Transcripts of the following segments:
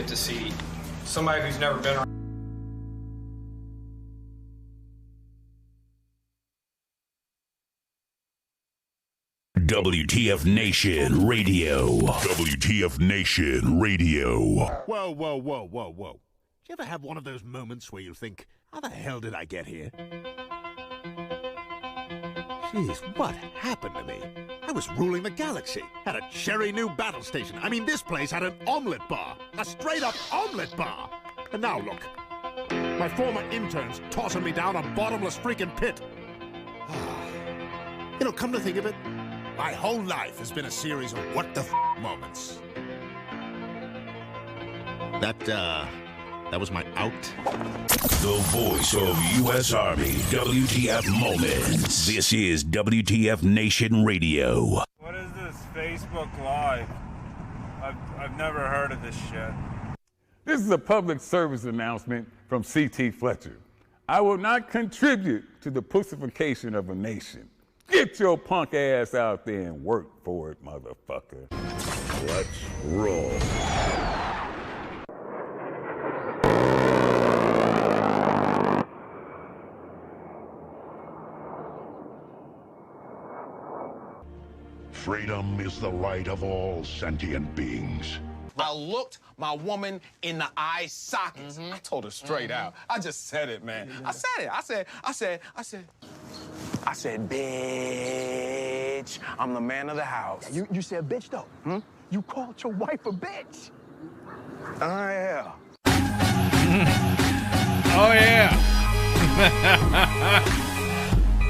get to see somebody who's never been around. WTF Nation Radio. WTF Nation Radio. Whoa, whoa, whoa, whoa, whoa. Do you ever have one of those moments where you think, how the hell did I get here? Jeez, what happened to me? I was ruling the galaxy, had a cherry new battle station. I mean, this place had an omelet bar, a straight-up omelet bar. And now look, my former interns tossing me down a bottomless freaking pit. You know, come to think of it, my whole life has been a series of what the moments. That was my out. The voice of U.S. Army, WTF Moments. This is WTF Nation Radio. What is this Facebook Live? I've never heard of this shit. This is a public service announcement from C.T. Fletcher. I will not contribute to the pussification of a nation. Get your punk ass out there and work for it, motherfucker. Let's roll. Freedom is the right of all sentient beings. I looked my woman in the eye sockets. I told her straight out. I just said it, man. I said it. I said, bitch, I'm the man of the house. You said bitch, though. You called your wife a bitch. Oh, yeah. Oh, yeah.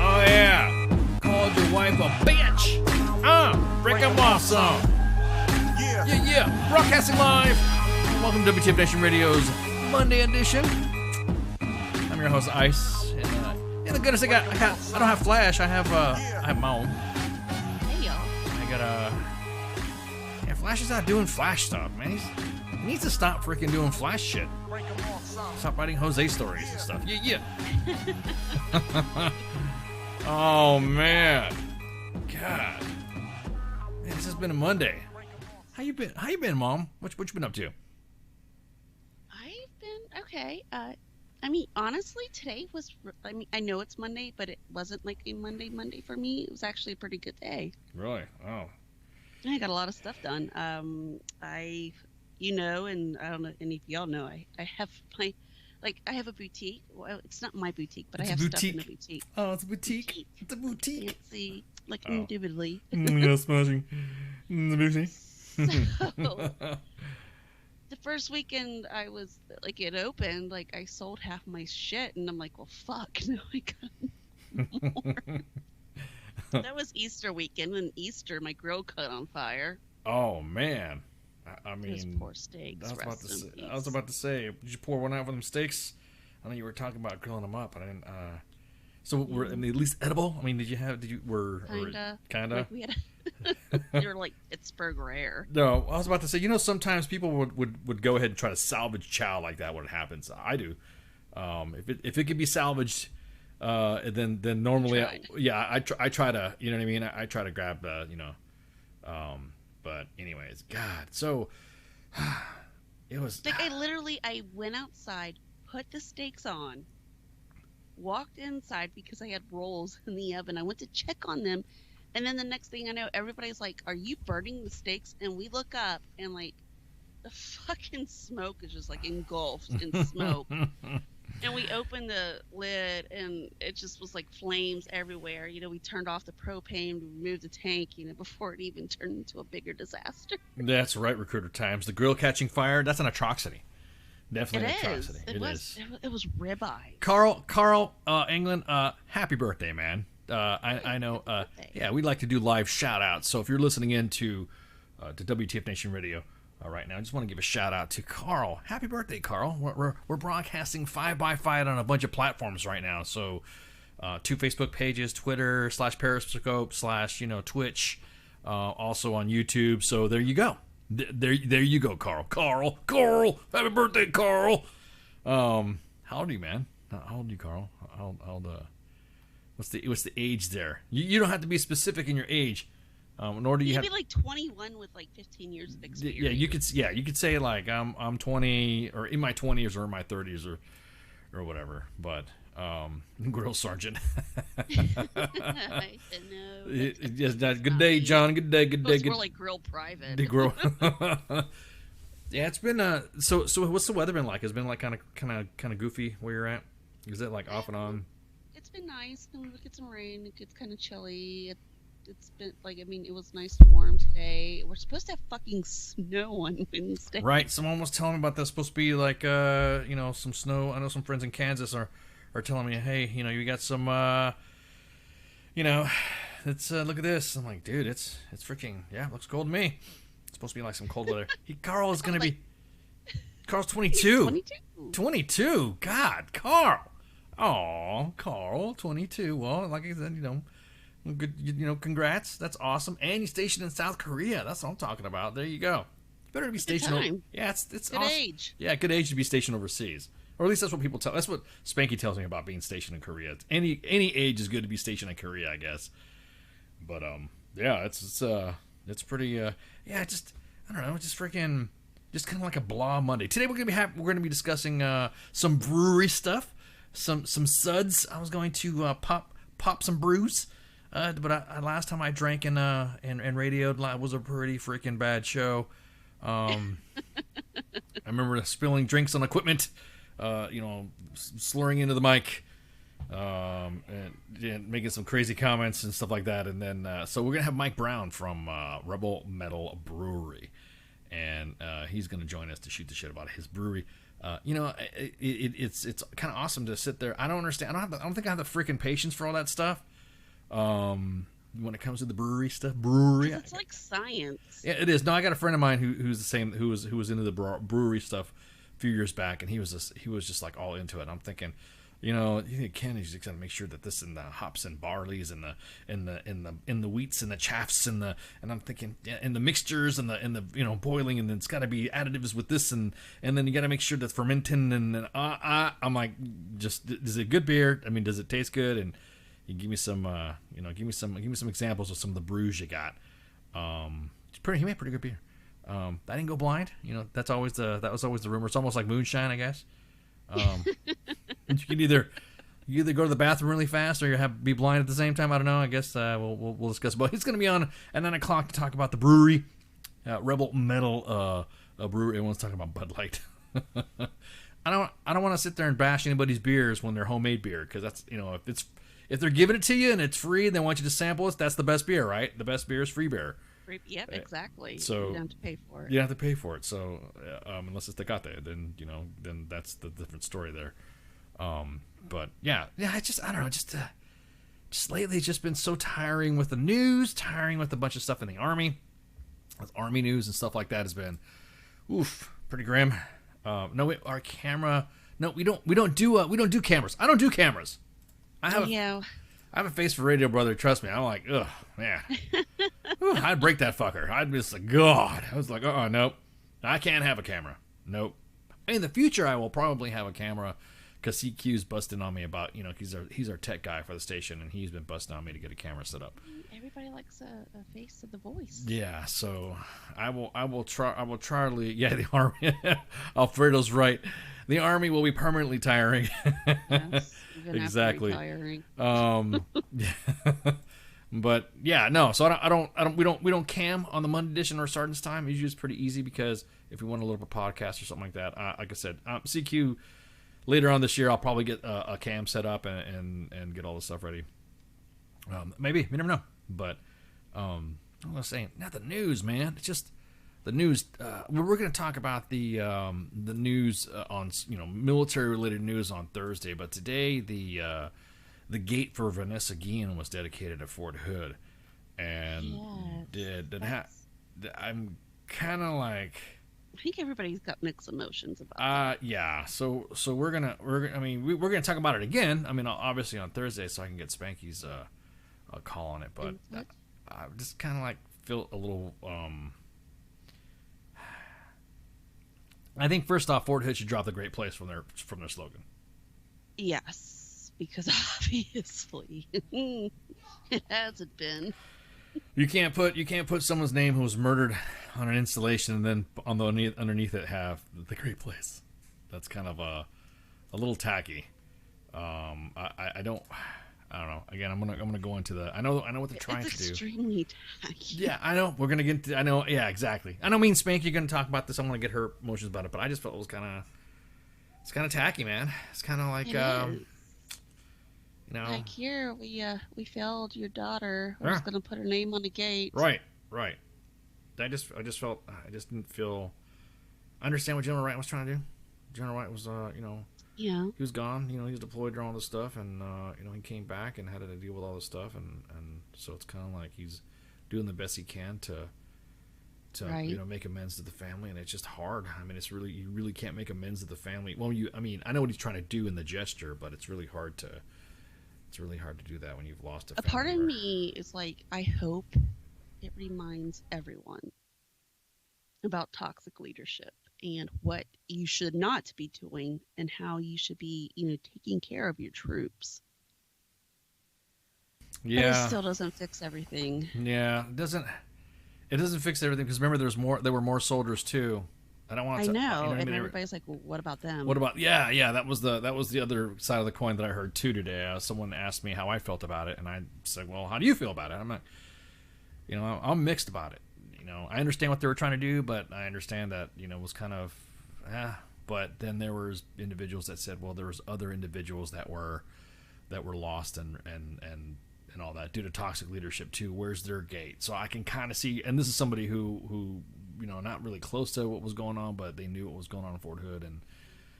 Oh, yeah. Called your wife a bitch. Freaking awesome. Yeah. Broadcasting live. Welcome to WTF Nation Radio's Monday edition. I'm your host, Ice. And the goodness, I don't have Flash. I have my own. Hey, y'all. Flash is not doing Flash stuff, man. He needs to stop freaking doing Flash shit. Stop writing Jose stories and stuff. Yeah. Oh, man. God. Man, this has been a Monday. How you been, Mom? What you been up to? I've been okay. I mean, honestly, today was. I mean, I know it's Monday, but it wasn't like a Monday for me. It was actually a pretty good day. Really? Oh. I got a lot of stuff done. And I don't know any of y'all know, I have I have a boutique. Well, it's not my boutique, but I have stuff in the boutique. Oh, it's a boutique. It's a boutique. Fancy, indubitably. Yeah, smashing. The boutique. So, the first weekend I was it opened, I sold half my shit, and I'm like, well, fuck, no, I got more. That was Easter weekend, and Easter my grill caught on fire. Oh man, I mean, those poor steaks. I was about to say, did you pour one out for them steaks? I know you were talking about grilling them up. I didn't. So were at least edible? I mean, kinda? We had they were Pittsburgh rare. No, I was about to say, sometimes people would go ahead and try to salvage chow like that when it happens. I do. If it could be salvaged, then normally, I try to, you know what I mean? I try to grab, but anyways, God, so it was. I went outside, put the steaks on, walked inside because I had rolls in the oven. I went to check on them, and then the next thing I know, everybody's like, "Are you burning the steaks?" And we look up, and the fucking smoke is just engulfed in smoke. And we opened the lid, and it just was flames everywhere. We turned off the propane, we removed the tank, before it even turned into a bigger disaster. That's right, Recruiter Times. The grill catching fire, that's an atrocity. Definitely an atrocity. It was ribeye. Carl, England, happy birthday, man. I know, yeah, we'd like to do live shout-outs. So if you're listening in to WTF Nation Radio right now, I just want to give a shout-out to Carl. Happy birthday, Carl. We're broadcasting 5x5 on a bunch of platforms right now. So 2 Facebook pages, Twitter /Periscope / Twitch, also on YouTube. So there you go. There you go, Carl. Carl, happy birthday, Carl. How old are you, man? How old are you, Carl? How old, what's the age there? You don't have to be specific in your age, Nor do you Maybe have like 21 with like 15 years of experience. you could say like I'm 20 or in my 20s or in my 30s or whatever. But grill sergeant. I know. Yes, good day, John. Good day. Good day. It's more like grill private. The grill. Yeah, it's been so what's the weather been like? It's been like kind of goofy where you're at. Is it like off and on? It's been nice. We get some rain. It gets kind of chilly. It's been like, I mean, it was nice and warm today. We're supposed to have fucking snow on Wednesday. Right. Someone was telling me about this. Supposed to be like some snow. I know some friends in Kansas are telling me, hey, you got some let's look at this. I'm like, dude, it's freaking, yeah, it looks cold to me. It's supposed to be like some cold weather. Carl is gonna be. Carl's 22. 22. God, Carl. Oh, Carl, 22. Well, like I said, good. Congrats. That's awesome. And he's stationed in South Korea. That's what I'm talking about. There you go. It's better to be stationed. Yeah, it's good awesome. age. Yeah, good age to be stationed overseas. Or at least that's what people tell. That's what Spanky tells me about being stationed in Korea. It's any age is good to be stationed in Korea, I guess. But yeah, it's pretty. Yeah, just I don't know, just freaking, just kind of like a blah Monday. Today we're gonna be discussing some brewery stuff, some Suds. I was going to pop some brews, but last time I drank and radioed was a pretty freaking bad show. I remember spilling drinks on equipment. Slurring into the mic, and making some crazy comments and stuff like that. And then, so we're going to have Mike Brown from Rebel Mettle Brewery, and he's going to join us to shoot the shit about his brewery. It's kind of awesome to sit there. I don't understand. I don't think I have the freaking patience for all that stuff. When it comes to the brewery stuff, It's like science. Yeah, it is. No, I got a friend of mine who's the same, who was into the brewery stuff a few years back, and he was just like all into it. And I'm thinking, Ken, he's got to make sure that this and the hops and barleys and the wheats and the chaffs and I'm thinking, yeah, and the mixtures and the boiling, and then it's got to be additives with this and then you got to make sure that's fermenting and I'm like, just, is it good beer? I mean, does it taste good? And you give me some give me some examples of some of the brews you got. He made pretty good beer. I didn't go blind. That was always the rumor. It's almost like moonshine, I guess. You can either go to the bathroom really fast or you be blind at the same time. I don't know. I guess we'll discuss. But he's going to be on at 9 o'clock to talk about the brewery, Rebel Mettle Brewery. Everyone's talking about Bud Light. I don't want to sit there and bash anybody's beers when they're homemade beer, because that's if they're giving it to you and it's free and they want you to sample it, that's the best beer, right? The best beer is free beer. Yep, exactly. So you don't have to pay for it. You don't have to pay for it. So unless it's Tecate, then then that's the different story there. But yeah, I don't know. Just lately, it's just been so tiring with the news, tiring with a bunch of stuff in the army, with army news and stuff like that has been, pretty grim. Our camera. No, we don't do cameras. I don't do cameras. I have a face for radio, brother. Trust me. I'm like, ugh, man. I'd break that fucker. I'd be just like, God. I was like, nope. I can't have a camera. Nope. In the future, I will probably have a camera, because CQ's busting on me about, he's our tech guy for the station, and he's been busting on me to get a camera set up. Everybody likes a face of the voice. Yeah, so I will try. Yeah, the army. Alfredo's right. The army will be permanently tiring. Yes, even exactly. After retiring. But yeah, no. So we don't cam on the Monday edition or Sergeant's Time. Usually it's pretty easy, because if we want a little podcast or something like that, like I said, CQ later on this year, I'll probably get a cam set up and get all the stuff ready. Maybe, you never know. But I'm gonna say, not the news, man. It's just the news. We're going to talk about the news on military related news on Thursday, but today the gate for Vanessa Guillen was dedicated at Fort Hood, and I'm kind of like, I think everybody's got mixed emotions about that. Yeah. So we're gonna talk about it again. I mean, obviously on Thursday, so I can get Spanky's call on it, but I just kind of like feel a little. I think first off, Fort Hood should drop the Great Place from their slogan. Yes, because obviously it hasn't been. You can't put someone's name who was murdered on an installation and then on the underneath it have the great place. That's kind of a little tacky. I don't know. Again, I'm gonna go into the. I know what they're trying to do. It's extremely tacky. Yeah, I know. We're gonna get into. I know. Yeah, exactly. I know. Me and Spank, you're gonna talk about this. I want to get her emotions about it, but I just felt it was it's kind of tacky, man. It's kind of like, you know, like here we failed your daughter. We're just gonna put her name on the gate. Right. I just felt I just didn't feel. I understand what General Wright was trying to do. General Wright was, you know. Yeah. He was gone. You know, he was deployed during all this stuff, and you know, he came back and had to deal with all this stuff, and so it's kind of like he's doing the best he can to right. you know, make amends to the family, and it's just hard. I mean, you really can't make amends to the family. Well, I mean, I know what he's trying to do in the gesture, but it's really hard to do that when you've lost a family. A part of me is like, I hope it reminds everyone about toxic leadership and what you should not be doing and how you should be, you know, taking care of your troops. Yeah. But it still doesn't fix everything. Yeah, it doesn't fix everything, because remember there were more soldiers too. I don't want to. I know, you know what and I mean? everybody's like, well, what about them? What about that was the other side of the coin that I heard too today. Someone asked me how I felt about it, and I said, well, how do you feel about it? I'm not, you know, I'm mixed about it. You know, I understand what they were trying to do, but I understand that, you know, it was kind of, but then there was individuals that said, well, there was other individuals that were lost and all that due to toxic leadership too. Where's their gate? So I can kind of see, and this is somebody who you know, not really close to what was going on, but they knew what was going on in Fort Hood and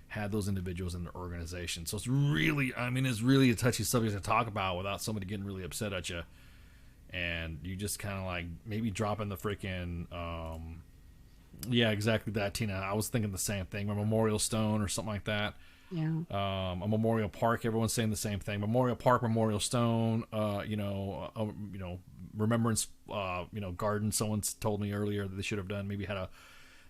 had those individuals in their organization. So it's really a touchy subject to talk about without somebody getting really upset at you. And you just kind of like maybe dropping the freaking, yeah, exactly that, Tina. I was thinking the same thing. A memorial stone or something like that. Yeah. A memorial park. Everyone's saying the same thing. Memorial park, memorial stone. You know, remembrance. You know, garden. Someone's told me earlier that they should have done. Maybe had a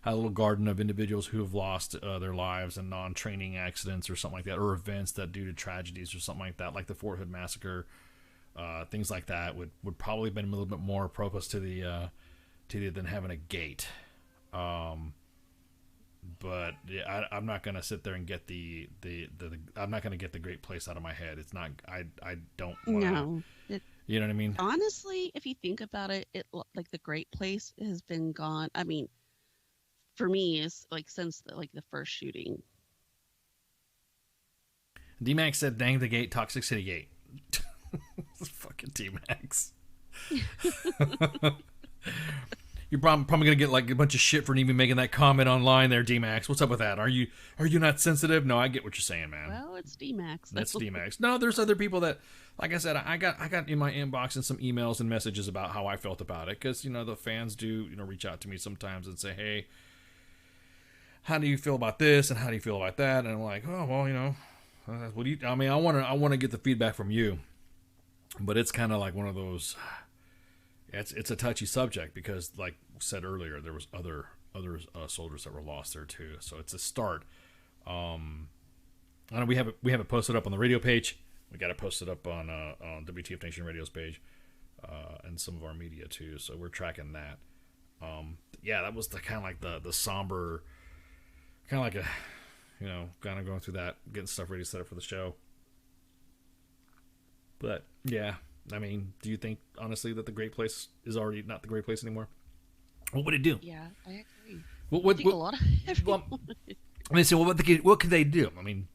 little garden of individuals who have lost their lives in non-training accidents or something like that, or events that due to tragedies or something like that, like the Fort Hood massacre. Things like that would probably have been a little bit more appropriate to the than having a gate. But yeah, I'm not gonna sit there and get the I'm not gonna get the great place out of my head. It's not. I don't wanna, No. You know what I mean? Honestly, if you think about it, like the great place has been gone. I mean, for me, it's like since the first shooting. D-Max said, "Dang the gate, Toxic City Gate." Fucking D-Max. You're probably gonna get like a bunch of shit for even making that comment online there, D-Max. What's up with that? Are you not sensitive? No, I get what you're saying, man. Well, it's D-Max. That's D-Max. No, there's other people that, like I said, I got in my inbox and some emails and messages about how I felt about it, because, you know, the fans do, you know, reach out to me sometimes and say, hey, how do you feel about this and how do you feel about that? And I'm like, oh, well, you know, what do you? I mean, I want to get the feedback from you, but it's kind of like one of those. It's a touchy subject because, like said earlier, there was other soldiers that were lost there too. So it's a start. I know we have it posted up on the radio page. We got it posted up on WTF Nation Radio's page, and some of our media too. So we're tracking that. Yeah, that was the kind of like the somber, kind of like a, you know, kind of going through that, getting stuff ready to set up for the show. But yeah. I mean, do you think, honestly, that the Great Place is already not the Great Place anymore? What would it do? Yeah, I agree. What, I think a lot of everyone. I mean, so what could they do? I mean,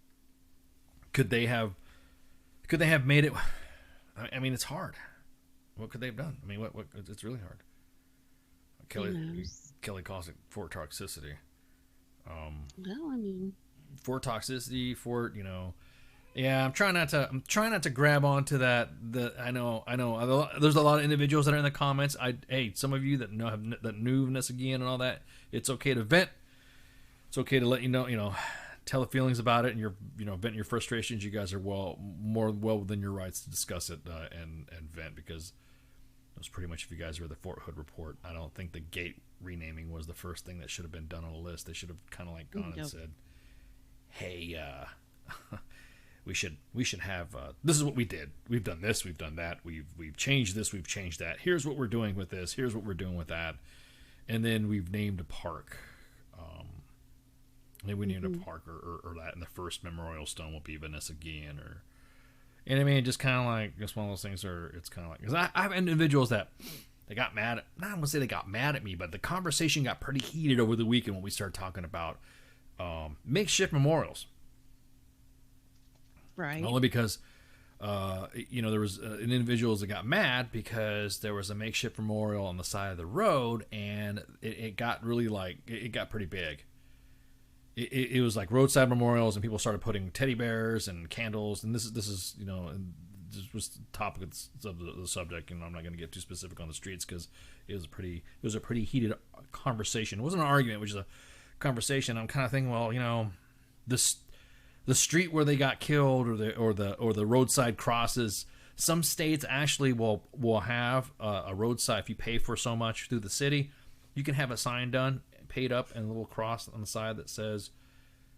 could they have made it? I mean, it's hard. What could they have done? I mean, what it's really hard. Kelly calls it Fort Toxicity. Well, I mean, Fort Toxicity, Fort, you know. Yeah, I'm trying not to grab onto that. I know. There's a lot of individuals that are in the comments. Hey, some of you that have that newness again and all that. It's okay to vent. It's okay to let you know, tell the feelings about it, and vent your frustrations. You guys are more within your rights to discuss it and vent, because it was pretty much, if you guys read the Fort Hood report, I don't think the gate renaming was the first thing that should have been done on the list. They should have kind of like gone and said, hey, we should have this is what we did. We've done this, we've done that, we've changed this, we've changed that. Here's what we're doing with this. Here's what we're doing with that. And then we've named a park. Maybe we named a park or that, and the first memorial stone will be Vanessa Guillen, or, and I mean, just kind of like, just one of those things are, it's kind of like, because I have individuals that they got mad at, not going to say they got mad at me, but the conversation got pretty heated over the weekend when we started talking about makeshift memorials. Right. Only because, there was individuals that got mad because there was a makeshift memorial on the side of the road, and it got really it got pretty big. It was like roadside memorials, and people started putting teddy bears and candles, and this is and this was the topic of the subject. I'm not going to get too specific on the streets because it was a pretty heated conversation. It wasn't an argument, which is a conversation. I'm kind of thinking, well, the street where they got killed, or the roadside crosses. Some states actually will have a roadside. If you pay for so much through the city, you can have a sign done, paid up, and a little cross on the side that says,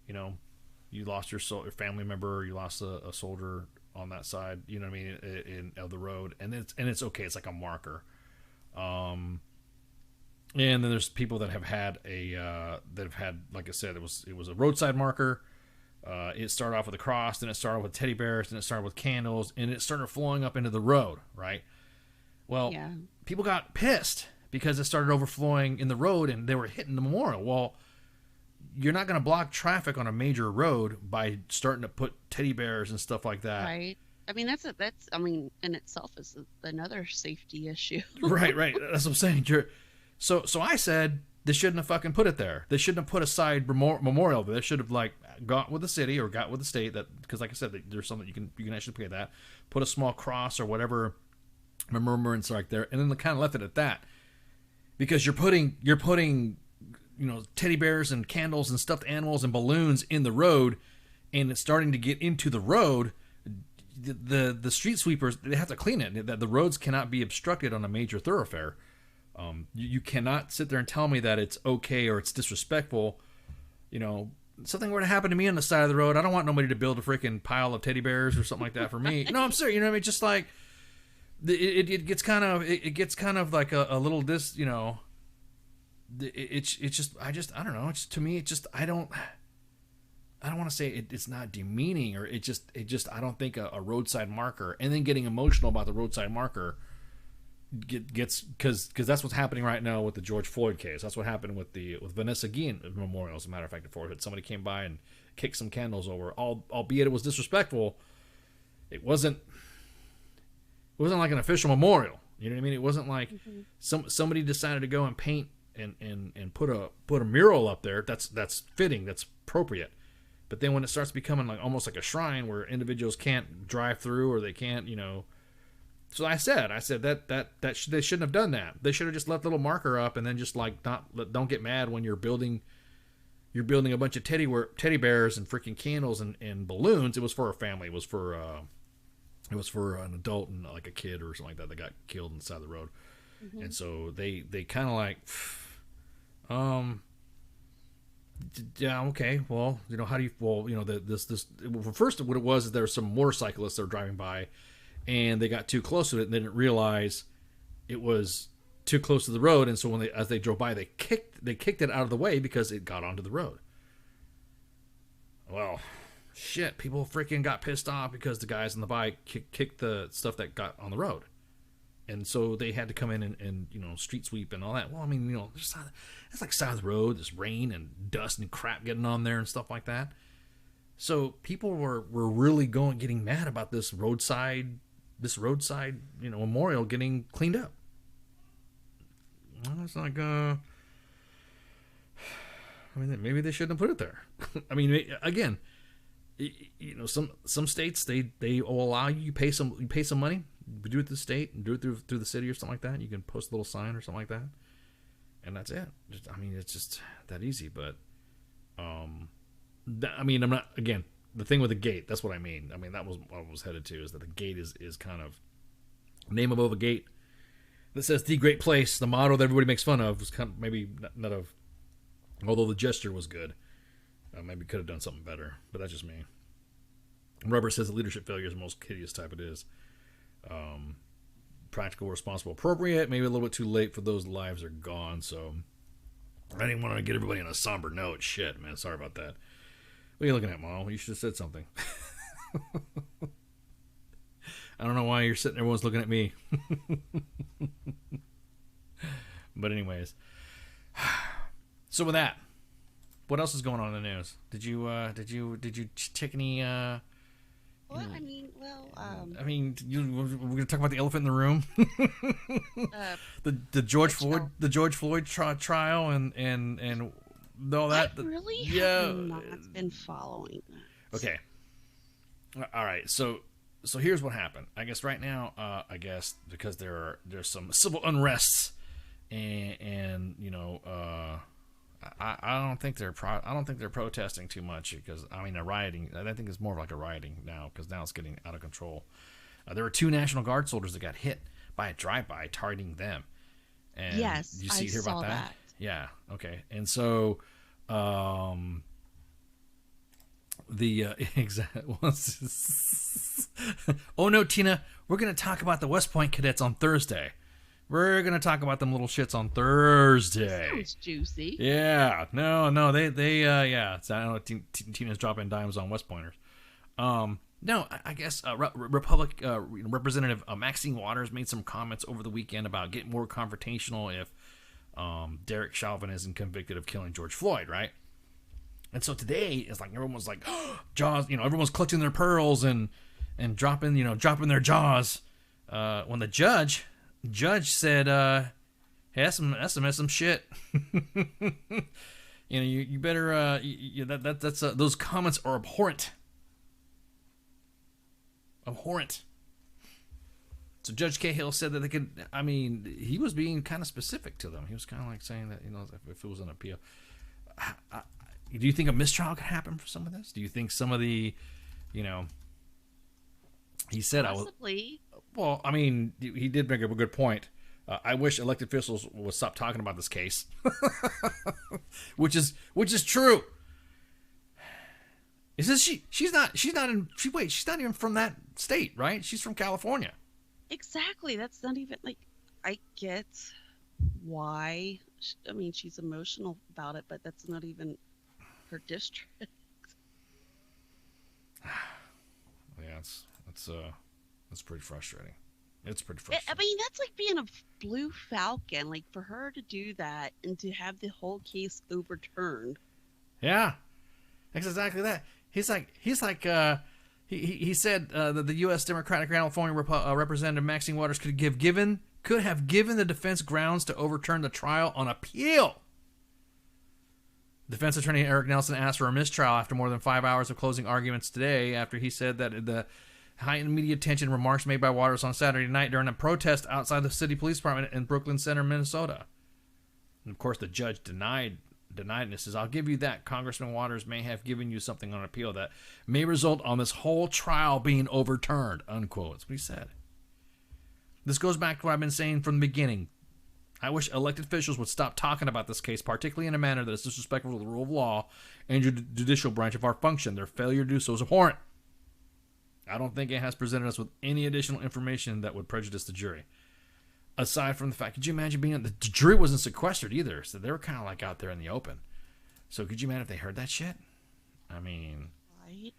you lost your family member, or you lost a soldier on that side. You know what I mean, of the road, and it's okay. It's like a marker. And then there's people that have had like I said, it was a roadside marker. It started off with a cross, then it started with teddy bears, then it started with candles, and it started flowing up into the road, right? Well, people got pissed because it started overflowing in the road, and they were hitting the memorial. Well, you're not going to block traffic on a major road by starting to put teddy bears and stuff like that. Right. I mean, that's in itself is another safety issue. Right. That's what I'm saying. So I said they shouldn't have fucking put it there. They shouldn't have put a side memorial there. They should have got with the city or got with the state, that, because like I said, there's something you can actually pay that. Put a small cross or whatever remembrance right there, and then they kind of left it at that, because you're putting teddy bears and candles and stuffed animals and balloons in the road, and it's starting to get into the road. The street sweepers, they have to clean it. That the roads cannot be obstructed on a major thoroughfare. You cannot sit there and tell me that it's okay or it's disrespectful. Something were to happen to me on the side of the road, I don't want nobody to build a freaking pile of teddy bears or something like that for me. No, I'm serious. You know what I mean? Just like it gets kind of like a little it's just I don't know. It's, to me, it just I don't want to say it's not demeaning, or it just I don't think a roadside marker, and then getting emotional about the roadside marker gets, because that's what's happening right now with the George Floyd case. That's what happened with Vanessa Guillen memorial. As a matter of fact, before somebody came by and kicked some candles over, albeit it was disrespectful. It wasn't like an official memorial. You know what I mean? It wasn't like somebody decided to go and paint and put a mural up there. That's fitting. That's appropriate. But then when it starts becoming like almost like a shrine where individuals can't drive through, or they can't, So I said that they shouldn't have done that. They should have just left a little marker up, and then just don't get mad when you're building a bunch of teddy bears and freaking candles and balloons. It was for a family. It was for an adult and like a kid or something like that got killed inside the road. And so they kind of like, yeah, okay, well, how do you, first what it was is there were some motorcyclists that were driving by, and they got too close to it and they didn't realize it was too close to the road, and so as they drove by, they kicked it out of the way because it got onto the road. Well, shit, people freaking got pissed off because the guys on the bike kicked the stuff that got on the road. And so they had to come in and street sweep and all that. Well, I mean, it's like side of the road, there's rain and dust and crap getting on there and stuff like that. So people were really getting mad about this roadside memorial getting cleaned up. Well, it's like, maybe they shouldn't have put it there. I mean, again, some states they will allow you pay some money. Do it through the state and do it through the city or something like that. You can post a little sign or something like that, and that's it. It's just that easy. But I'm not, again, the thing with the gate. That's what I mean. That was what I was headed to, is that the gate is kind of name above a gate that says "The Great Place." The motto that everybody makes fun of was kind of maybe not of, although the gesture was good. Maybe could have done something better, but that's just me. Rubber says the leadership failure is the most hideous type it is. Practical, responsible, appropriate. Maybe a little bit too late for those lives are gone. So I didn't want to get everybody on a somber note. Shit, man. Sorry about that. What are you looking at, Mom? You should have said something. I don't know why you're sitting. Everyone's looking at me. But anyways, so with that, what else is going on in the news? Did you check any? Well, I mean, we're gonna talk about the elephant in the room. the George Floyd trial and all that. I really have not been following that. Okay. All right. So here's what happened. I guess right now, because there's some civil unrests, and I don't think they're protesting too much, because they're rioting. I think it's more like a rioting now, because now it's getting out of control. There were 2 National Guard soldiers that got hit by a drive-by targeting them. And yes, you I hear saw about that. Yeah. Okay. And so, oh no, Tina, we're gonna talk about the West Point cadets on Thursday. We're gonna talk about them little shits on Thursday. Sounds juicy. Yeah, no, yeah. So I don't know. Tina's dropping dimes on West Pointers. No, I guess Representative Maxine Waters made some comments over the weekend about getting more confrontational if Derek Chauvin isn't convicted of killing George Floyd, right? And so today it's like everyone's like jaws, everyone's clutching their pearls and dropping their jaws when the judge said, hey, that's some shit. You better those comments are abhorrent. So Judge Cahill said that they could. He was being kind of specific to them. He was kind of like saying that if it was an appeal. Do you think a mistrial could happen for some of this? Do you think some of the, he said possibly. He did make up a good point. I wish elected officials would stop talking about this case, which is true. Is this she's not even from that state, right? She's from California. Exactly. That's not even I get why. She's emotional about it, but that's not even her district. Yeah, that's pretty frustrating. It's pretty frustrating. That's like being a blue falcon. Like, for her to do that and to have the whole case overturned. Yeah, that's exactly that. He said that the U.S. Democratic California Representative Maxine Waters could have given the defense grounds to overturn the trial on appeal. Defense attorney Eric Nelson asked for a mistrial after more than 5 hours of closing arguments today, after he said that the heightened media attention remarks made by Waters on Saturday night during a protest outside the city police department in Brooklyn Center, Minnesota. And of course, the judge denied this. Says, I'll give you that. Congressman Waters may have given you something on appeal that may result on this whole trial being overturned, unquote. That's what he said. This goes back to what I've been saying from the beginning. I wish elected officials would stop talking about this case, particularly in a manner that is disrespectful to the rule of law and the judicial branch of our function. Their failure to do so is abhorrent. I don't think it has presented us with any additional information that would prejudice the jury. Aside from the fact, could you imagine the jury wasn't sequestered either, so they were kind of like out there in the open. So could you imagine if they heard that shit? Right.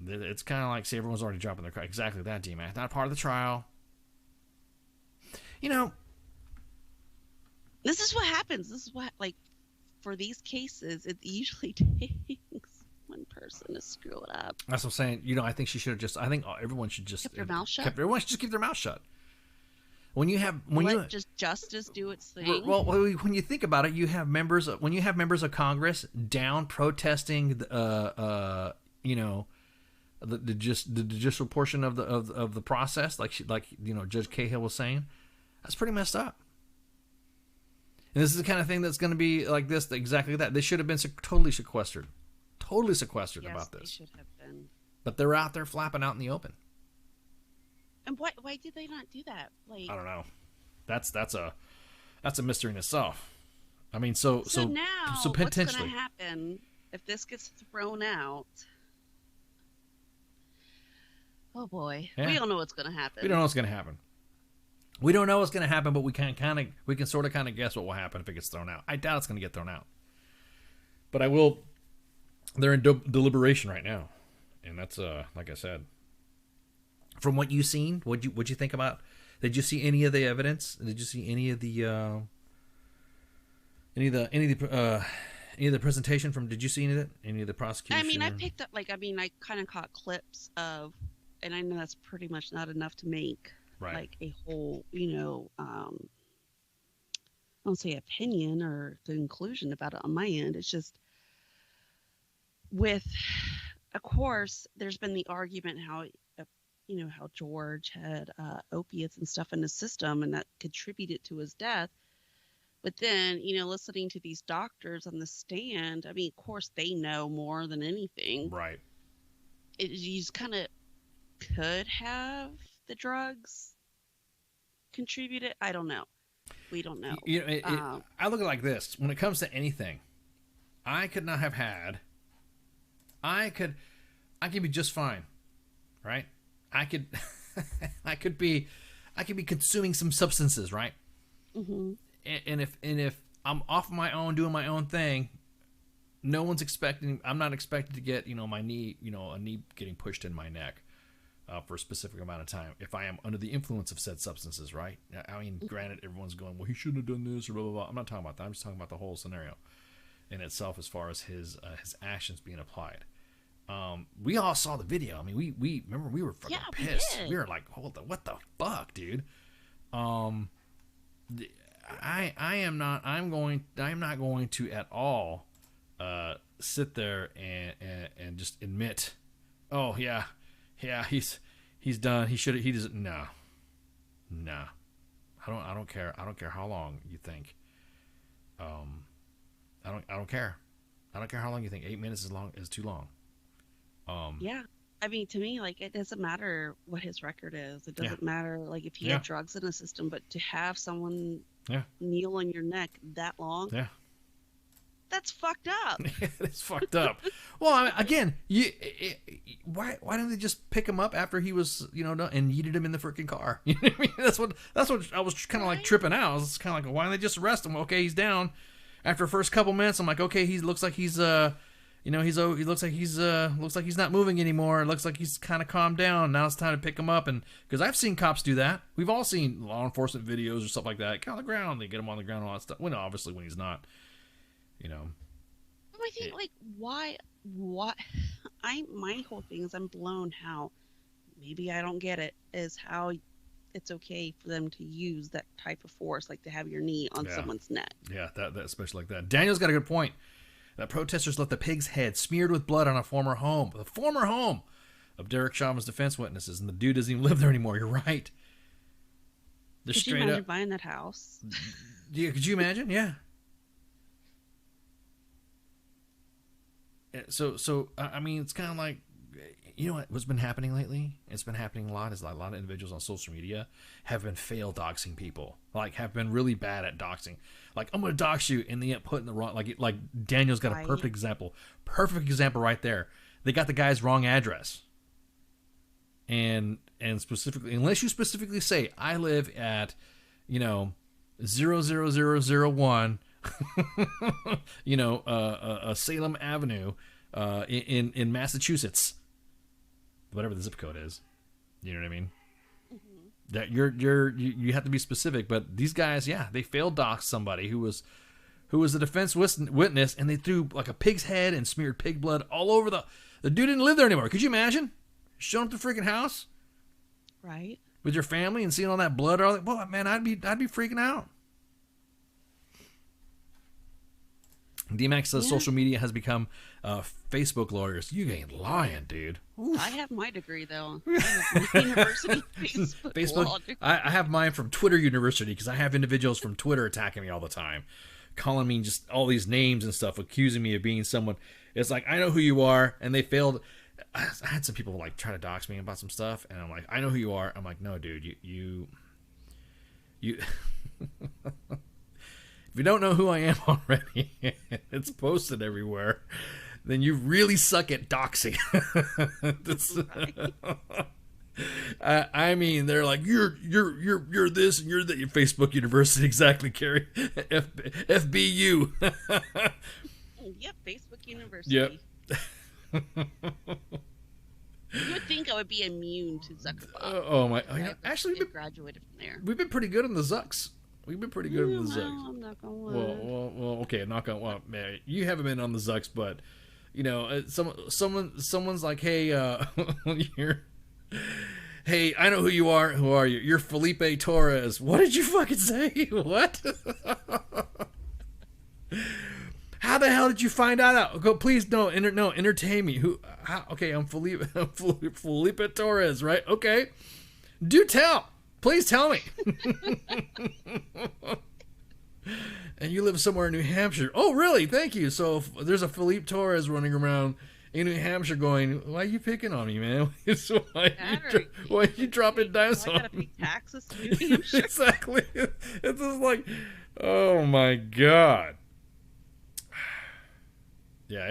It's kind of like, see, everyone's already dropping their car. Exactly that, D-Man. Not part of the trial. This is what happens. This is what, for these cases, it usually takes one person to screw it up. That's what I'm saying. I think she should have I think everyone should just keep their mouth shut. Everyone should just keep their mouth shut. Just justice do its thing. Well, when you think about it, you have members of Congress down protesting, the judicial portion of the process, like Judge Cahill was saying. That's pretty messed up. And this is the kind of thing that's going to be like this, exactly that. They should have been totally sequestered about this. Yes, they should have been. But they're out there flapping out in the open. And why did they not do that? I don't know. That's a mystery in itself. So now potentially, what's going to happen if this gets thrown out? Oh boy, Yeah. we don't know what's gonna happen. We don't know what's going to happen. We don't know what's going to happen, but we can sort of kind of guess what will happen if it gets thrown out. I doubt it's going to get thrown out, but I will. They're in deliberation right now, and that's like I said. From what you've seen, what'd you think about? Did you see any of the evidence? Did you see any of the presentation from? Did you see any of it? Any of the prosecution? I mean, I picked up I kind of caught clips of, and I know that's pretty much not enough to make like a whole, I don't say opinion or conclusion about it on my end. It's just of course, there's been the argument how George had opiates and stuff in his system, and that contributed to his death. But then, listening to these doctors on the stand, I mean, of course, they know more than anything. Right. You just kind of could have the drugs contributed. I don't know. We don't know. I look at it like this. When it comes to anything, I could not have had. I could be just fine, right? I could be consuming some substances, right? Mm-hmm. And if I'm off my own doing my own thing, I'm not expected to get my knee, a knee getting pushed in my neck for a specific amount of time if I am under the influence of said substances, right? I mean, granted, everyone's going, well, he shouldn't have done this or blah blah blah. I'm not talking about that. I'm just talking about the whole scenario in itself as far as his actions being applied. We all saw the video. I mean, we remember we were fucking pissed. We were like, what the fuck, dude? I'm not going to at all sit there and just admit, oh yeah, he's done. He doesn't. No. I don't care. I don't care how long you think. I don't care. I don't care how long you think. 8 minutes is too long. Yeah. I mean, to me, it doesn't matter what his record is. It doesn't matter, if he had drugs in his system, but to have someone kneel on your neck that long, that's fucked up. It's fucked up. Well, I mean, again, why didn't they just pick him up after he was, done and yeeted him in the freaking car? You know what I mean? That's what I was kind of like tripping out. I was kind of like, why didn't they just arrest him? Okay, he's down. After the first couple minutes, I'm like, okay, he looks like he's he looks like he's not moving anymore. It looks like he's kind of calmed down. Now it's time to pick him up, and because I've seen cops do that. We've all seen law enforcement videos or stuff like that. Get on the ground. They get him on the ground and all that stuff. Well, obviously when he's not, I think why? My whole thing is I'm blown how maybe I don't get it is how it's okay for them to use that type of force, like to have your knee on someone's neck. Yeah, that especially like that. Daniel's got a good point. That protesters left the pig's head smeared with blood on the former home of Derek Chauvin's defense witnesses, and the dude doesn't even live there anymore. You're right. They're Could you imagine buying that house? Yeah, could you imagine? Yeah. So I mean, it's kind of like, what's been happening lately? It's been happening a lot. Is a lot of individuals on social media have been fail doxing people, have been really bad at doxing. I'm gonna dox you, and they end up putting the wrong. Like Daniel's got a perfect example right there. They got the guy's wrong address, and specifically, unless you specifically say I live at, 00001. Salem Avenue, in Massachusetts, whatever the zip code is. You know what I mean? Mm-hmm. That you have to be specific. But these guys, they failed dox somebody who was a defense witness, and they threw a pig's head and smeared pig blood all over the dude didn't live there anymore. Could you imagine showing up to the freaking house, right, with your family and seeing all that blood? Well, man, I'd be freaking out. D-Max says social media has become Facebook lawyers. You ain't lying, dude. Oof. I have my degree, though. I have my university Facebook. I have mine from Twitter University, because I have individuals from Twitter attacking me all the time, calling me just all these names and stuff, accusing me of being someone. It's like, I know who you are, and they failed. I had some people try to dox me about some stuff, and I'm like, I know who you are. I'm like, no, dude, you if you don't know who I am already, it's posted everywhere, then you really suck at doxing. I mean, they're like, you're this and you're that. Your Facebook University, exactly, Carrie. FBU. Yep, Facebook University. Yep. You would think I would be immune to Zuckerberg. Oh my! Actually, we graduated from there. We've been pretty good on the Zucks. We've been pretty good on the Zucks. I'm not gonna lie. Well, okay, knock on. Well, man, you haven't been on the Zucks, but you know, someone's like, hey, hey, I know who you are. Who are you? You're Felipe Torres. What did you fucking say? What? How the hell did you find out? Go, please, no, entertain me. Who? How, okay, I'm Felipe Torres, right? Okay, do tell. Please tell me. And you live somewhere in New Hampshire. Oh, really? Thank you. So there's a Felipe Torres running around in New Hampshire going, why are you picking on me, man? Why are you dropping dice on me? I gotta pay taxes to New Hampshire. Exactly. It's just like, oh my God. Yeah,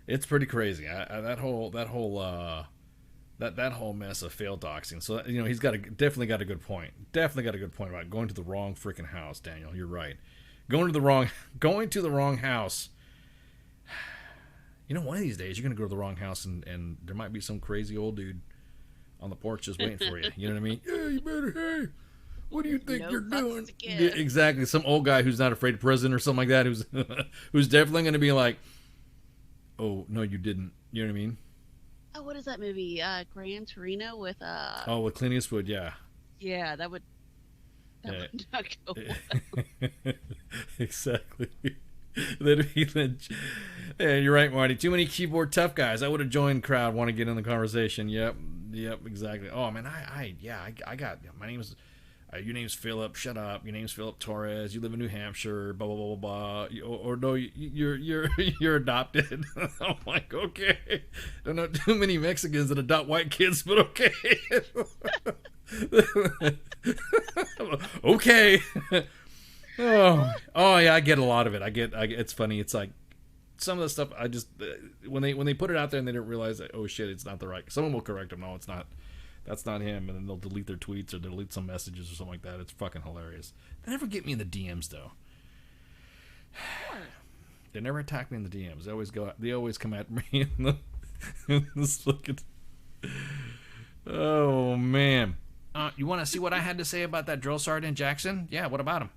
it's pretty crazy. That whole mess of failed doxing. So you know he's definitely got a good point. Definitely got a good point about going to the wrong freaking house. Daniel, you're right. Going to the wrong house. You know, one of these days you're gonna go to the wrong house and there might be some crazy old dude on the porch just waiting for you. You know what I mean? Yeah, you better. Hey, what do you think you're doing? Yeah, exactly. Some old guy who's not afraid of prison or something like that. Who's definitely gonna be like, oh no, you didn't. You know what I mean? Oh, what is that movie? Gran Torino with Oh, with Clint Eastwood, yeah. Yeah, that would not go well. Exactly. Yeah, you're right, Marty. Too many keyboard tough guys. I would have joined crowd, want to get in the conversation. Yep, exactly. Oh man, I got. My name's. Your name's Philip. Shut up. Your name's Philip Torres. You live in New Hampshire. Blah blah blah blah blah. Or no, you're adopted. I'm like, okay. Don't know too many Mexicans that adopt white kids, but okay. Okay. Oh yeah, I get a lot of it. I get. It's funny. It's like some of the stuff. I just when they put it out there and they didn't realize that. Oh shit, it's not the right. Someone will correct them. No, it's not. That's not him, and then they'll delete their tweets or delete some messages or something like that. It's fucking hilarious. They never get me in the DMs though. They never attack me in the DMs. They always come at me in this fucking. Oh man, you want to see what I had to say about that drill sergeant Jackson? Yeah, what about him?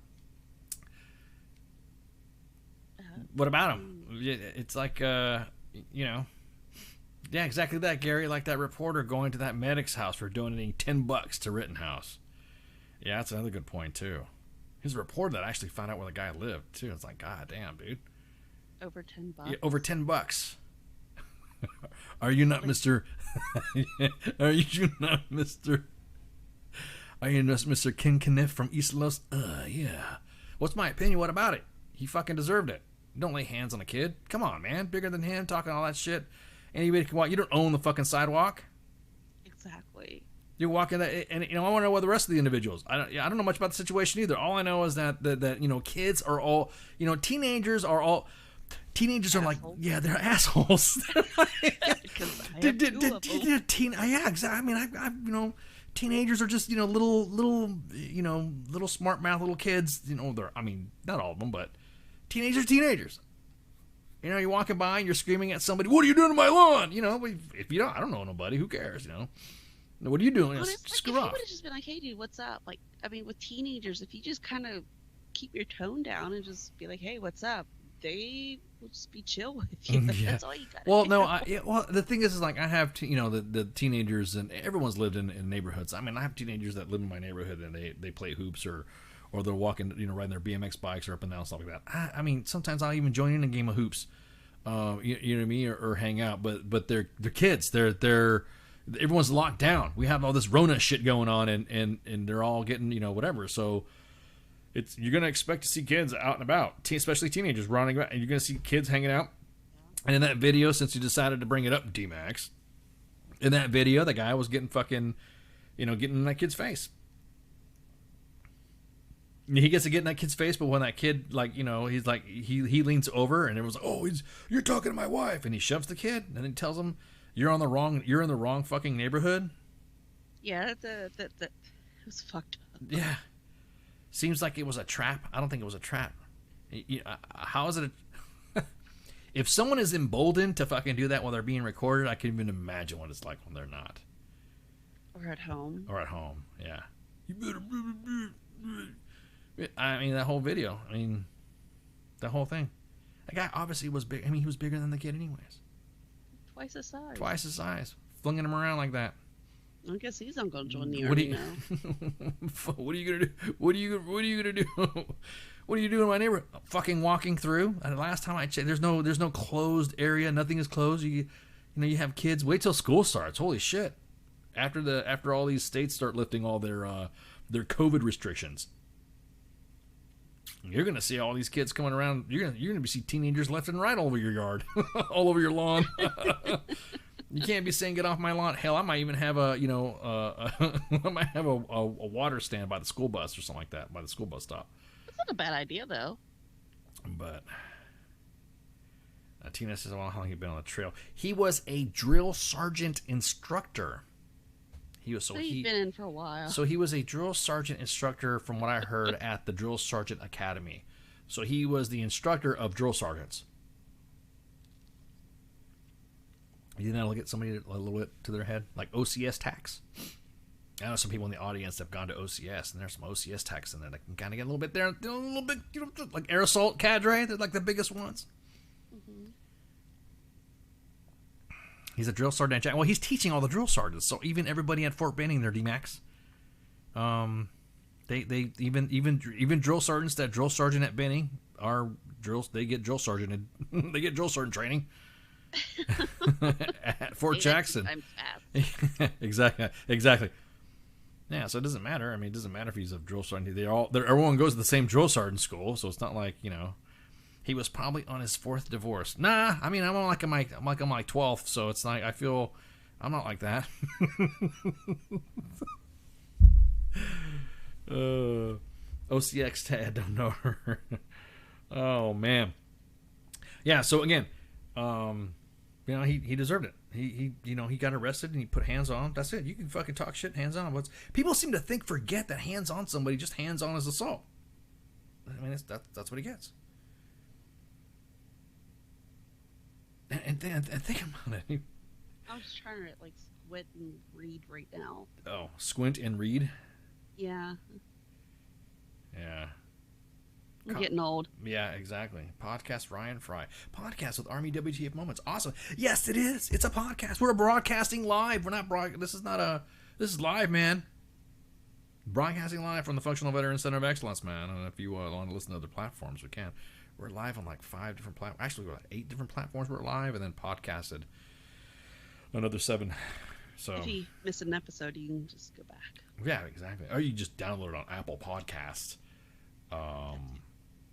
What about him? It's like you know. Yeah, exactly that, Gary. Like that reporter going to that medic's house for donating $10 to Rittenhouse. Yeah, that's another good point too. He's a reporter that actually found out where the guy lived too. It's like, god damn, dude. Over $10. Yeah, over $10. Are you not Mr. Are you not Mr. Are you not Mr. Ken Kniff from East Los? Yeah. What's my opinion? What about it? He fucking deserved it. Don't lay hands on a kid. Come on, man. Bigger than him, talking all that shit. Anybody can walk. You don't own the fucking sidewalk. Exactly. You're walking that, and you know I want to know what the rest of the individuals. I don't know much about the situation either. All I know is that you know kids are all teenagers are all assholes. Are like they're assholes. Yeah, exactly. I mean I teenagers are just little smart mouth little kids. They're not all of them, but teenagers. You're walking by and you're screaming at somebody, what are you doing to my lawn? If you don't, I don't know nobody, who cares, What are you doing? Screw off. I would have just been like, hey, dude, what's up? Like, with teenagers, if you just kind of keep your tone down and just be like, hey, what's up? They will just be chill with you. Yeah. That's all you got. Well, no, the thing is like I have, the teenagers, and everyone's lived in neighborhoods. I have teenagers that live in my neighborhood and they play hoops or they're walking, riding their BMX bikes or up and down, stuff like that. Sometimes I'll even join in a game of hoops, you know what I mean, or hang out. But they're kids. They're everyone's locked down. We have all this Rona shit going on, and they're all getting whatever. So you're gonna expect to see kids out and about, especially teenagers running around, and you're gonna see kids hanging out. And in that video, since you decided to bring it up, D-Max, in that video, the guy was getting fucking, getting in that kid's face. He gets to get in that kid's face, but when that kid, he's like, he leans over and everyone's like, oh, you're talking to my wife, and he shoves the kid, and then he tells him, you're in the wrong fucking neighborhood. Yeah, it was fucked up. Yeah. Seems like it was a trap. I don't think it was a trap. How is it? If someone is emboldened to fucking do that while they're being recorded, I can even imagine what it's like when they're not. Or at home. Or at home, yeah. You better. I mean, that whole video. I mean, the whole thing. That guy obviously was big. I mean, he was bigger than the kid, anyways. Twice the size. Twice the size. Flinging him around like that. I guess he's not going to join the army now. What are you gonna do? What are you gonna do? What are you doing in my neighborhood? Fucking walking through. And last time I checked, there's no closed area. Nothing is closed. You you have kids. Wait till school starts. Holy shit! After all these states start lifting all their COVID restrictions, you're gonna see all these kids coming around. You're gonna see teenagers left and right all over your yard, all over your lawn. You can't be saying get off my lawn. Hell, I might even have I might have a water stand by the school bus or something like that, by the school bus stop. That's not a bad idea, though. But Tina says, well, how long have you been on the trail? He was a drill sergeant instructor. He's been in for a while. So he was a drill sergeant instructor, from what I heard, at the Drill Sergeant Academy. So he was the instructor of drill sergeants. You think that'll get somebody a little bit to their head? Like OCS tax? I know some people in the audience have gone to OCS, and there's some OCS tax in there that can kind of get a little bit there, a little bit, like air assault cadre. They're like the biggest ones. Mm-hmm. He's a drill sergeant. Well, he's teaching all the drill sergeants, so even everybody at Fort Benning, they're DMAX. They even drill sergeants that drill sergeant at Benning are drills. They get drill sergeant. They get drill sergeant training. At Fort Jackson. Exactly. Yeah, so it doesn't matter. I mean, it doesn't matter if he's a drill sergeant. Everyone goes to the same drill sergeant school, so it's not like, he was probably on his 4th divorce. Nah, I mean, I'm like on my 12th, so it's like, I feel I'm not like that. OCX Tad, don't know her. Oh man. Yeah, so again, he deserved it. He got arrested and he put hands on. That's it. You can fucking talk shit, hands on. People seem to forget that hands on somebody, just hands on is assault. I mean, that's what he gets. And think about it. I'm just trying to squint and read right now. Oh, squint and read? Yeah. Yeah. I'm getting old. Yeah, exactly. Podcast Ryan Fry. Podcast with Army WTF Moments. Awesome. Yes, it is. It's a podcast. We're broadcasting live. We're not This is live, man. Broadcasting live from the Functional Veterans Center of Excellence, man. And if you want to listen to other platforms, we can. We're live on 5 different platforms. Actually, we're 8 different platforms. We're live, and then podcasted another 7. So if you miss an episode, you can just go back. Yeah, exactly. Or you can just download it on Apple Podcasts.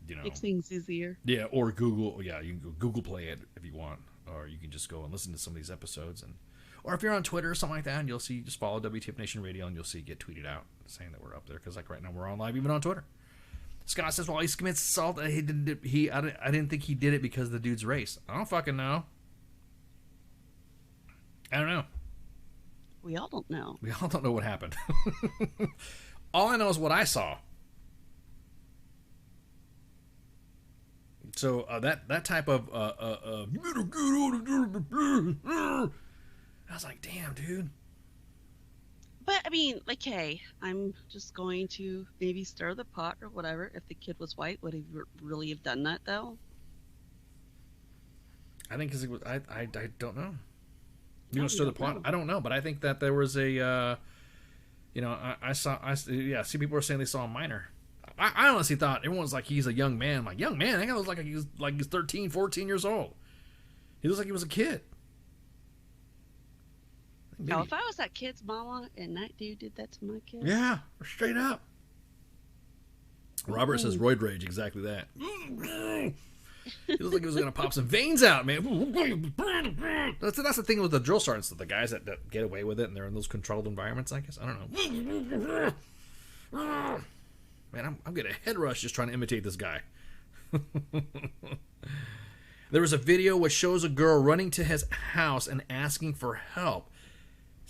Makes things easier. Yeah, or Google. Yeah, you can go Google Play it if you want, or you can just go and listen to some of these episodes, or if you're on Twitter or something like that, and you'll see, just follow WTF Nation Radio, and you'll see it get tweeted out saying that we're up there, because right now we're on live even on Twitter. Scott says, well, he commits assault. I didn't think he did it because of the dude's race. I don't fucking know. I don't know. We all don't know. We all don't know what happened. All I know is what I saw. So that type of you better get out of I was like, damn, dude. But I mean, hey, I'm just going to maybe stir the pot or whatever. If the kid was white, would he really have done that though? I think because it was. I don't know. Stir the pot. I don't know, but I think that there was a. I see people are saying they saw a minor. I honestly thought everyone's like, he's a young man. I'm like, young man? That guy looks like he's 13, 14 years old. He looks like he was a kid. Now, if I was that kid's mama and that dude did that to my kid. Yeah, straight up. Robert says roid rage, exactly that. He looks like he was going to pop some veins out, man. That's the thing with the drill sergeants, the guys that get away with it and they're in those controlled environments, I guess. I don't know. Man, I'm getting a head rush just trying to imitate this guy. There was a video which shows a girl running to his house and asking for help.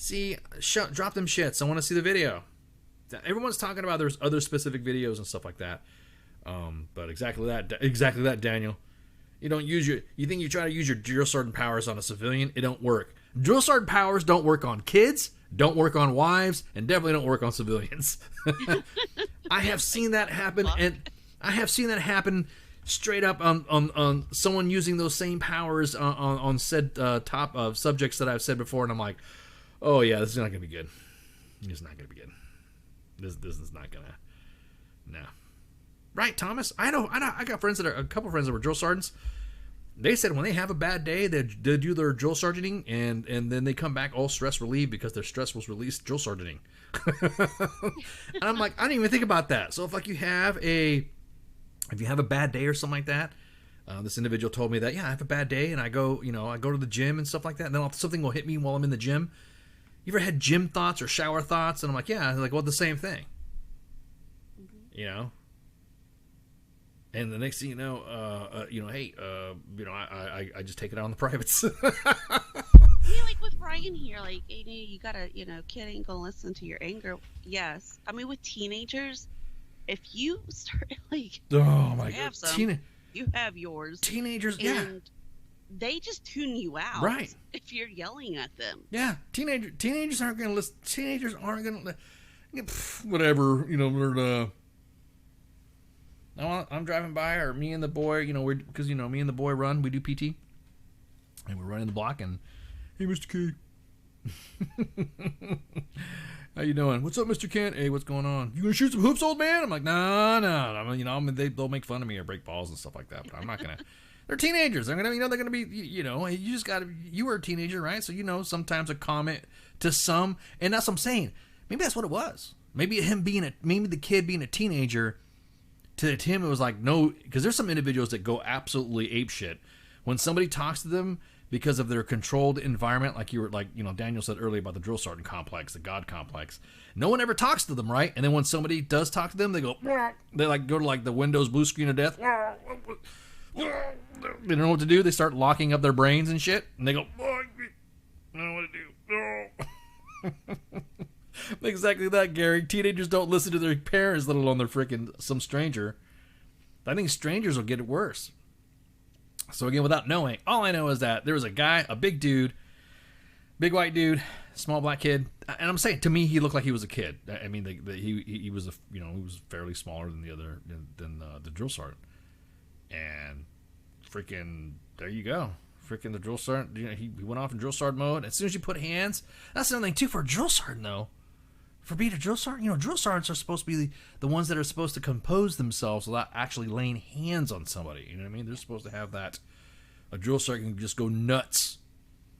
See, drop them shits. I want to see the video. Everyone's talking about there's other specific videos and stuff like that. But exactly that, Daniel. You don't use you think you try to use your drill sergeant powers on a civilian, it don't work. Drill sergeant powers don't work on kids, don't work on wives, and definitely don't work on civilians. I have seen that happen, and I have seen that happen straight up on someone using those same powers on said top of subjects that I've said before, and I'm like, oh yeah, this is not gonna be good. It's not gonna be good. This is not gonna. No. Right, Thomas? I know. I got friends a couple friends that were drill sergeants. They said when they have a bad day, they do their drill sergeanting, and then they come back all stress relieved because their stress was released drill sergeanting. And I'm like, I didn't even think about that. So if you have a bad day or something like that, this individual told me that, yeah, I have a bad day and I go to the gym and stuff like that, and then something will hit me while I'm in the gym. You ever had gym thoughts or shower thoughts? And I'm like, yeah, like, well, the same thing. You know? And the next thing you know, hey, I just take it out on the privates. Like with Ryan here, like, you gotta, kid ain't gonna listen to your anger. Yes. I mean, with teenagers, if you start, like, oh my God, you have yours. Teenagers, and yeah. They just tune you out. Right. If you're yelling at them. Yeah. Teenagers aren't gonna listen. Teenagers aren't gonna, whatever, I'm driving by, or me and the boy, because me and the boy run, we do PT, and we're running the block, and hey, Mr. K, how you doing? What's up, Mr. Kent? Hey, what's going on? You gonna shoot some hoops, old man? I'm like, no. I mean, they'll make fun of me or break balls and stuff like that, but I'm not gonna. They're teenagers. They're gonna be, you just gotta. You were a teenager, right? So sometimes a comment to some, and that's what I'm saying. Maybe that's what it was. Maybe the kid being a teenager. To him, it was like, no, because there's some individuals that go absolutely apeshit when somebody talks to them because of their controlled environment, like Daniel said earlier about the drill sergeant complex, the God complex. No one ever talks to them, right? And then when somebody does talk to them, they go to the Windows blue screen of death. They don't know what to do. They start locking up their brains and shit, and they go, I don't know what to do. Exactly that, Gary. Teenagers don't listen to their parents, let alone their freaking some stranger. I think strangers will get it worse. So again, without knowing, all I know is that there was a guy, a big dude, big white dude, small black kid, and I'm saying to me he looked like he was a kid. I mean, he was he was fairly smaller than the drill sergeant, and freaking there you go. Freaking the drill sergeant, he went off in drill sergeant mode. As soon as you put hands, that's another thing too for a drill sergeant though. For being a drill sergeant, drill sergeants are supposed to be the ones that are supposed to compose themselves without actually laying hands on somebody. You know what I mean? They're supposed to have that. A drill sergeant can just go nuts.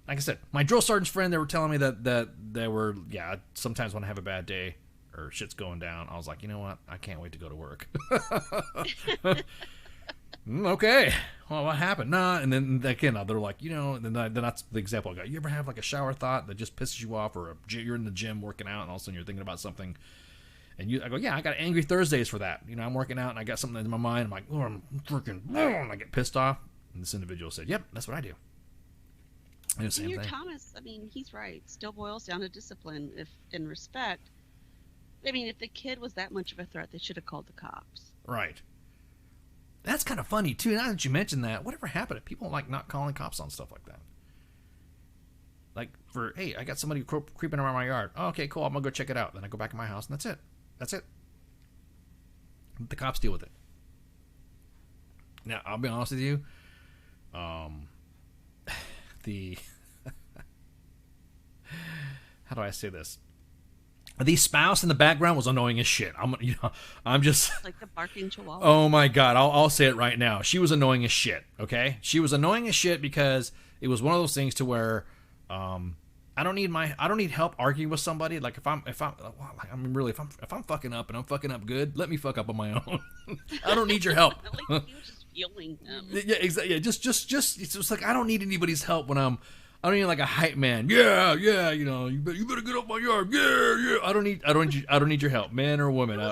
Like I said, my drill sergeant's friend, they were telling me that they were, sometimes when I have a bad day or shit's going down, I was like, you know what? I can't wait to go to work. Okay. Well, what happened? Nah. And then again, they're like, then that's the example I got. You ever have like a shower thought that just pisses you off, or you're in the gym working out and all of a sudden you're thinking about something, and I go, yeah, I got angry Thursdays for that. I'm working out and I got something in my mind. I'm like, oh, I'm freaking, and I get pissed off. And this individual said, yep, that's what I do. And same thing. Thomas, I mean, he's right. Still boils down to discipline, and respect. I mean, if the kid was that much of a threat, they should have called the cops. Right. That's kind of funny, too. Now that you mentioned that, whatever happened to people like not calling cops on stuff like that? Like, hey, I got somebody creeping around my yard. Oh, okay, cool. I'm going to go check it out. Then I go back in my house, and that's it. That's it. Let the cops deal with it. Now, I'll be honest with you. How do I say this? The spouse in the background was annoying as shit. I'm just like the barking chihuahua. Oh my God, I'll say it right now. She was annoying as shit. Okay, she was annoying as shit because it was one of those things to where I don't need help arguing with somebody. Like if I'm fucking up and I'm fucking up good, let me fuck up on my own. I don't need your help. Like you were just feeling them. Yeah, exactly. Yeah, just it's just like I don't need anybody's help when I don't need like a hype man. Yeah, you better get up my yard. Yeah. I don't need your help, man or woman.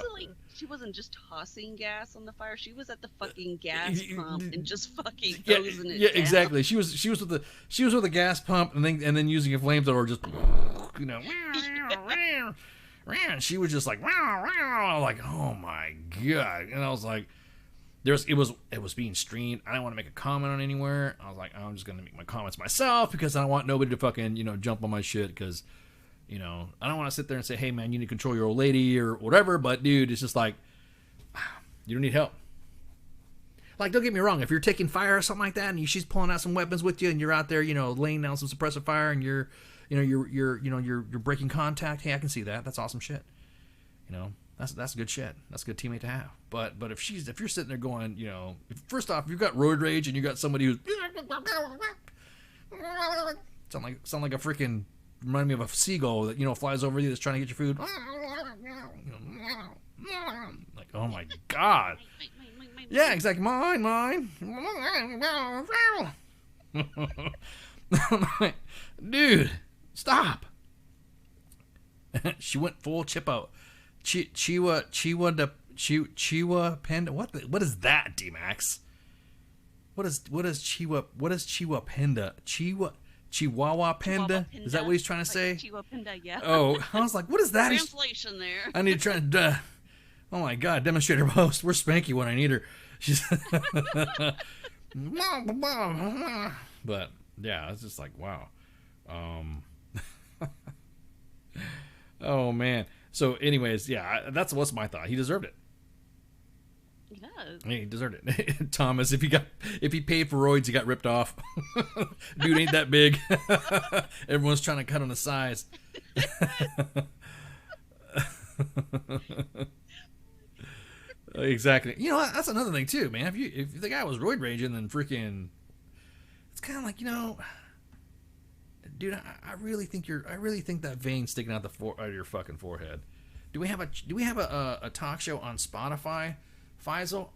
She wasn't just tossing gas on the fire. She was at the fucking gas pump and just fucking hosing it down. Exactly. She was with the gas pump and then using a flamethrower just you know, and she was just like, like, oh my god. And I was like, it was being streamed. I didn't want to make a comment on anywhere. I was like, I'm just gonna make my comments myself because I don't want nobody to fucking, you know, jump on my shit because, you know, I don't want to sit there and say, hey man, you need to control your old lady or whatever. But dude, it's just like, you don't need help. Like, don't get me wrong, if you're taking fire or something like that, and she's pulling out some weapons with you, and you're out there, you know, laying down some suppressive fire, and you're breaking contact. Hey, I can see that. That's awesome shit. You know, that's good shit. That's a good teammate to have. But if you're sitting there going, you know, first off, you've got roid rage, and you got somebody who's sound like a freaking, remind me of a seagull that, you know, flies over you that's trying to get your food. Like, oh my god. Yeah, exactly. Mine. Dude, stop. She went full chip out. Chihuahua Panda. What is that, D-Max? What is Chihuahua Panda? Chihuahua Panda? Is that what he's trying to say? Chihuahua Panda, yeah. Oh, I was like, what is that? Translation there. I need to try to. Oh my god, demonstrator host. Where's Spanky when I need her? She's. But yeah, it's just like, wow. Oh man. So, anyways, yeah, that's what's my thought. He deserved it. He does. He deserved it. Thomas, if he paid for roids, he got ripped off. Dude ain't that big. Everyone's trying to cut on the size. Exactly. You know, that's another thing too, man. If the guy was roid raging, then freaking, it's kind of like, you know, dude, I really think that vein sticking out out of your fucking forehead. Do we have a talk show on Spotify, Faisal?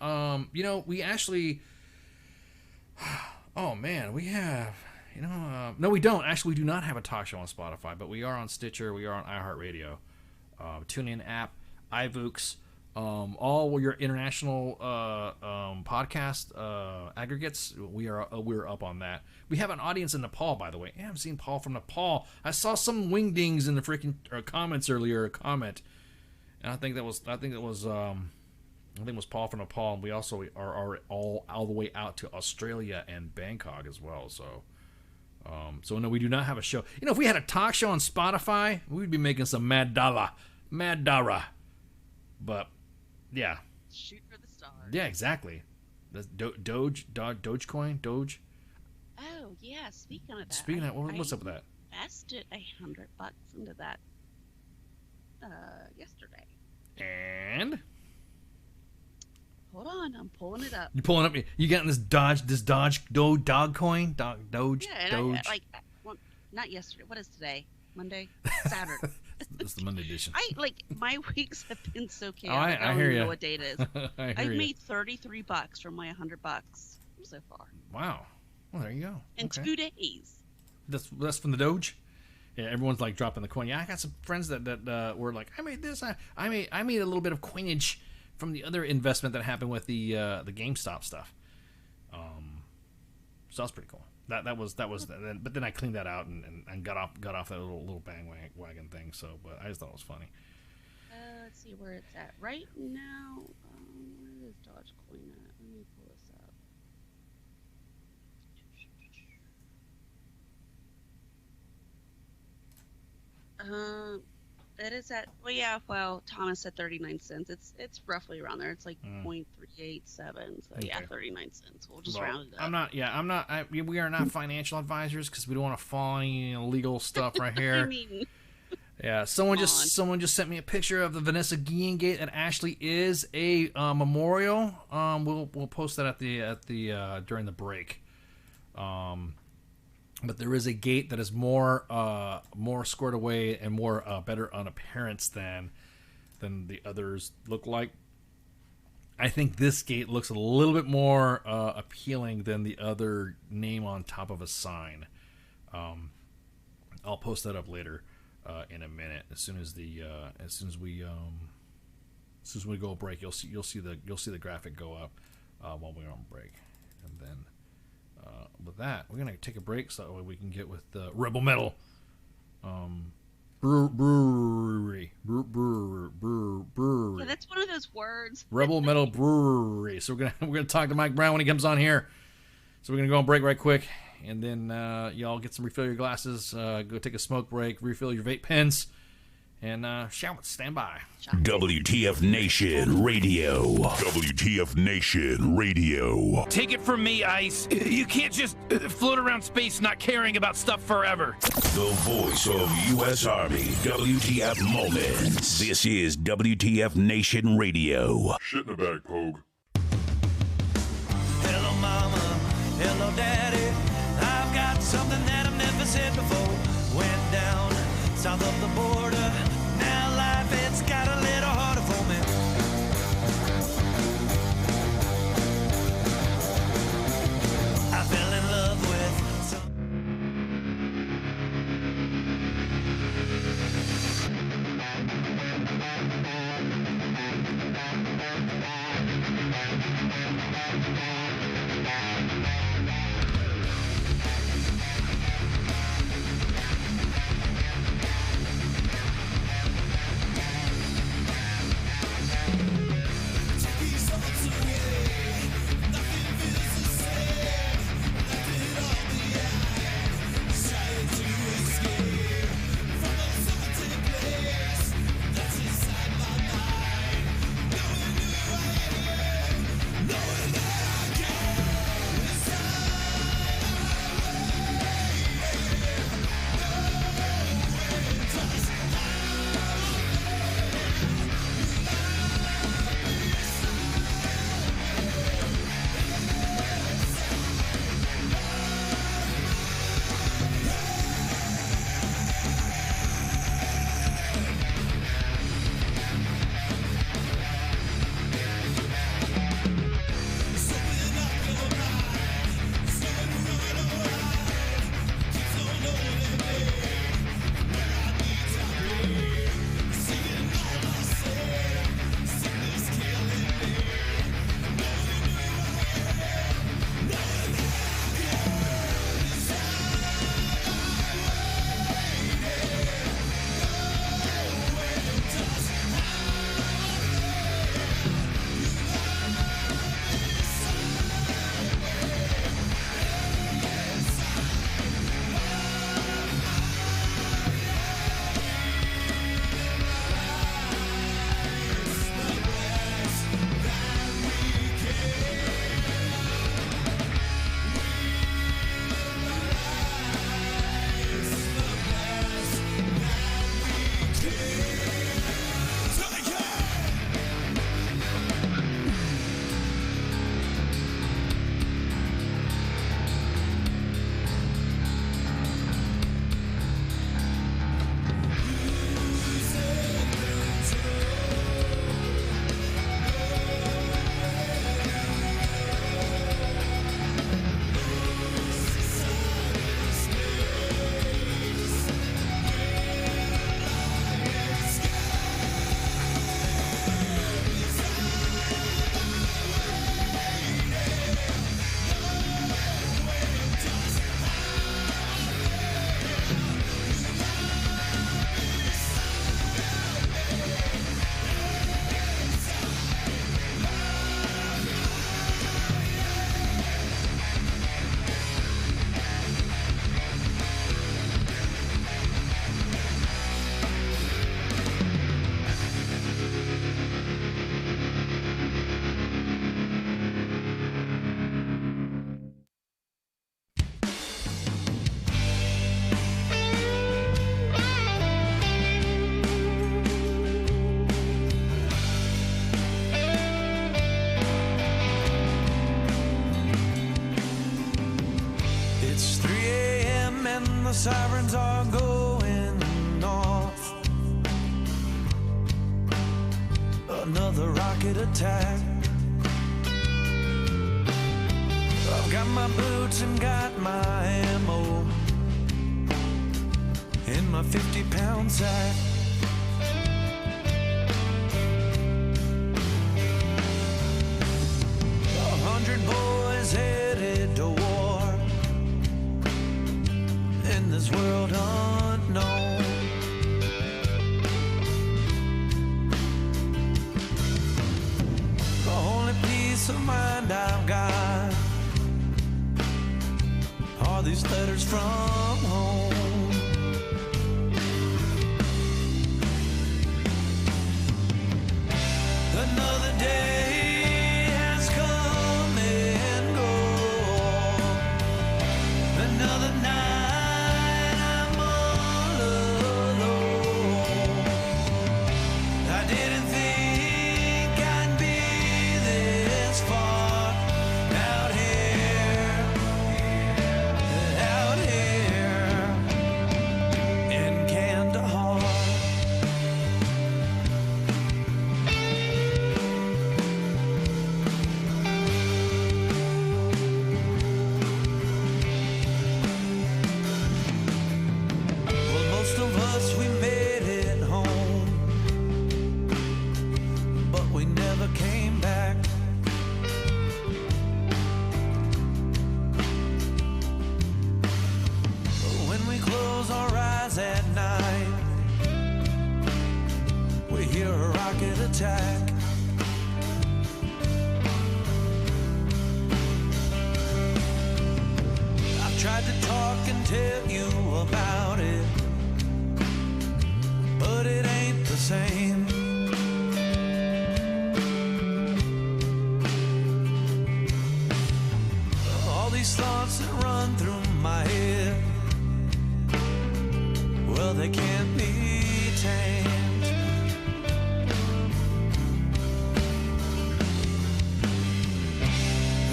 You know, we actually. Oh man, we have. You know, no, we don't. Actually, we do not have a talk show on Spotify, but we are on Stitcher. We are on iHeartRadio, TuneIn app, iVoox. All your international podcast aggregates, we're up on that. We have an audience in Nepal, by the way. Yeah, I've seen Paul from Nepal. I saw some wingdings in the freaking comments earlier. A comment, and I think it was Paul from Nepal. And we also are all the way out to Australia and Bangkok as well. So, no, we do not have a show. You know, if we had a talk show on Spotify, we'd be making some mad dollar. But yeah, shoot for the stars. Yeah, exactly. That's Dogecoin. Oh yeah, speaking of that. What's up with that? Invested $100 into that yesterday. And hold on, I'm pulling it up. You pulling up? You getting this Dogecoin? Doge. Yeah, Doge. Well, not yesterday. What is today? Monday, Saturday. It's the Monday edition. My weeks have been so chaotic. I hear you. Know what date it is. I've made $33 from my $100 so far. Wow. Well, there you go. In 2 days. That's from the Doge. Yeah, everyone's like dropping the coin. Yeah, I got some friends that were like, I made this. I made a little bit of coinage from the other investment that happened with the GameStop stuff. So that's pretty cool. That was but then I cleaned that out and got off that little bandwagon thing. So, but I just thought it was funny. Let's see where it's at right now. Where is Dogecoin at? Let me pull this up. It is at Thomas said 39 cents. It's roughly around there. It's like 0.387. So okay. Yeah, 39 cents. We'll just round it up. We are not financial advisors because we don't want to fall any illegal stuff right here. I mean, yeah. Someone just sent me a picture of the Vanessa Guillen Gate at Ashley is a memorial. We'll post that at the during the break. But there is a gate that is more squared away and more better on appearance than the others look like. I think this gate looks a little bit more appealing than the other name on top of a sign. I'll post that up later in a minute. As soon as we go break, you'll see the graphic go up while we're on break, and then. With that, we're gonna take a break so that way we can get with Rebel Metal. Brewery. Yeah, that's one of those words. Rebel Mettle Brewery. So we're gonna talk to Mike Brown when he comes on here. So we're gonna go on break right quick, and then y'all get some refill your glasses, go take a smoke break, refill your vape pens, and shout, stand by. WTF Nation Radio. WTF Nation Radio. Take it from me, Ice. You can't just float around space not caring about stuff forever. The voice of U.S. Army. WTF Moments. This is WTF Nation Radio. Shit in the bag, Pogue. Hello, Mama. Hello, Daddy. I've got something that I've never said before. Went down south of the border. Now life, it's got a little harder for me. I fell in love with some... sirens are going off. Another rocket attack. I've got my boots and got my ammo in my 50-pound sack. Boys headed to war in this world unknown. from home. Another day has come and gone. Another night I'm all alone. I didn't think I'd be this far out here in Kandahar. Well, most of us, we made it home, but we never came back. When we close our eyes at night, we hear a rocket attack. I've tried to talk and tell you about it, but it ain't the same. All these thoughts that run through my head, well, they can't be tamed.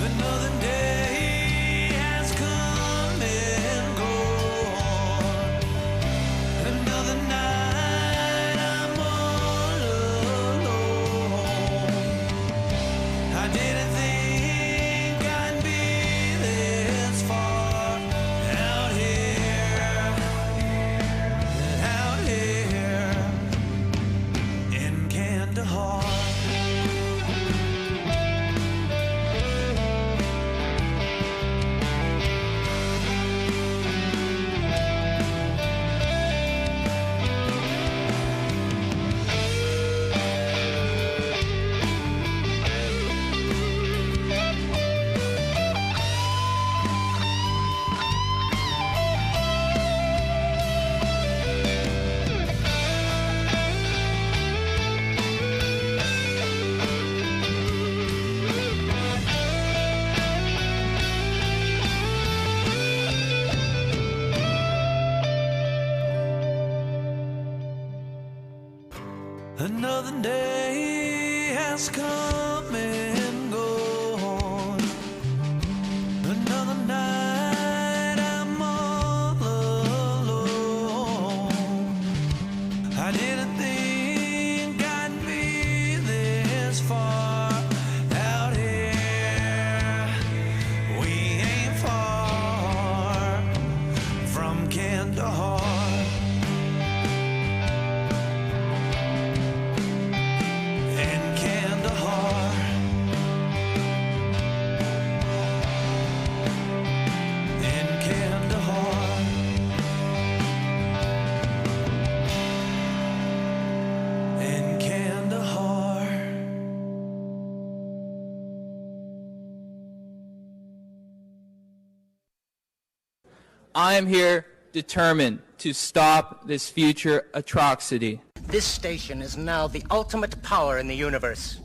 Another day has come and gone. Another night I'm all alone. I didn't think I'd be this far out here in Kandahar. Another day has come and gone. Another night I'm all alone. I didn't think I'd be this far out here. We ain't far from Kandahar. I am here determined to stop this future atrocity. This station is now the ultimate power in the universe.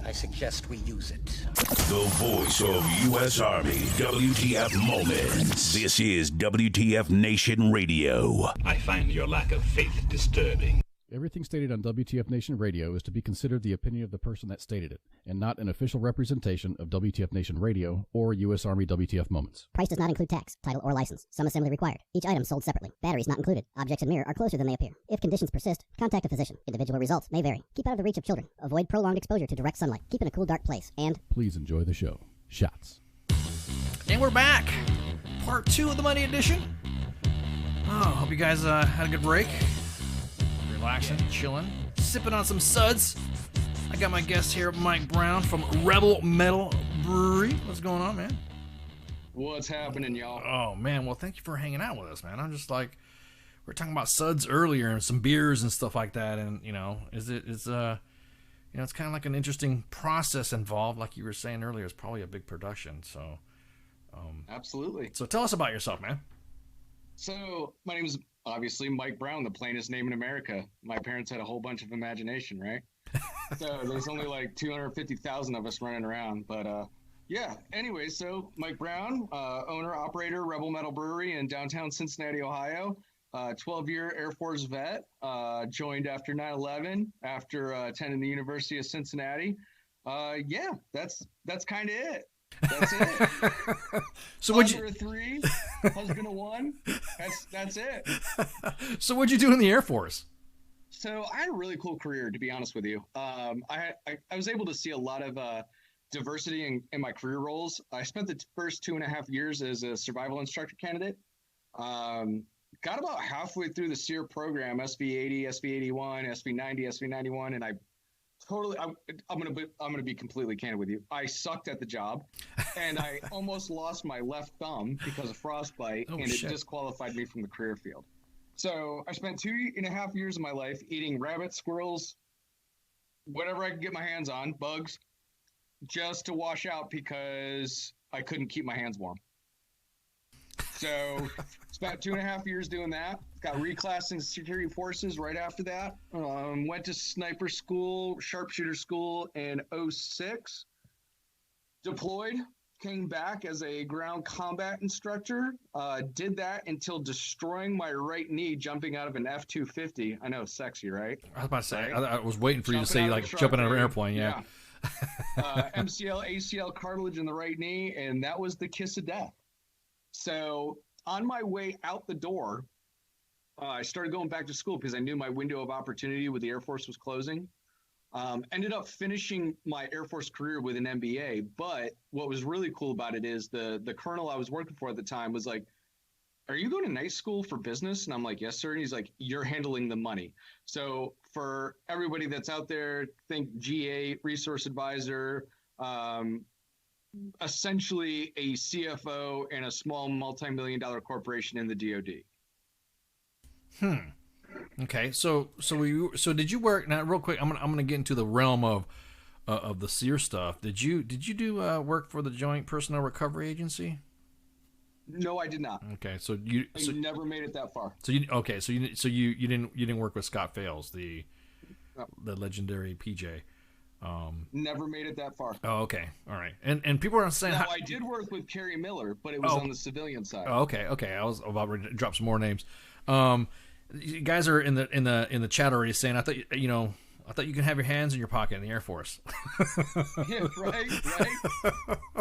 I suggest we use it. The voice of U.S. Army, WTF Moments. This is WTF Nation Radio. I find your lack of faith disturbing. Everything stated on WTF Nation Radio is to be considered the opinion of the person that stated it, and not an official representation of WTF Nation Radio or U.S. Army WTF Moments. Price does not include tax, title, or license. Some assembly required. Each item sold separately. Batteries not included. Objects in mirror are closer than they appear. If conditions persist, contact a physician. Individual results may vary. Keep out of the reach of children. Avoid prolonged exposure to direct sunlight. Keep in a cool, dark place. And please enjoy the show. Shots. And we're back. Part 2 of the Monday edition. Oh, hope you guys had a good break. Relaxing, chilling, sipping on some Suds. I got my guest here, Mike Brown from Rebel Mettle Brewery. What's going on, man? What's happening, y'all? Oh, man. Well, thank you for hanging out with us, man. I'm just like, we were talking about Suds earlier and some beers and stuff like that. And, you know, it's kind of like an interesting process involved. Like you were saying earlier, it's probably a big production. So, Absolutely. So tell us about yourself, man. So my name is obviously Mike Brown, the plainest name in America. My parents had a whole bunch of imagination, right? So there's only like 250,000 of us running around. But yeah, anyway, so Mike Brown, owner, operator, Rebel Mettle Brewery in downtown Cincinnati, Ohio. 12-year Air Force vet, joined after 9/11, after attending the University of Cincinnati. Yeah, that's kind of it. That's it. So Father of 3, husband of 1. That's it. So what'd you do in the Air Force? So I had a really cool career, to be honest with you. I was able to see a lot of diversity in my career roles. I spent the first 2.5 years as a survival instructor candidate. Got about halfway through the SEER program, SV80, SV81, SV90, SV91, and I'm gonna be completely candid with you. I sucked at the job, and I almost lost my left thumb because of frostbite, and it disqualified me from the career field. So I spent 2.5 years of my life eating rabbits, squirrels, whatever I could get my hands on, bugs, just to wash out because I couldn't keep my hands warm. So spent 2.5 years doing that. Got reclassed into security forces right after that. Went to sniper school, sharpshooter school in 2006. Deployed, came back as a ground combat instructor. Did that until destroying my right knee jumping out of an F-250. I know, sexy, right? I was about to say, Right? I was waiting for you to say like jumping out of an airplane. Yeah. MCL, ACL cartilage in the right knee, and that was the kiss of death. So on my way out the door, I started going back to school because I knew my window of opportunity with the Air Force was closing. Ended up finishing my Air Force career with an MBA. But what was really cool about it is the colonel I was working for at the time was like, "Are you going to night school for business?" And I'm like, "Yes, sir." And he's like, "You're handling the money." So for everybody that's out there, think GA, resource advisor, essentially a CFO in a small multi-million-dollar corporation in the DoD. Okay, so did you work now? Real quick, I'm gonna get into the realm of the SEER stuff. Did you do work for the Joint Personnel Recovery Agency? No, I did not. Okay, so I never made it that far. So you didn't work with Scott Fales, the legendary PJ. Never made it that far. Oh, okay, all right. And people are saying I did work with Kerry Miller, but it was on the civilian side. Oh, okay. I was about to drop some more names. You guys are in the chat already saying I thought you can have your hands in your pocket in the Air Force. Yeah, right.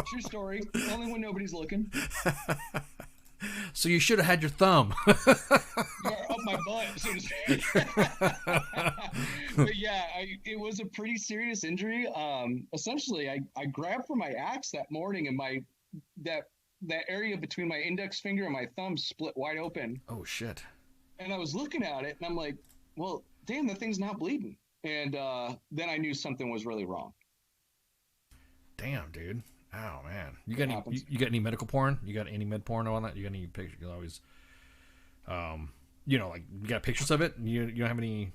True story. Only when nobody's looking. So you should have had your thumb. Yeah, up my butt, so to speak. But yeah, it was a pretty serious injury. Essentially, I grabbed for my axe that morning, and that area between my index finger and my thumb split wide open. Oh shit! And I was looking at it, and I'm like, "Well, damn, that thing's not bleeding." And then I knew something was really wrong. Damn, dude. Oh man, you got any medical porn? You got any med porn on that? You got any pictures? You always, like you got pictures of it. You don't have any?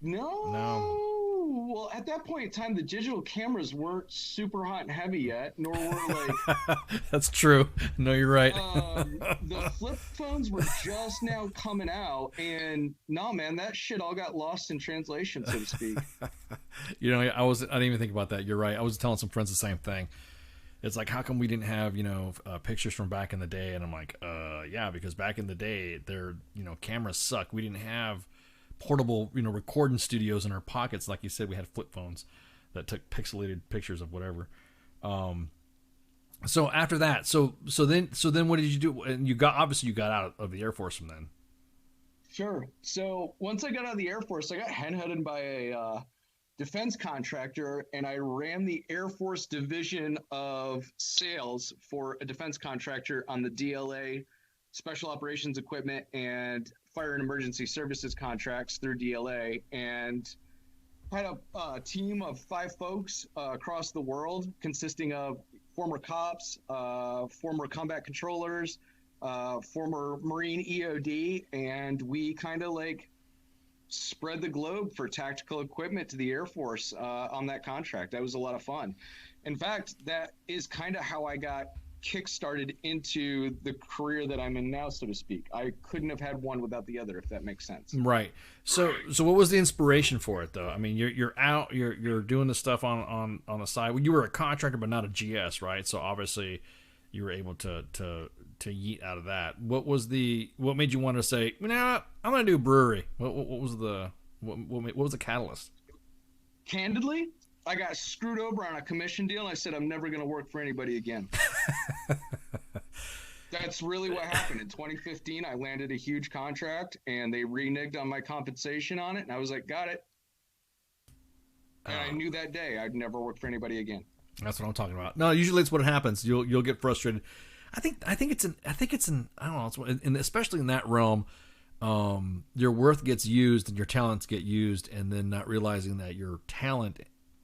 No. Well, at that point in time, the digital cameras weren't super hot and heavy yet, nor were like. That's true. No, you're right. The flip phones were just now coming out, and no, man, that shit all got lost in translation, so to speak. I didn't even think about that. You're right. I was telling some friends the same thing. It's like, how come we didn't have, pictures from back in the day? And I'm like, yeah, because back in the day, cameras suck. We didn't have portable, recording studios in our pockets. Like you said, we had flip phones that took pixelated pictures of whatever. So after that, so then what did you do? And you got out of the Air Force from then. Sure. So once I got out of the Air Force, I got headhunted by a defense contractor, and I ran the Air Force Division of Sales for a defense contractor on the DLA Special Operations Equipment and Fire and Emergency Services contracts through DLA, and had a team of 5 folks across the world consisting of former cops, former combat controllers, former Marine EOD, and we kind of spread the globe for tactical equipment to the Air Force on that contract. That was a lot of fun. In fact, that is kind of how I got kick-started into the career that I'm in now, so to speak. I couldn't have had one without the other, if that makes sense. Right. So what was the inspiration for it, though? I mean, you're out, you're doing the stuff on the side. Well, you were a contractor, but not a GS, right? So obviously, you were able to yeet out of that. What made you want to say, you know what, I'm going to do a brewery? What was the catalyst? Candidly, I got screwed over on a commission deal, and I said I'm never going to work for anybody again. That's really what happened. In 2015, I landed a huge contract, and they reneged on my compensation on it, and I was like, got it. And I knew that day I'd never work for anybody again. That's what I'm talking about. No, usually it's what happens. You'll get frustrated. I think it's I don't know. And especially in that realm, your worth gets used and your talents get used, and then not realizing that your talent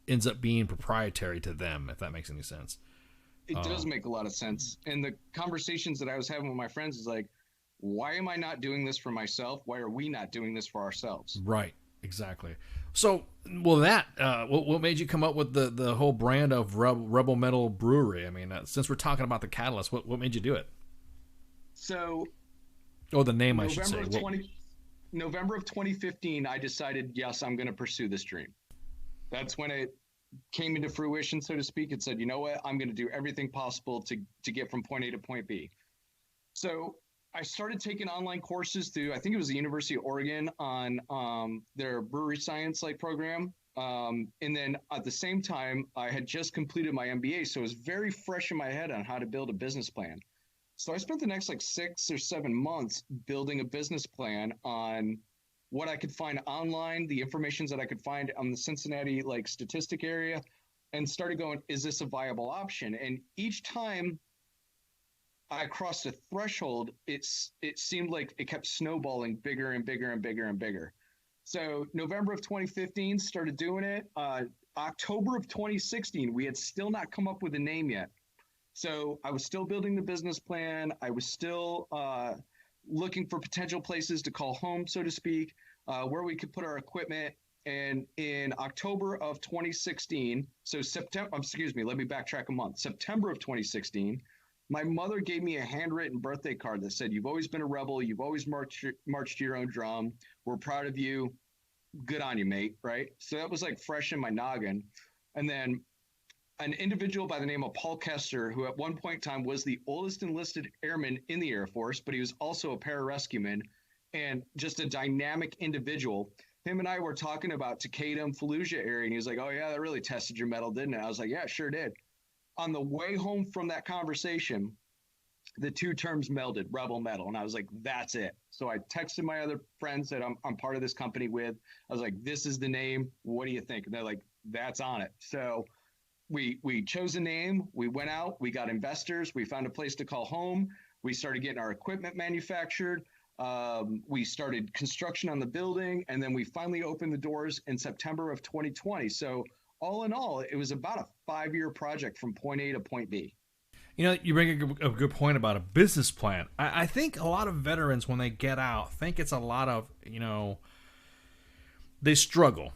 ends up being proprietary to them, if that makes any sense. It does make a lot of sense. And the conversations that I was having with my friends is like, why am I not doing this for myself? Why are we not doing this for ourselves? Right. Exactly. So, well, what made you come up with the whole brand of Rebel Mettle Brewery? I mean, since we're talking about the catalyst, what made you do it? So, the name, I should say. November of 2015, I decided, yes, I'm going to pursue this dream. That's when it came into fruition, so to speak. It said, you know what, I'm going to do everything possible to get from point A to point B. So I started taking online courses through, I think it was the University of Oregon, on their brewery science program. And then at the same time, I had just completed my MBA, so it was very fresh in my head on how to build a business plan. So I spent the next 6 or 7 months building a business plan on what I could find online, the information that I could find on the Cincinnati statistic area, and started going, is this a viable option? And each time I crossed a threshold, it seemed like it kept snowballing bigger and bigger and bigger and bigger. So November of 2015, started doing it. October of 2016, we had still not come up with a name yet. So I was still building the business plan. I was still looking for potential places to call home, so to speak, where we could put our equipment. And in October of 2016, so let me backtrack a month. September of 2016, my mother gave me a handwritten birthday card that said, you've always been a rebel. You've always marched to your own drum. We're proud of you. Good on you, mate. Right. So that was fresh in my noggin. And then an individual by the name of Paul Kester, who at one point in time was the oldest enlisted airman in the Air Force, but he was also a pararescueman and just a dynamic individual. Him and I were talking about Takeda, Fallujah area, and he was like, oh, yeah, that really tested your metal, didn't it? I was like, yeah, it sure did. On the way home from that conversation, the two terms melded, Rebel Mettle, and I was like, that's it. So I texted my other friends that I'm part of this company with. I was like, this is the name. What do you think? And they're like, that's on it. So we chose a name. We went out. We got investors. We found a place to call home. We started getting our equipment manufactured. We started construction on the building, and then we finally opened the doors in September of 2020. So all in all, it was about a 5-year project from point A to point B. You know, you bring a good point about a business plan. I think a lot of veterans, when they get out, think it's a lot of, they struggle.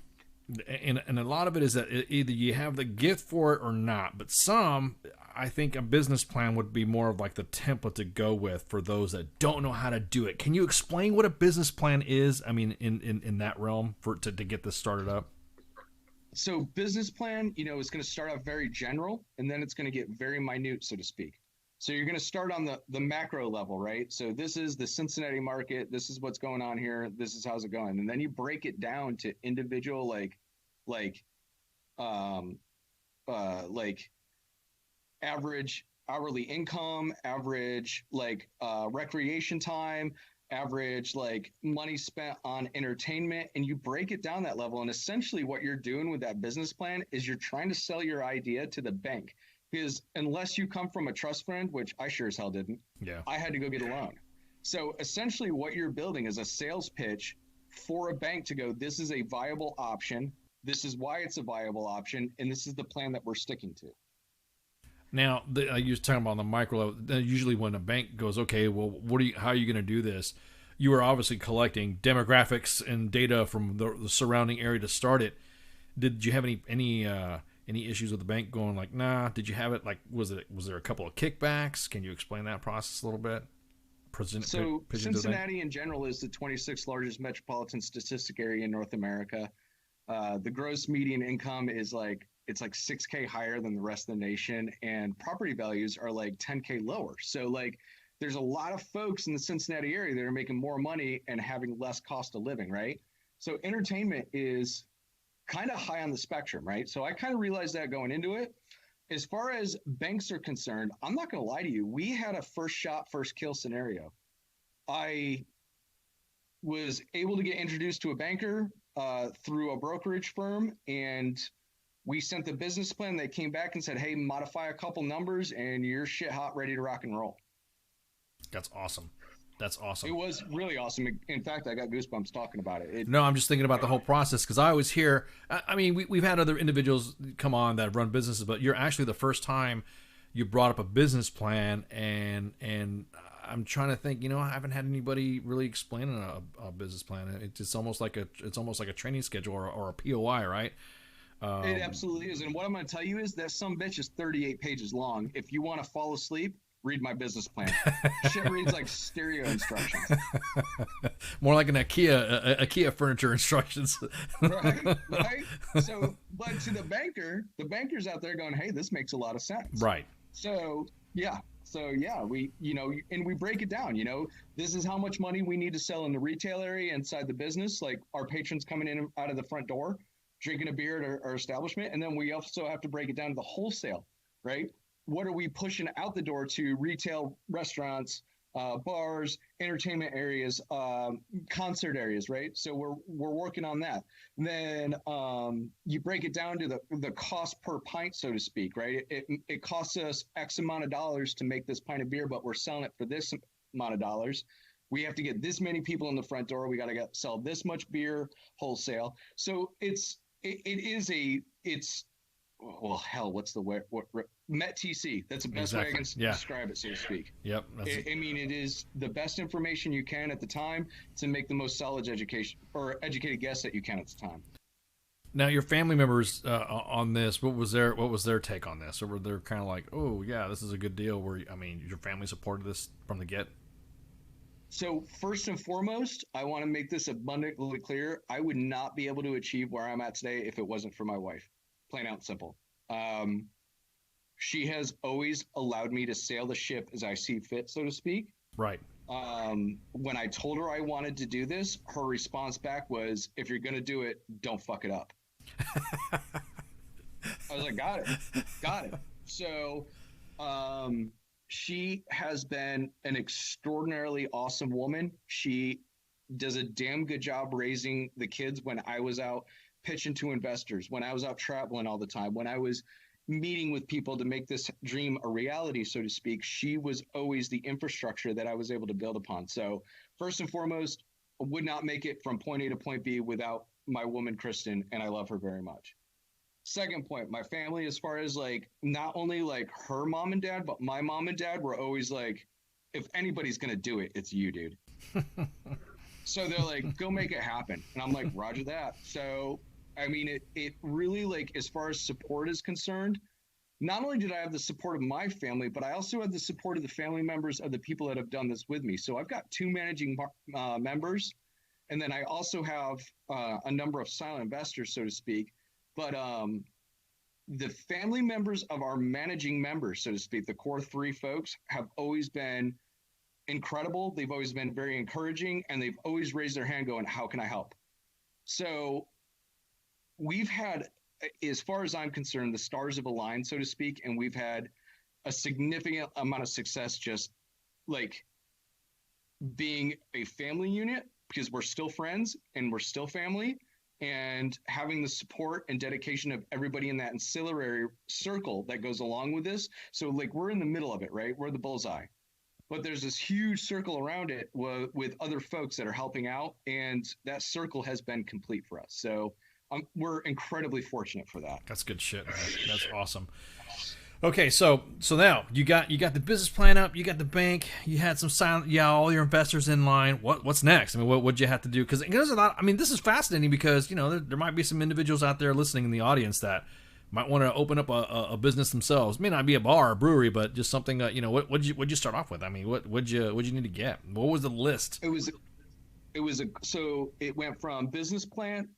And a lot of it is that either you have the gift for it or not. But some, I think a business plan would be more of the template to go with for those that don't know how to do it. Can you explain what a business plan is? I mean, in that realm to get this started up? So business plan, is going to start out very general, and then it's going to get very minute, so to speak. So you're going to start on the macro level, right? So this is the Cincinnati market. This is what's going on here. This is how's it going. And then you break it down to individual, average hourly income, average recreation time, average money spent on entertainment, and you break it down that level. And essentially what you're doing with that business plan is you're trying to sell your idea to the bank, because unless you come from a trust fund, which I sure as hell didn't, I had to go get a loan. So essentially what you're building is a sales pitch for a bank to go, this is a viable option, this is why it's a viable option, and this is the plan that we're sticking to. Now, you was talking about on the micro level. Usually, when a bank goes, okay, well, how are you going to do this? You are obviously collecting demographics and data from the surrounding area to start it. Did you have any any issues with the bank going like, nah? Did you have it like, was there a couple of kickbacks? Can you explain that process a little bit? So Cincinnati in general is the 26th largest metropolitan statistic area in North America. The gross median income is like, it's like 6K higher than the rest of the nation, and property values are like 10K lower. So like there's a lot of folks in the Cincinnati area that are making more money and having less cost of living, right? So entertainment is kind of high on the spectrum, right? So I kind of realized that going into it. As far as banks are concerned, I'm not going to lie to you. We had a first shot, first kill scenario. I was able to get introduced to a banker through a brokerage firm, and we sent the business plan. They came back and said, hey, modify a couple numbers and you're shit hot, ready to rock and roll. That's awesome. That's awesome. It was really awesome. In fact, I got goosebumps talking about it. No, I'm just thinking about the whole process because I always hear, I mean, we've had other individuals come on that run businesses, but you're actually the first time you brought up a business plan, and I'm trying to think, you know, I haven't had anybody really explain a business plan. It's almost like a training schedule or a POI, right? It absolutely is. And what I'm going to tell you is that some bitch is 38 pages long. If you want to fall asleep, read my business plan. Shit reads like stereo instructions. More like an IKEA furniture instructions. right. So, but to the banker's out there going, hey, this makes a lot of sense. Right. So yeah, we, you know, and we break it down, you know, this is how much money we need to sell in the retail area inside the business, like our patrons coming in and out of the front door, drinking a beer at our establishment. And then we also have to break it down to the wholesale, right? What are we pushing out the door to retail, restaurants, bars, entertainment areas, concert areas, right? So we're working on that. Then you break it down to the cost per pint, so to speak, right? It costs us X amount of dollars to make this pint of beer, but we're selling it for this amount of dollars. We have to get this many people in the front door. We got to sell this much beer wholesale. So it's well, hell, what's the word? Met TC. That's the best way I can describe it, so to speak. Yep. I mean, it is the best information you can at the time to make the most solid education or educated guess that you can at the time. Now, your family members on this, what was their take on this? Or were they kind of like, oh yeah, this is a good deal? I mean, your family supported this from the get? So first and foremost, I want to make this abundantly clear. I would not be able to achieve where I'm at today if it wasn't for my wife. Plain out and simple. She has always allowed me to sail the ship as I see fit, so to speak. Right. When I told her I wanted to do this, her response back was, if you're going to do it, don't fuck it up. I was like, got it. So she has been an extraordinarily awesome woman. She does a damn good job raising the kids when I was out pitching to investors, when I was out traveling all the time, when I was meeting with people to make this dream a reality, so to speak. She was always the infrastructure that I was able to build upon. So first and foremost, I would not make it from point A to point B without my woman, Kristen, and I love her very much. Second point, my family, as far as like not only like her mom and dad, but my mom and dad were always like, if anybody's going to do it, it's you, dude. So they're like, go make it happen. And I'm like, Roger that. So I mean, it really, like, as far as support is concerned, not only did I have the support of my family, but I also had the support of the family members of the people that have done this with me. So I've got 2 managing members, and then I also have a number of silent investors, so to speak. But the family members of our managing members, so to speak, the core 3 folks, have always been incredible. They've always been very encouraging, and they've always raised their hand going, how can I help? So we've had, as far as I'm concerned, the stars have aligned, so to speak, and we've had a significant amount of success just like being a family unit, because we're still friends and we're still family, and having the support and dedication of everybody in that ancillary circle that goes along with this. So like we're in the middle of it, right? We're the bullseye. But there's this huge circle around it with other folks that are helping out, and that circle has been complete for us. So we're incredibly fortunate for that. That's good shit, man. That's awesome. Okay, so now you got the business plan up, you got the bank, you had some silent, all your investors in line. What's next? I mean, what'd you have to do? Because there's a lot. I mean, this is fascinating because there might be some individuals out there listening in the audience that might want to open up a business themselves. May not be a bar or brewery, but just something. What'd you start off with? I mean, what'd you need to get? What was the list? So it went from business plan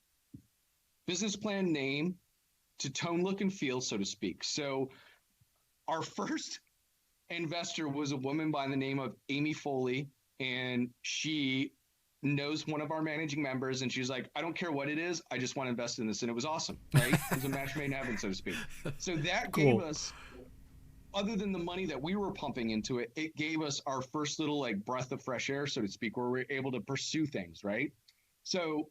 name to tone, look, and feel, so to speak. So our first investor was a woman by the name of Amy Foley, and she knows one of our managing members, and she's like, I don't care what it is, I just want to invest in this. And it was awesome, right? It was a match made in heaven, so to speak. So that gave us, other than the money that we were pumping into it, it gave us our first little like breath of fresh air, so to speak, where we're able to pursue things, right? So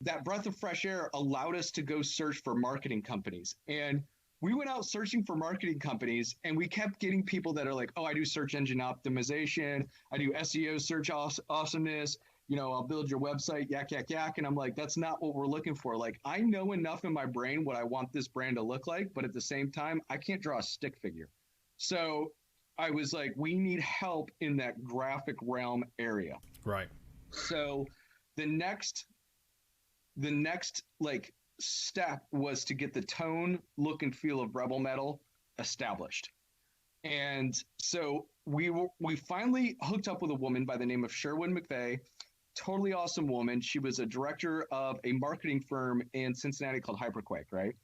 that breath of fresh air allowed us to go search for marketing companies. And we went out searching for marketing companies, and we kept getting people that are like, oh, I do search engine optimization, I do SEO search awesomeness, I'll build your website, yak, yak, yak. And I'm like, that's not what we're looking for. Like, I know enough in my brain what I want this brand to look like, but at the same time, I can't draw a stick figure. So I was like, we need help in that graphic realm area. Right. So the next like step was to get the tone, look, and feel of Rebel Mettle established. And so we finally hooked up with a woman by the name of Sherwood McVeigh, totally awesome woman. She was a director of a marketing firm in Cincinnati called Hyperquake, right?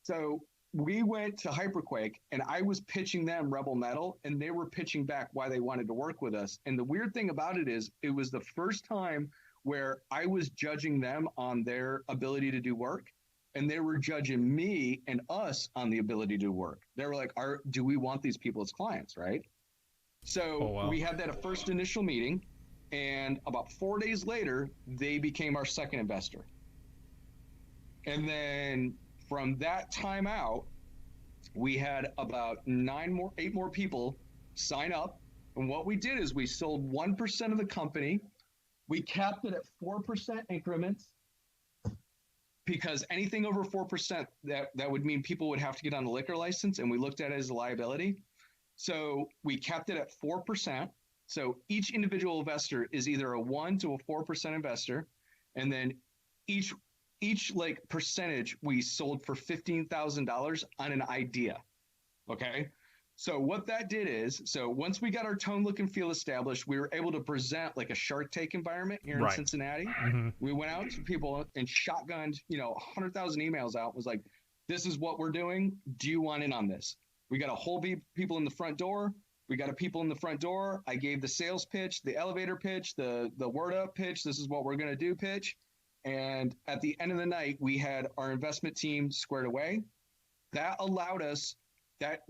So we went to Hyperquake, and I was pitching them Rebel Mettle, and they were pitching back why they wanted to work with us. And the weird thing about it is, it was the first time where I was judging them on their ability to do work, and they were judging me and us on the ability to do work. They were like, do we want these people as clients, right? So we had that first initial meeting, and about 4 days later, they became our second investor. And then from that time out, we had about 8 more people sign up. And what we did is we sold 1% of the company. We capped it at 4% increments, because anything over 4%, that would mean people would have to get on the liquor license, and we looked at it as a liability. So we kept it at 4%. So each individual investor is either a 1 to a 4% investor, and then each like percentage we sold for $15,000 on an idea. Okay. So what that did is, so once we got our tone, look, and feel established, we were able to present like a Shark Tank environment here in Cincinnati. Mm-hmm. We went out to people and shotgunned, 100,000 emails out. Was like, this is what we're doing. Do you want in on this? We got a whole people in the front door. I gave the sales pitch, the elevator pitch, the word up pitch. This is what we're going to do pitch. And at the end of the night, we had our investment team squared away. That allowed us that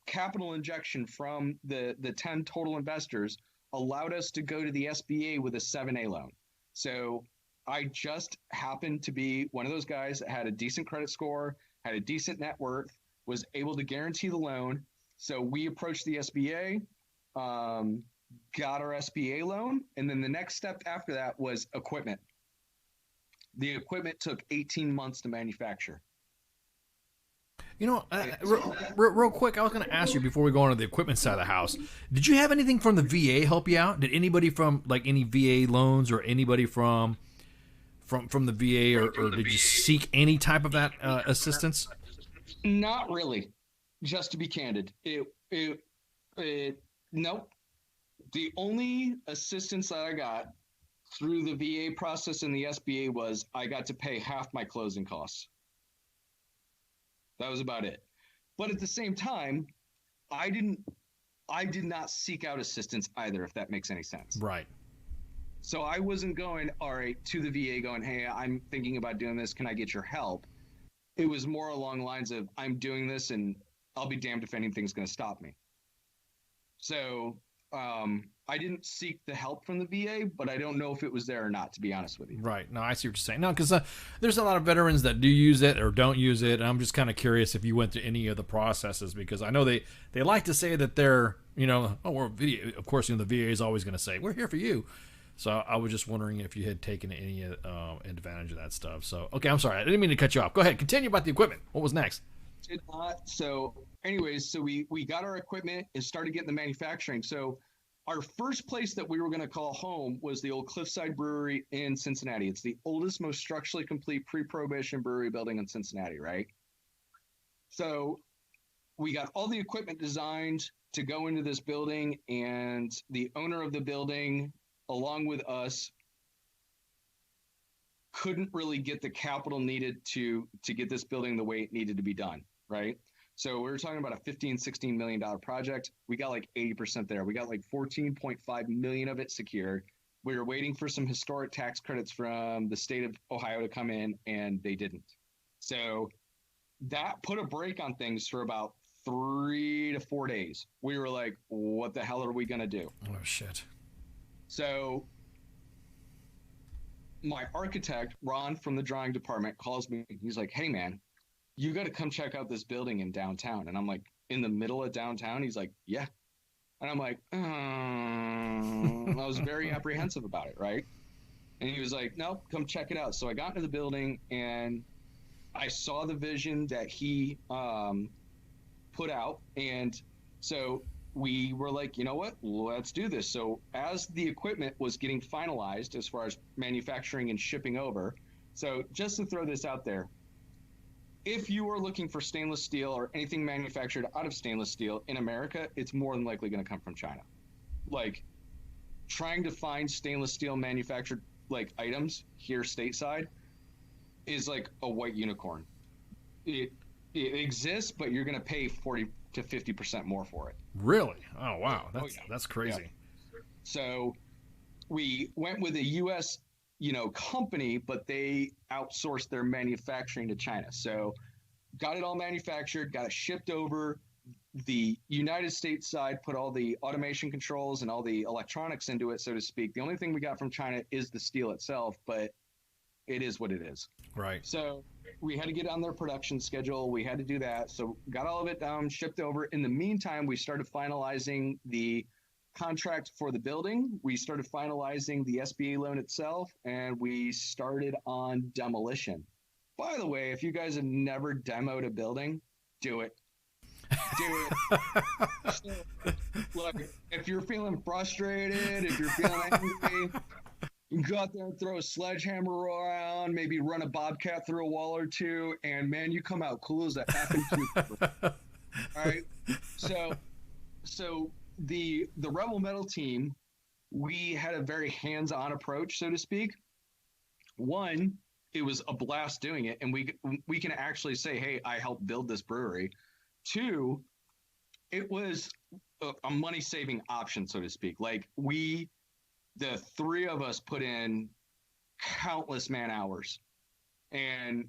capital injection from the 10 total investors allowed us to go to the SBA with a 7A loan. So I just happened to be one of those guys that had a decent credit score, had a decent net worth, was able to guarantee the loan. So we approached the SBA, got our SBA loan, and then the next step after that was equipment. The equipment took 18 months to manufacture. Real quick, I was going to ask you before we go on to the equipment side of the house. Did you have anything from the VA help you out? Did anybody from like any VA loans or anybody from the VA or did you seek any type of that assistance? Not really. Just to be candid, nope. The only assistance that I got through the VA process and the SBA was I got to pay half my closing costs. That was about it. But at the same time, I did not seek out assistance either, if that makes any sense. Right. So I wasn't going, all right, to the VA going, hey, I'm thinking about doing this. Can I get your help? It was more along the lines of, I'm doing this and I'll be damned if anything's going to stop me. So I didn't seek the help from the VA, but I don't know if it was there or not, to be honest with you. Right. No, I see what you're saying. No, because there's a lot of veterans that do use it or don't use it. And I'm just kind of curious if you went through any of the processes, because I know they like to say that they're, we're VA. Of course, the VA is always going to say, we're here for you. So I was just wondering if you had taken any advantage of that stuff. So, okay, I'm sorry. I didn't mean to cut you off. Go ahead. Continue about the equipment. What was next? Did not. So anyways, so we got our equipment and started getting the manufacturing. So our first place that we were going to call home was the old Cliffside Brewery in Cincinnati. It's the oldest, most structurally complete pre-prohibition brewery building in Cincinnati, right? So we got all the equipment designed to go into this building, and the owner of the building, along with us, couldn't really get the capital needed to get this building the way it needed to be done, right? So we were talking about a $15-16 million project. We got like 80% there. We got like 14.5 million of it secured. We were waiting for some historic tax credits from the state of Ohio to come in, and they didn't. So that put a break on things for about 3 to 4 days. We were like, what the hell are we going to do? Oh, shit. So my architect, Ron from the drawing department, calls me. He's like, hey, man, you got to come check out this building in downtown. And I'm like, in the middle of downtown? He's like, yeah. And I'm like, I was very apprehensive about it, right? And he was like, no, come check it out. So I got into the building, and I saw the vision that he put out. And so we were like, you know what, let's do this. So as the equipment was getting finalized as far as manufacturing and shipping over, so just to throw this out there, if you are looking for stainless steel or anything manufactured out of stainless steel in America, it's more than likely going to come from China. Like, trying to find stainless steel manufactured like items here stateside is like a white unicorn. It exists, but you're going to pay 40 to 50% more for it. Really? Oh, wow. That's crazy. Yeah. So we went with a U.S. company, but they outsourced their manufacturing to China. So got it all manufactured, got it shipped over. The United States side put all the automation controls and all the electronics into it, so to speak. The only thing we got from China is the steel itself, but it is what it is. Right. So we had to get on their production schedule. We had to do that. So got all of it down, shipped over. In the meantime, we started finalizing the contract for the building. We started finalizing the SBA loan itself, and we started on demolition. By the way, if you guys have never demoed a building, do it. Do it. So, look, if you're feeling frustrated, if you're feeling angry, you can go out there and throw a sledgehammer around, maybe run a bobcat through a wall or two, and man, you come out cool as a effing cucumber. All right. So the Rebel Mettle team, we had a very hands-on approach, so to speak. One, it was a blast doing it, and we can actually say, hey, I helped build this brewery. Two, it was a money-saving option, so to speak. Like, the three of us put in countless man hours and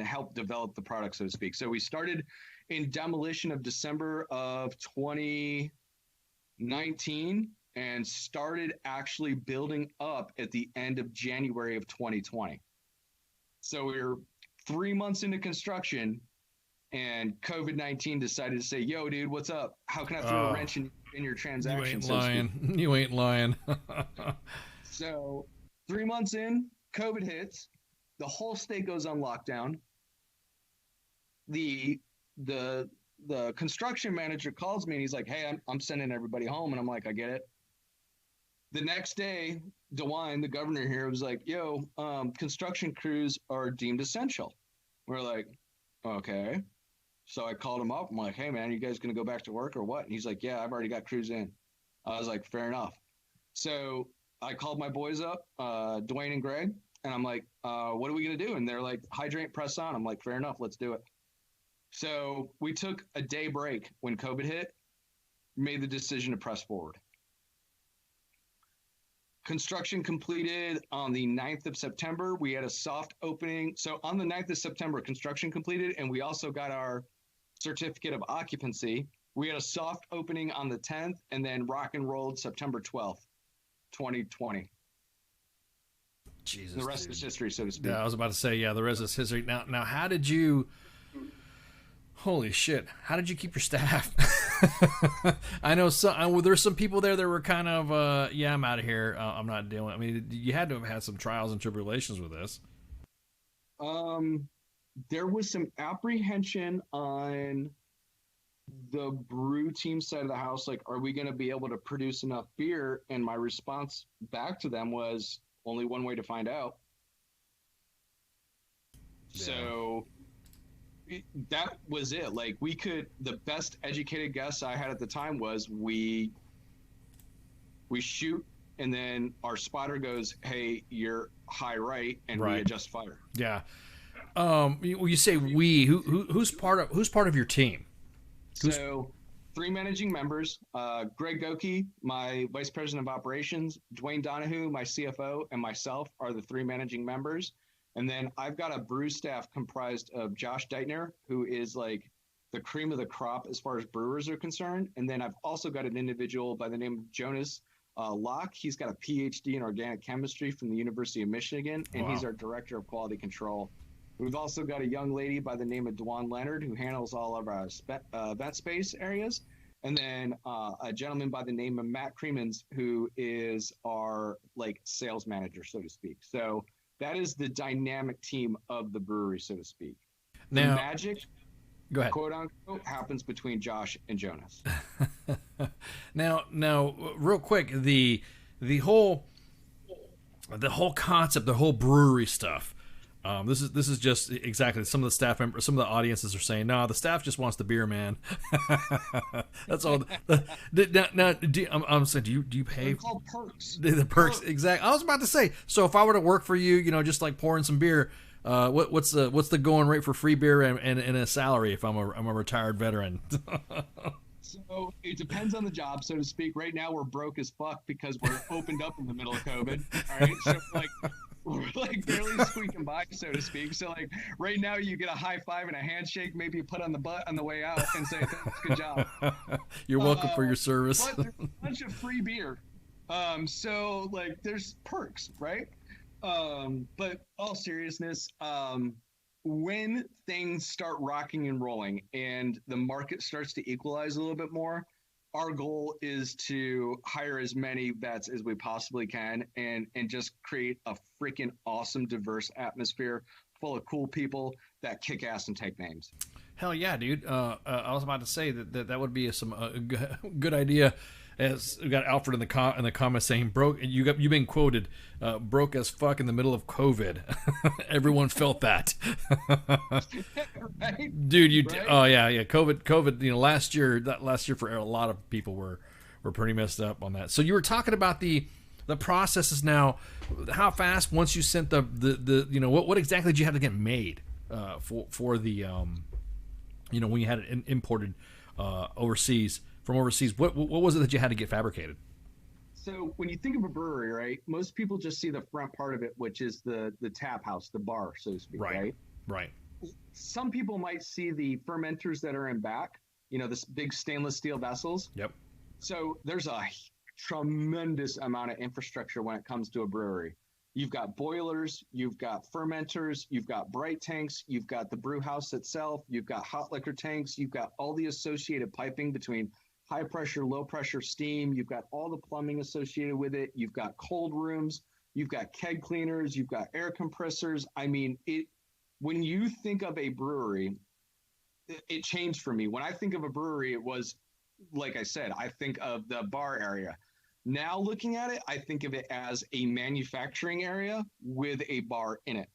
helped develop the product, so to speak. So we started in demolition of December of 2019 and started actually building up at the end of January of 2020. So we were 3 months into construction, and COVID-19 decided to say, yo, dude, what's up? How can I throw a wrench in your transaction? You ain't lying. You ain't lying. So 3 months in, COVID hits. The whole state goes on lockdown. The construction manager calls me, and he's like, hey, I'm sending everybody home. And I'm like, I get it. The next day, DeWine, the governor here, was like, yo, construction crews are deemed essential. We're like, okay. So I called him up. I'm like, hey, man, you guys going to go back to work or what? And he's like, yeah, I've already got crews in. I was like, fair enough. So I called my boys up, Dwayne and Greg, and I'm like, what are we going to do? And they're like, hydrant, press on. I'm like, fair enough, let's do it. So we took a day break when COVID hit, made the decision to press forward. Construction completed on the 9th of September. We had a soft opening. So on the 9th of September, construction completed, and we also got our certificate of occupancy. We had a soft opening on the 10th, and then rock and rolled September 12th, 2020. Jesus, the rest is history, so to speak. Yeah, I was about to say, yeah, the rest is history. Now, how did you? Holy shit! How did you keep your staff? I know there's some people there that were kind of, yeah, I'm out of here. I'm not dealing. I mean, you had to have had some trials and tribulations with this. There was some apprehension on the brew team side of the house. Like, are we going to be able to produce enough beer? And my response back to them was only one way to find out. Yeah. So that was it. Like the best educated guess I had at the time was we shoot, and then our spotter goes, "Hey, you're high right," and we adjust fire. Yeah. You say we. Who's part of your team? So, 3 managing members: Greg Goki, my vice president of operations; Dwayne Donahue, my CFO, and myself are the 3 managing members. And then I've got a brew staff comprised of Josh Deitner, who is like the cream of the crop as far as brewers are concerned. And then I've also got an individual by the name of Jonas Locke. He's got a PhD in organic chemistry from the University of Michigan, and he's our director of quality control. We've also got a young lady by the name of Dwan Leonard, who handles all of our event space areas. And then a gentleman by the name of Matt Creemans, who is our sales manager, so to speak. So that is the dynamic team of the brewery, so to speak. Now, the magic, go ahead, quote unquote, happens between Josh and Jonas. now, real quick, the whole concept, the whole brewery stuff. This is just exactly some of the staff members, some of the audiences are saying, no, the staff just wants the beer, man. That's all. I'm saying, do you pay? They're called perks. The perks, exactly. I was about to say. So if I were to work for you, just like pouring some beer, what's the going rate for free beer and a salary if I'm a retired veteran? So it depends on the job, so to speak. Right now we're broke as fuck because we're opened up in the middle of COVID. All right, so we're barely squeaking by, so to speak. So right now you get a high five and a handshake, maybe you put on the butt on the way out and say, thanks, good job. You're welcome for your service. But there's a bunch of free beer. So there's perks, right? But all seriousness, when things start rocking and rolling and the market starts to equalize a little bit more, our goal is to hire as many vets as we possibly can and just create a freaking awesome, diverse atmosphere full of cool people that kick ass and take names. Hell yeah, dude. I was about to say that would be some good idea. As we got Alfred in the comments saying, "Broke." You've been quoted, "Broke as fuck in the middle of COVID." Everyone felt that, right? Dude. Right? Oh yeah. COVID. Last year for a lot of people were pretty messed up on that. So you were talking about the processes now. How fast once you sent the what exactly did you have to get made for the when you had it imported overseas. From overseas, what was it that you had to get fabricated? So when you think of a brewery, right, most people just see the front part of it, which is the tap house, the bar, so to speak, right? Right. Some people might see the fermenters that are in back, this big stainless steel vessels. Yep. So there's a tremendous amount of infrastructure when it comes to a brewery. You've got boilers, you've got fermenters, you've got bright tanks, you've got the brew house itself, you've got hot liquor tanks, you've got all the associated piping between high pressure, low pressure steam. You've got all the plumbing associated with it. You've got cold rooms. You've got keg cleaners. You've got air compressors. I mean, when you think of a brewery, it changed for me. When I think of a brewery, it was, like I said, I think of the bar area. Now looking at it, I think of it as a manufacturing area with a bar in it.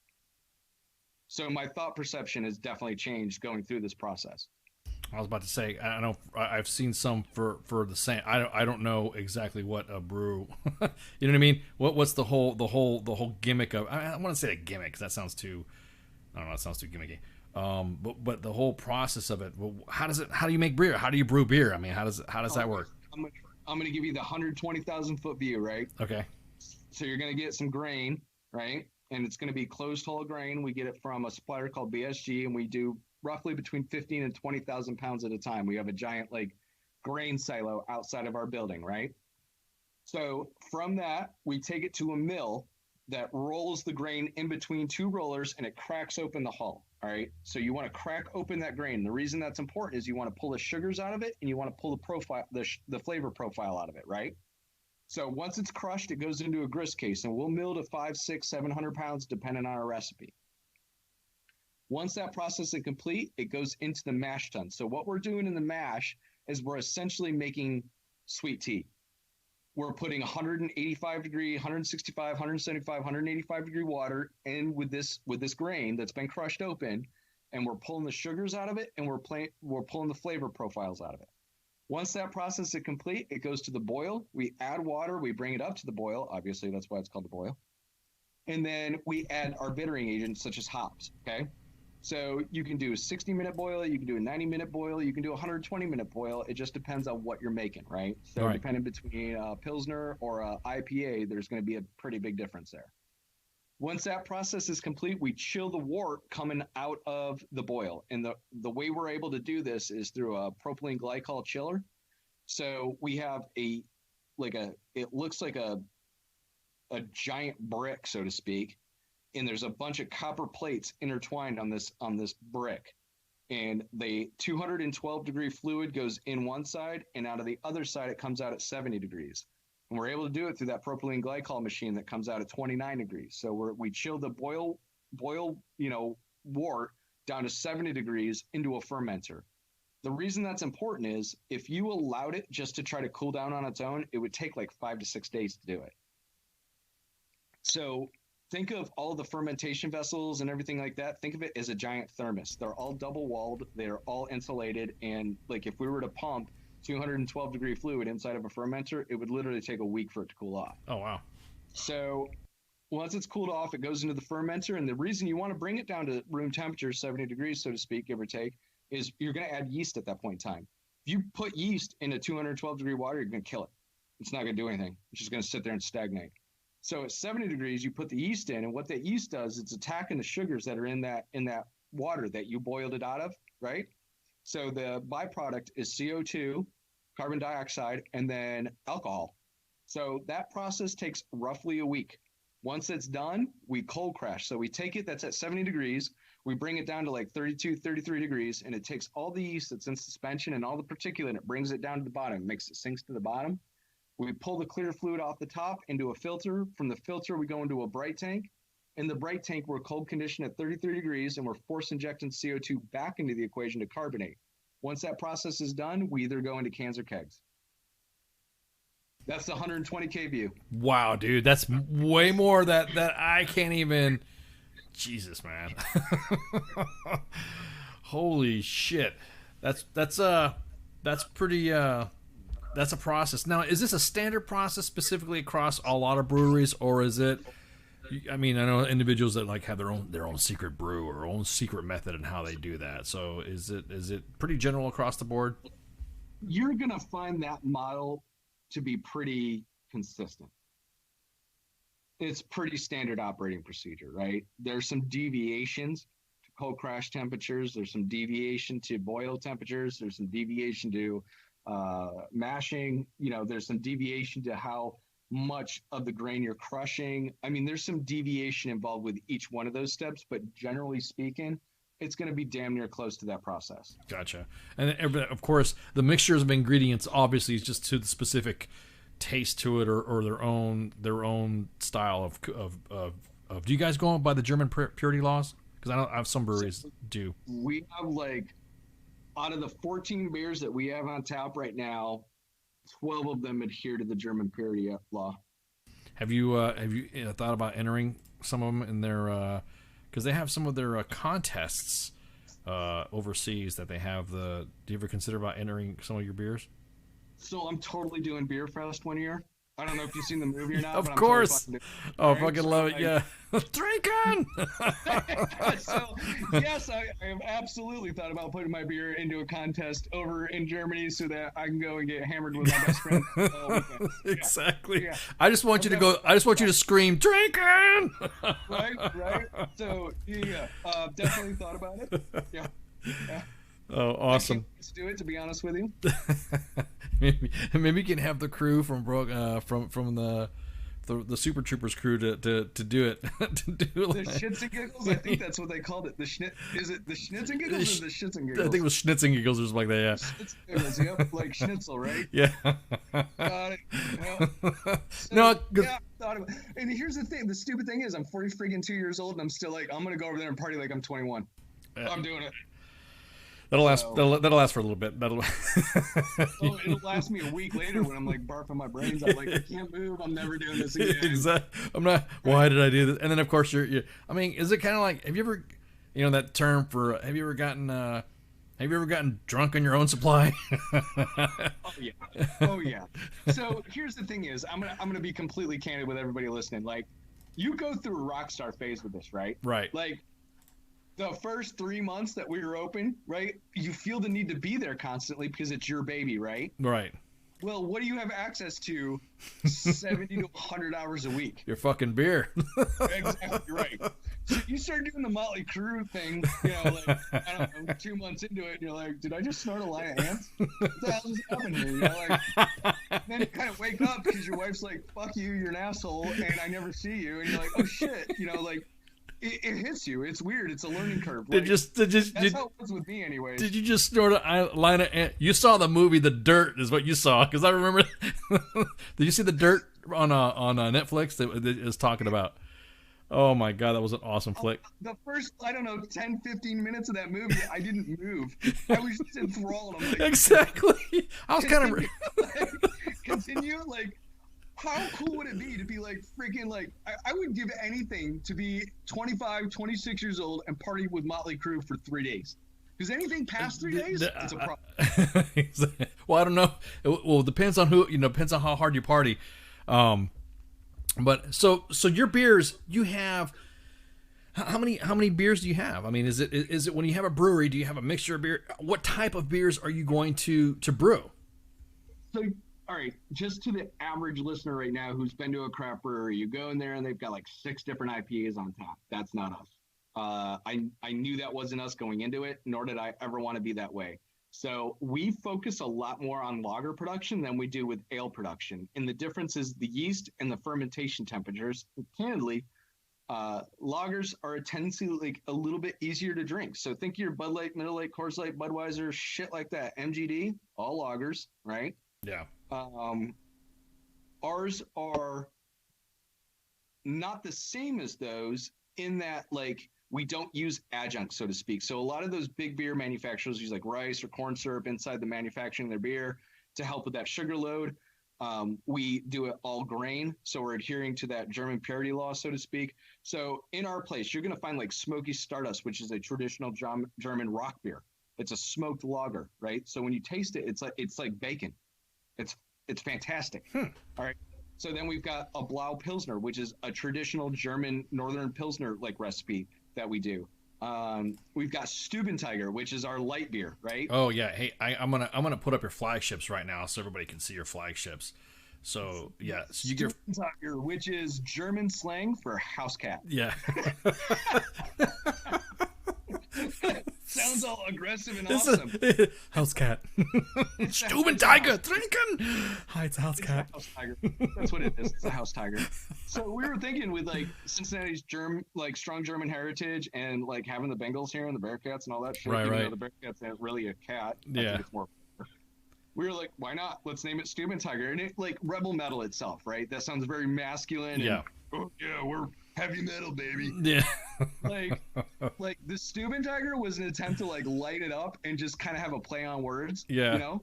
So my thought perception has definitely changed going through this process. I was about to say, I know I've seen some for the same. I don't know exactly what a brew. You know what I mean? What's the whole gimmick of? I want to say a gimmick because that sounds too. I don't know. It sounds too gimmicky. But the whole process of it. Well, how do you make beer? How do you brew beer? I mean, how does that work? I'm going to give you the 120,000 foot view, right? Okay. So you're going to get some grain, right? And it's going to be closed hull grain. We get it from a supplier called BSG, and we do roughly between 15 and 20,000 pounds at a time. We have a giant grain silo outside of our building, right? So from that, we take it to a mill that rolls the grain in between 2 rollers, and it cracks open the hull. All right. So you want to crack open that grain. The reason that's important is you want to pull the sugars out of it, and you want to pull the flavor profile out of it, right? So once it's crushed, it goes into a grist case, and we'll mill to 500, 600, 700 pounds depending on our recipe. Once that process is complete, it goes into the mash tun. So what we're doing in the mash is we're essentially making sweet tea. We're putting 185 degree, 165, 175, 185 degree water in with this grain that's been crushed open, and we're pulling the sugars out of it, and we're pulling the flavor profiles out of it. Once that process is complete, it goes to the boil. We add water. We bring it up to the boil. Obviously, that's why it's called the boil. And then we add our bittering agents, such as hops, okay? So you can do a 60-minute boil. You can do a 90-minute boil. You can do a 120-minute boil. It just depends on what you're making, right? So Right. depending between a Pilsner or a IPA, there's going to be a pretty big difference there. Once that process is complete, we chill the wort coming out of the boil. And the way we're able to do this is through a propylene glycol chiller. So we have it looks like a giant brick, so to speak. And there's a bunch of copper plates intertwined on this brick. And the 212 degree fluid goes in one side, and out of the other side, it comes out at 70 degrees. And we're able to do it through that propylene glycol machine that comes out at 29 degrees. So we chill the boil, wort down to 70 degrees into a fermenter. The reason that's important is if you allowed it just to try to cool down on its own, it would take like 5 to 6 days to do it. So think of all the fermentation vessels and everything like that. Think of it as a giant thermos. They're all double walled. They're all insulated. And like if we were to pump 212 degree fluid inside of a fermenter, it would literally take a week for it to cool off. Oh, wow. So once it's cooled off, it goes into the fermenter. And the reason you want to bring it down to room temperature, 70 degrees, so to speak, give or take, is you're going to add yeast at that point in time. If you put yeast into 212 degree water, you're going to kill it. It's not going to do anything. It's just going to sit there and stagnate. So at 70 degrees, you put the yeast in, and what that yeast does, it's attacking the sugars that are in that water that you boiled it out of, right? So the byproduct is CO2, carbon dioxide, and then alcohol. So that process takes roughly a week. Once it's done, we cold crash. So we take it, that's at 70 degrees, we bring it down to like 32, 33 degrees, and it takes all the yeast that's in suspension and all the particulate, and it brings it down to the bottom, makes it sinks to the bottom. We pull the clear fluid off the top into a filter. From the filter, we go into a bright tank. In the bright tank, we're cold conditioned at 33 degrees, and we're force injecting CO2 back into the equation to carbonate. Once that process is done, we either go into cans or kegs. That's the 120K view. Wow, dude, that's way more that I can't even. Jesus, man. Holy shit. That's pretty. That's a process. Now, is this a standard process specifically across a lot of breweries, or is it? I mean, I know individuals that like have their own secret brew or own secret method in how they do that. So, is it pretty general across the board? You're gonna find that model to be pretty consistent. It's pretty standard operating procedure, right? There's some deviations to cold crash temperatures. There's some deviation to boil temperatures. There's some deviation to mashing. There's some deviation to how much of the grain you're crushing. I mean, there's some deviation involved with each one of those steps, but generally speaking, it's going to be damn near close to that process. Gotcha. And of course, the mixtures of ingredients obviously is just to the specific taste to it, or their own style of. Do you guys go by the German purity laws? Because I know some breweries do. We have out of the 14 beers that we have on tap right now, 12 of them adhere to the German purity law. Have you thought about entering some of them in their? Because they have some of their contests overseas that they have. Do you ever consider about entering some of your beers? So I'm totally doing Beer Fest one year. I don't know if you've seen the movie or not. Of but course. I'm totally Fucking love it. Yeah. Drinking. So yes, I have absolutely thought about putting my beer into a contest over in Germany so that I can go and get hammered with my best friend. Exactly. Yeah. I just want you to go. I just want you to scream drinking. Right. So yeah, definitely thought about it. Yeah. Oh, awesome. Let's do it. To be honest with you. Maybe you can have the crew from the Super Troopers crew to do it. The shits and giggles. I think that's what they called it. Is it the schnitz and giggles or the shits and giggles? I think it was schnitz and giggles or something like that. Yeah. Schnitz and giggles, yep, like schnitzel, right? Yeah. Got it. Well, so, No. Yeah, thought about it. And here's the thing. The stupid thing is, I'm 2 years old, and I'm still like, I'm gonna go over there and party like I'm 21. I'm doing it. That'll last for a little bit. It'll last me a week later when I'm like barfing my brains out, like I can't move. I'm never doing this again. Exactly. I'm not. Why did I do this? And then of course you're I mean, is it kind of like? Have you ever? You know that term for have you ever gotten drunk on your own supply? Oh yeah. So here's the thing: is I'm gonna be completely candid with everybody listening. Like, you go through a rock star phase with this, right? Right. Like, the first 3 months that we were open, right? You feel the need to be there constantly because it's your baby, right? Right. Well, what do you have access to 70 to 100 hours a week? Your fucking beer. Exactly right. So you start doing the Motley Crue thing, you know, like, I don't know, 2 months into it, and you're like, did I just snort a line of ants? What the hell just happened here? You know, like, then you kind of wake up because your wife's like, fuck you, you're an asshole, and I never see you. And you're like, oh shit, you know, like, it hits you. It's weird. It's a learning curve. Like, that's how it was with me anyway. Did you just snort a line of ant? You saw the movie The Dirt is what you saw, because I remember. Did you see The Dirt on Netflix that is talking about? Oh my god, that was an awesome flick. The first, I don't know, 10, 15 minutes of that movie, I didn't move. I was just enthralled. I'm like, exactly. I was kind of continue. Like, how cool would it be to be like freaking like I would give anything to be 25, 26 years old and party with Motley Crue for 3 days. Because anything past 3 days, it's a problem. Well, I don't know. Well, it depends on who, depends on how hard you party. But so your beers, you have how many beers do you have? I mean, is it when you have a brewery, do you have a mixture of beer? What type of beers are you going to brew? So, all right, just to the average listener right now who's been to a craft brewery, you go in there and they've got like 6 different IPAs on tap. That's not us. I knew that wasn't us going into it, nor did I ever want to be that way. So we focus a lot more on lager production than we do with ale production. And the difference is the yeast and the fermentation temperatures. Candidly, lagers are a tendency like a little bit easier to drink. So think your Bud Light, Miller Lite, Coors Light, Budweiser, shit like that. MGD, all lagers, right? Yeah. Ours are not the same as those in that, like, we don't use adjuncts, so to speak. So a lot of those big beer manufacturers use like rice or corn syrup inside the manufacturing of their beer to help with that sugar load. We do it all grain, so we're adhering to that German purity law, so to speak. So in our place, you're going to find like Smoky Stardust, which is a traditional German rock beer. It's a smoked lager, right? So when you taste it, it's like bacon. It's fantastic. All right. So then we've got a Blau Pilsner, which is a traditional German Northern Pilsner like recipe that we do. We've got Stubentiger, which is our light beer, right? Oh yeah. Hey, I'm gonna put up your flagships right now so everybody can see your flagships. So yeah, so you get Stubentiger, which is German slang for house cat. Yeah. Sounds all aggressive and awesome. House cat. Stubentiger trinken. Hi, it's a house cat. House tiger. That's what it is. It's a house tiger. So we were thinking with like Cincinnati's strong German heritage and like having the Bengals here and the Bearcats and all that shit. Right. Though the Bearcats aren't really a cat. Yeah. We were like, why not? Let's name it Stubentiger. And it like Rebel Metal itself, right? That sounds very masculine. Yeah. And, oh yeah, we're heavy metal, baby. Yeah. like the Stubentiger was an attempt to like light it up and just kind of have a play on words. Yeah. You know?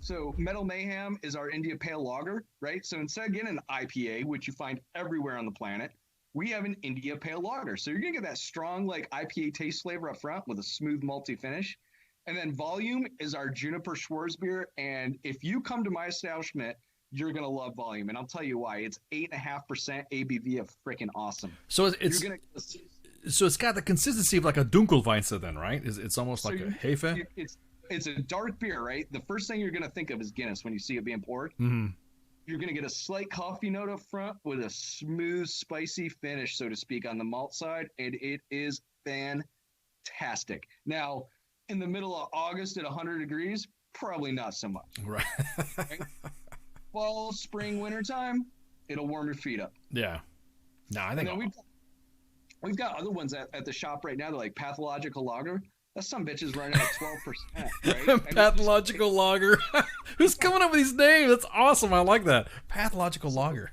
So Metal Mayhem is our India Pale Lager, right? So instead of getting an IPA, which you find everywhere on the planet, we have an India Pale Lager. So you're gonna get that strong like IPA taste flavor up front with a smooth malty finish. And then Volume is our Juniper Schwarzbier. And if you come to my establishment, you're going to love Volume. And I'll tell you why. It's 8.5% ABV of freaking awesome. So it's got the consistency of like a Dunkelweizen then, right? It's almost like a Hefe? It's a dark beer, right? The first thing you're going to think of is Guinness when you see it being poured. Mm-hmm. You're going to get a slight coffee note up front with a smooth, spicy finish, so to speak, on the malt side. And it is fantastic. Now, in the middle of August at 100 degrees, probably not so much. Right. Fall, spring, winter time, it'll warm your feet up. Yeah. No, I think we've got other ones at the shop right now. They're like Pathological Lager. That some bitch is running at 12%. Right? Pathological Lager. Who's coming up with these names? That's awesome. I like that. Pathological Lager.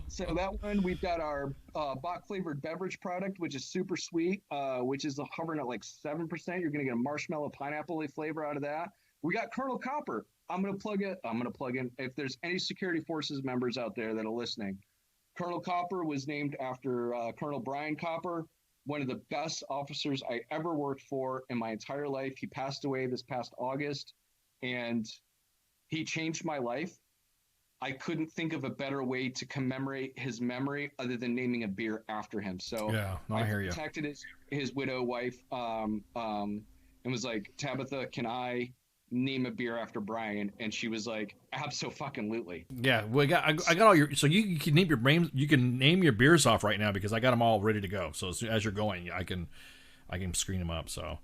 So that one, we've got our Bach flavored beverage product, which is super sweet, which is hovering at like 7%. You're going to get a marshmallow pineapple flavor out of that. We got Colonel Copper. I'm going to plug in. If there's any security forces members out there that are listening, Colonel Copper was named after Colonel Brian Copper, one of the best officers I ever worked for in my entire life. He passed away this past August, and he changed my life. I couldn't think of a better way to commemorate his memory other than naming a beer after him. So yeah, I hear you. Contacted his widow wife and was like, Tabitha, can I name a beer after Brian? And she was like, absolutely. Yeah, I got all your. So you can name your names. You can name your beers off right now because I got them all ready to go. So as you're going, I can screen them up. So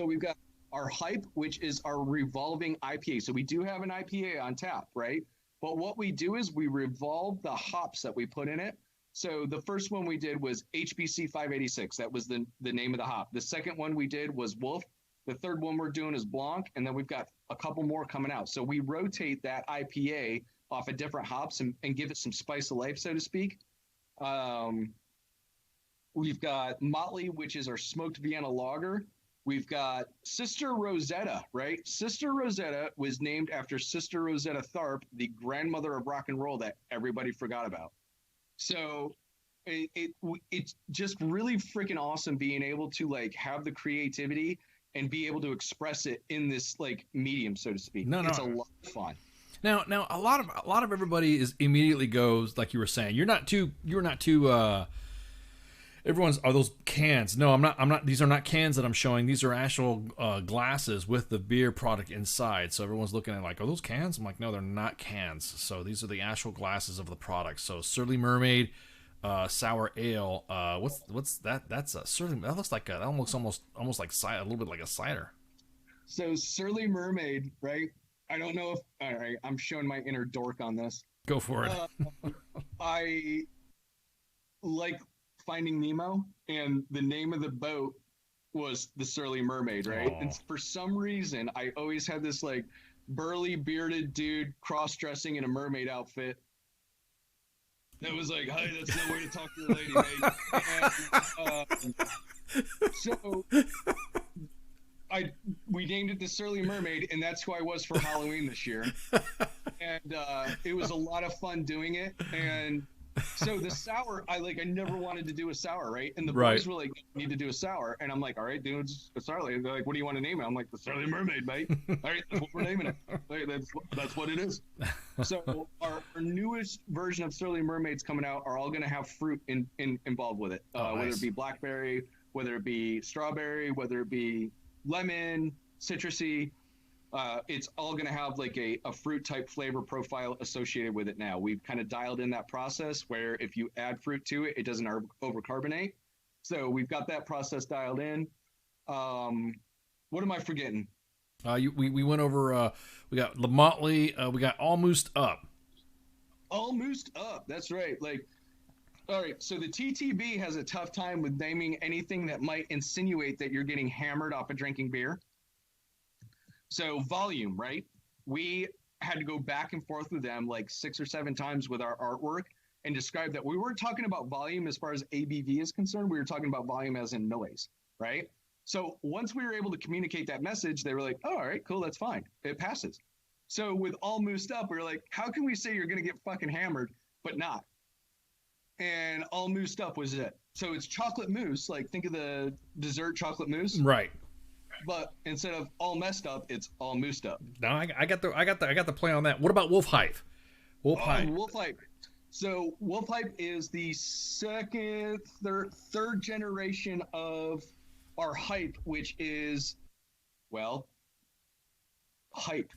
we've got our hype, which is our revolving IPA. So we do have an IPA on tap, right? But what we do is we revolve the hops that we put in it. So the first one we did was HBC 586. That was the name of the hop. The second one we did was Wolf. The third one we're doing is Blanc. And then we've got a couple more coming out. So we rotate that IPA off of different hops and give it some spice of life, so to speak. We've got Motley, which is our smoked Vienna lager. We've got Sister Rosetta, right? Sister Rosetta was named after Sister Rosetta Tharpe, the grandmother of rock and roll that everybody forgot about. So it's just really freaking awesome being able to like have the creativity and be able to express it in this like medium, so to speak. It's a lot of fun. Now a lot of everybody is immediately goes like you were saying. You're not too. Everyone's, are those cans? No, I'm not. These are not cans that I'm showing. These are actual glasses with the beer product inside. So everyone's looking at it like, are those cans? I'm like, no, they're not cans. So these are the actual glasses of the product. So Surly Mermaid sour ale. What's that? That's a Surly. That looks like that almost like cider, a little bit like a cider. So Surly Mermaid, right? I don't know if all right. I'm showing my inner dork on this. Go for it. I like Finding Nemo, and the name of the boat was the Surly Mermaid, right? Aww. And for some reason, I always had this like burly bearded dude cross-dressing in a mermaid outfit that was like, "Hi, that's no way to talk to your lady, mate." So we named it the Surly Mermaid, and that's who I was for Halloween this year. And it was a lot of fun doing it. And so the sour, I never wanted to do a sour, right? And the boys were like, "You need to do a sour," and I'm like, "All right, dude, it's a sour." They're like, "What do you want to name it?" I'm like, "The Surly Mermaid, mate." All right, that's what we're naming it. Right, that's what it is. So our newest version of Surly Mermaids coming out are all going to have fruit involved with it, whether it be blackberry, whether it be strawberry, whether it be lemon, citrusy. It's all going to have like a fruit type flavor profile associated with it now. We've kind of dialed in that process where if you add fruit to it, it doesn't overcarbonate. So we've got that process dialed in. What am I forgetting? We went over, we got La Motley, we got All Moosed Up. All Moosed Up, that's right. Like, all right, so the TTB has a tough time with naming anything that might insinuate that you're getting hammered off of drinking beer. So volume, right? We had to go back and forth with them like 6 or 7 times with our artwork and describe that we weren't talking about volume as far as ABV is concerned. We were talking about volume as in noise, right? So once we were able to communicate that message, they were like, "Oh, all right, cool, that's fine. It passes." So with All Moosed Up, we were like, how can we say you're going to get fucking hammered, but not? And All Moosed Up was it. So it's chocolate mousse. Like think of the dessert chocolate mousse. Right. But instead of all messed up, it's all moosed up. No, I got the play on that. What about Wolf Hype? Wolf Hype. Wolf Hype. So Wolf Hype is the third generation of our hype, which is, well, hype.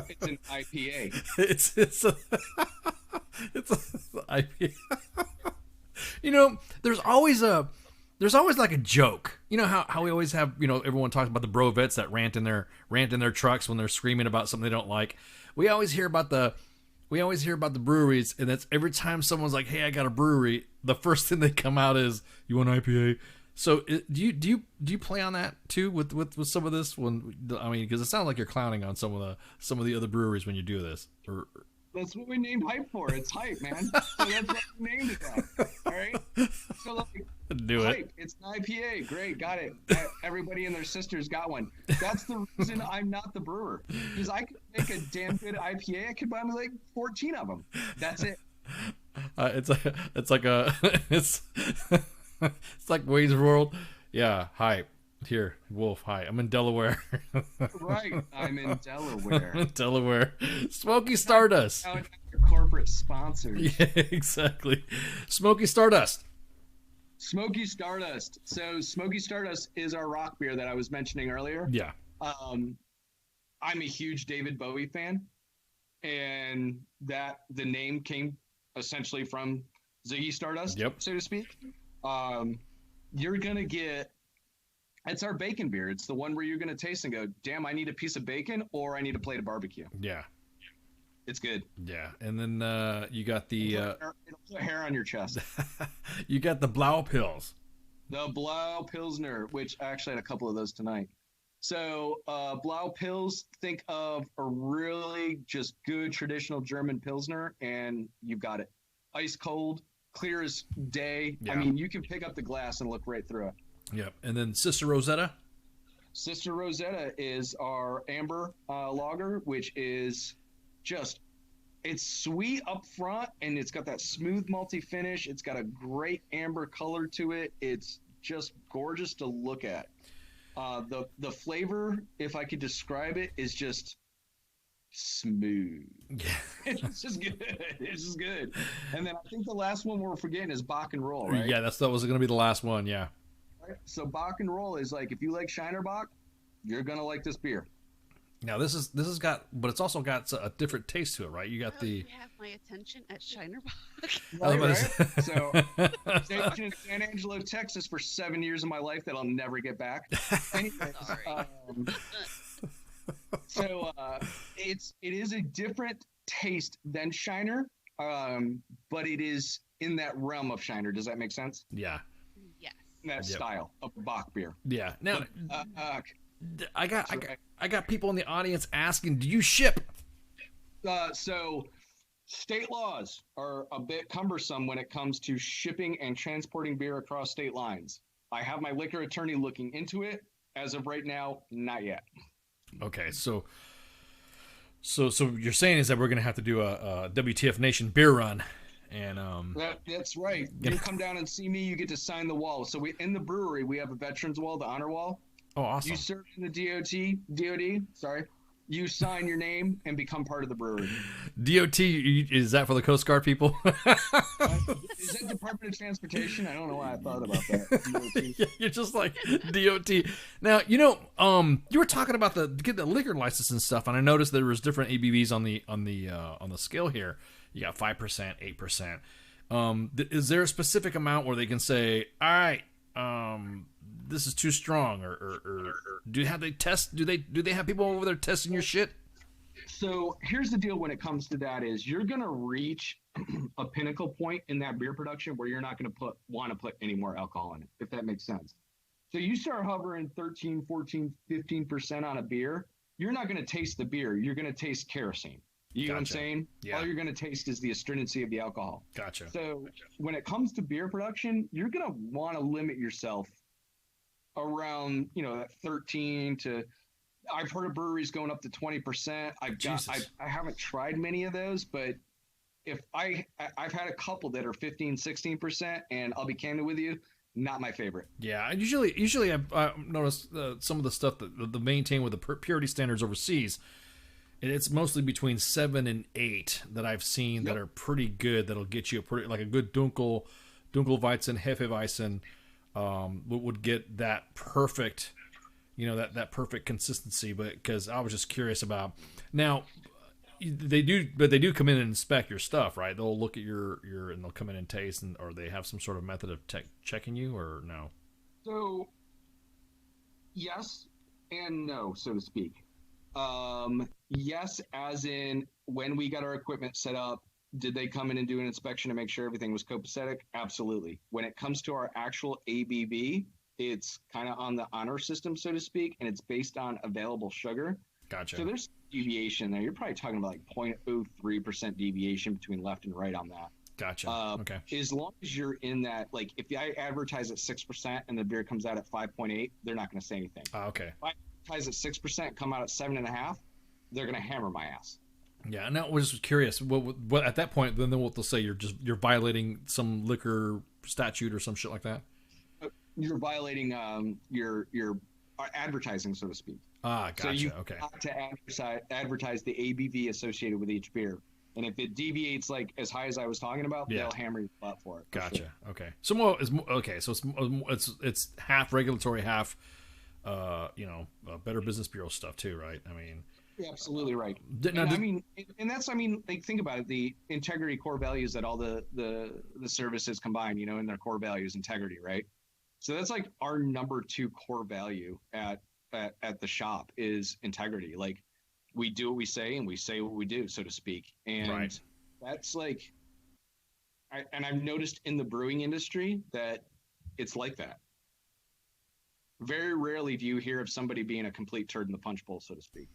It's an IPA. It's a IPA. You know, there's always like a joke. You know how we always have, you know, everyone talks about the bro vets that rant in their trucks when they're screaming about something they don't like. We always hear about the breweries, and that's every time someone's like, "Hey, I got a brewery," the first thing they come out is, "You want IPA?" So do you play on that too with some of this? Because it sounds like you're clowning on some of the other breweries when you do this. Or that's what we named hype for. It's hype, man. So that's what we named it that. All right. So like, hype. It's an IPA. Great, got it. Everybody and their sisters got one. That's the reason I'm not the brewer, because I could make a damn good IPA. I could buy me like 14 of them. That's it. It's like a it's it's like Wayne's World. Yeah, hi. Here, Wolf. Hi, I'm in Delaware. Right, I'm in Delaware. Delaware. Smoky Stardust. Corporate sponsors. Yeah, exactly. Smoky Stardust. Smoky Stardust. So Smoky Stardust is our rock beer that I was mentioning earlier. Yeah. I'm a huge David Bowie fan, and that the name came essentially from Ziggy Stardust, so to speak. You're gonna get, it's our bacon beer. It's the one where you're gonna taste and go, damn, I need a piece of bacon or I need a plate of barbecue. Yeah. It's good. Yeah, and then you got the it'll put hair on your chest. You got the Blau Pils. The Blau Pilsner, which I actually had a couple of those tonight. So Blau Pils, think of a really just good traditional German Pilsner, and you've got it. Ice cold, clear as day. Yeah. I mean, you can pick up the glass and look right through it. Yep, and then Sister Rosetta. Sister Rosetta is our amber lager, which is just, it's sweet up front, and it's got that smooth malty finish. It's got a great amber color to it. It's just gorgeous to look at. The flavor, if I could describe it, is just smooth. Yeah. It's just good. It's just good. And then I think the last one we're forgetting is Bach and Roll, right? Yeah, that was going to be the last one. Yeah. Right? So Bach and Roll is like, if you like Shiner Bock, you're gonna like this beer. Now this has got, but it's also got a different taste to it, right? You got the. You have my attention at Shiner Bock. Right? So, stayed in San Angelo, Texas for 7 years of my life that I'll never get back. Anyways, so it is a different taste than Shiner, but it is in that realm of Shiner. Does that make sense? Yeah. Yes. That style of Bach beer. Yeah. Now, but, I got people in the audience asking, do you ship? So state laws are a bit cumbersome when it comes to shipping and transporting beer across state lines. I have my liquor attorney looking into it. As of right now, not yet. Okay, so you're saying is that we're gonna have to do a WTF Nation beer run, and that's right. You come down and see me. You get to sign the wall. So in the brewery we have a veterans wall, the honor wall. Oh, awesome. You serve in the DOD. Sorry. You sign your name and become part of the brewery. DOT, is that for the Coast Guard people? Is that Department of Transportation? I don't know why I thought about that. DOT. Yeah, you're just like DOT. Now, you were talking about getting the liquor license and stuff, and I noticed there was different ABVs on the scale here. You got 5%, 8%. Is there a specific amount where they can say, all right, this is too strong, or do they have people over there testing your shit? So here's the deal when it comes to that is you're going to reach a pinnacle point in that beer production where you're not going to want to put any more alcohol in it, if that makes sense. So you start hovering 13, 14, 15% on a beer, you're not going to taste the beer. You're going to taste kerosene. You know what I'm saying? Yeah. All you're going to taste is the astringency of the alcohol. Gotcha. So when it comes to beer production, you're going to want to limit yourself around, that 13 to, I've heard of breweries going up to 20%. I haven't tried many of those, but if I've had a couple that are 15, 16%, and I'll be candid with you, not my favorite. Yeah, usually I've noticed some of the stuff that the maintain with the purity standards overseas, and it's mostly between 7 and 8 that I've seen that are pretty good. That'll get you like a good Dunkelweizen, Hefeweizen. Would get that perfect, that perfect consistency. But because I was just curious about, now they do come in and inspect your stuff, right? They'll look at your and they'll come in and taste, or they have some sort of method of checking you, or no? So yes and no, so to speak. Yes, as in when we got our equipment set up, did they come in and do an inspection to make sure everything was copacetic? Absolutely. When it comes to our actual ABV, it's kind of on the honor system, so to speak, and it's based on available sugar. Gotcha. So there's deviation there. You're probably talking about like 0.03% deviation between left and right on that. Gotcha. Okay. As long as you're in that, like if I advertise at 6% and the beer comes out at 5.8, they're not going to say anything. Okay. If I advertise at 6%, come out at 7.5, they're going to hammer my ass. Yeah, and I was just curious. What at that point, then what they'll say you're violating some liquor statute or some shit like that. You're violating your advertising, so to speak. Ah, gotcha. So you okay. have to advertise the ABV associated with each beer, and if it deviates like as high as I was talking about, they'll hammer you flat for it. Gotcha. Sure. Okay. So more is okay. So it's half regulatory, half Better Business Bureau stuff too, right? I mean, you're absolutely right. Think about it. The integrity core values that all the services combine, in their core values, integrity, right? So that's like our number 2 core value at the shop is integrity. Like, we do what we say and we say what we do, so to speak. And that's like, I've noticed in the brewing industry that it's like that. Very rarely do you hear of somebody being a complete turd in the punch bowl, so to speak.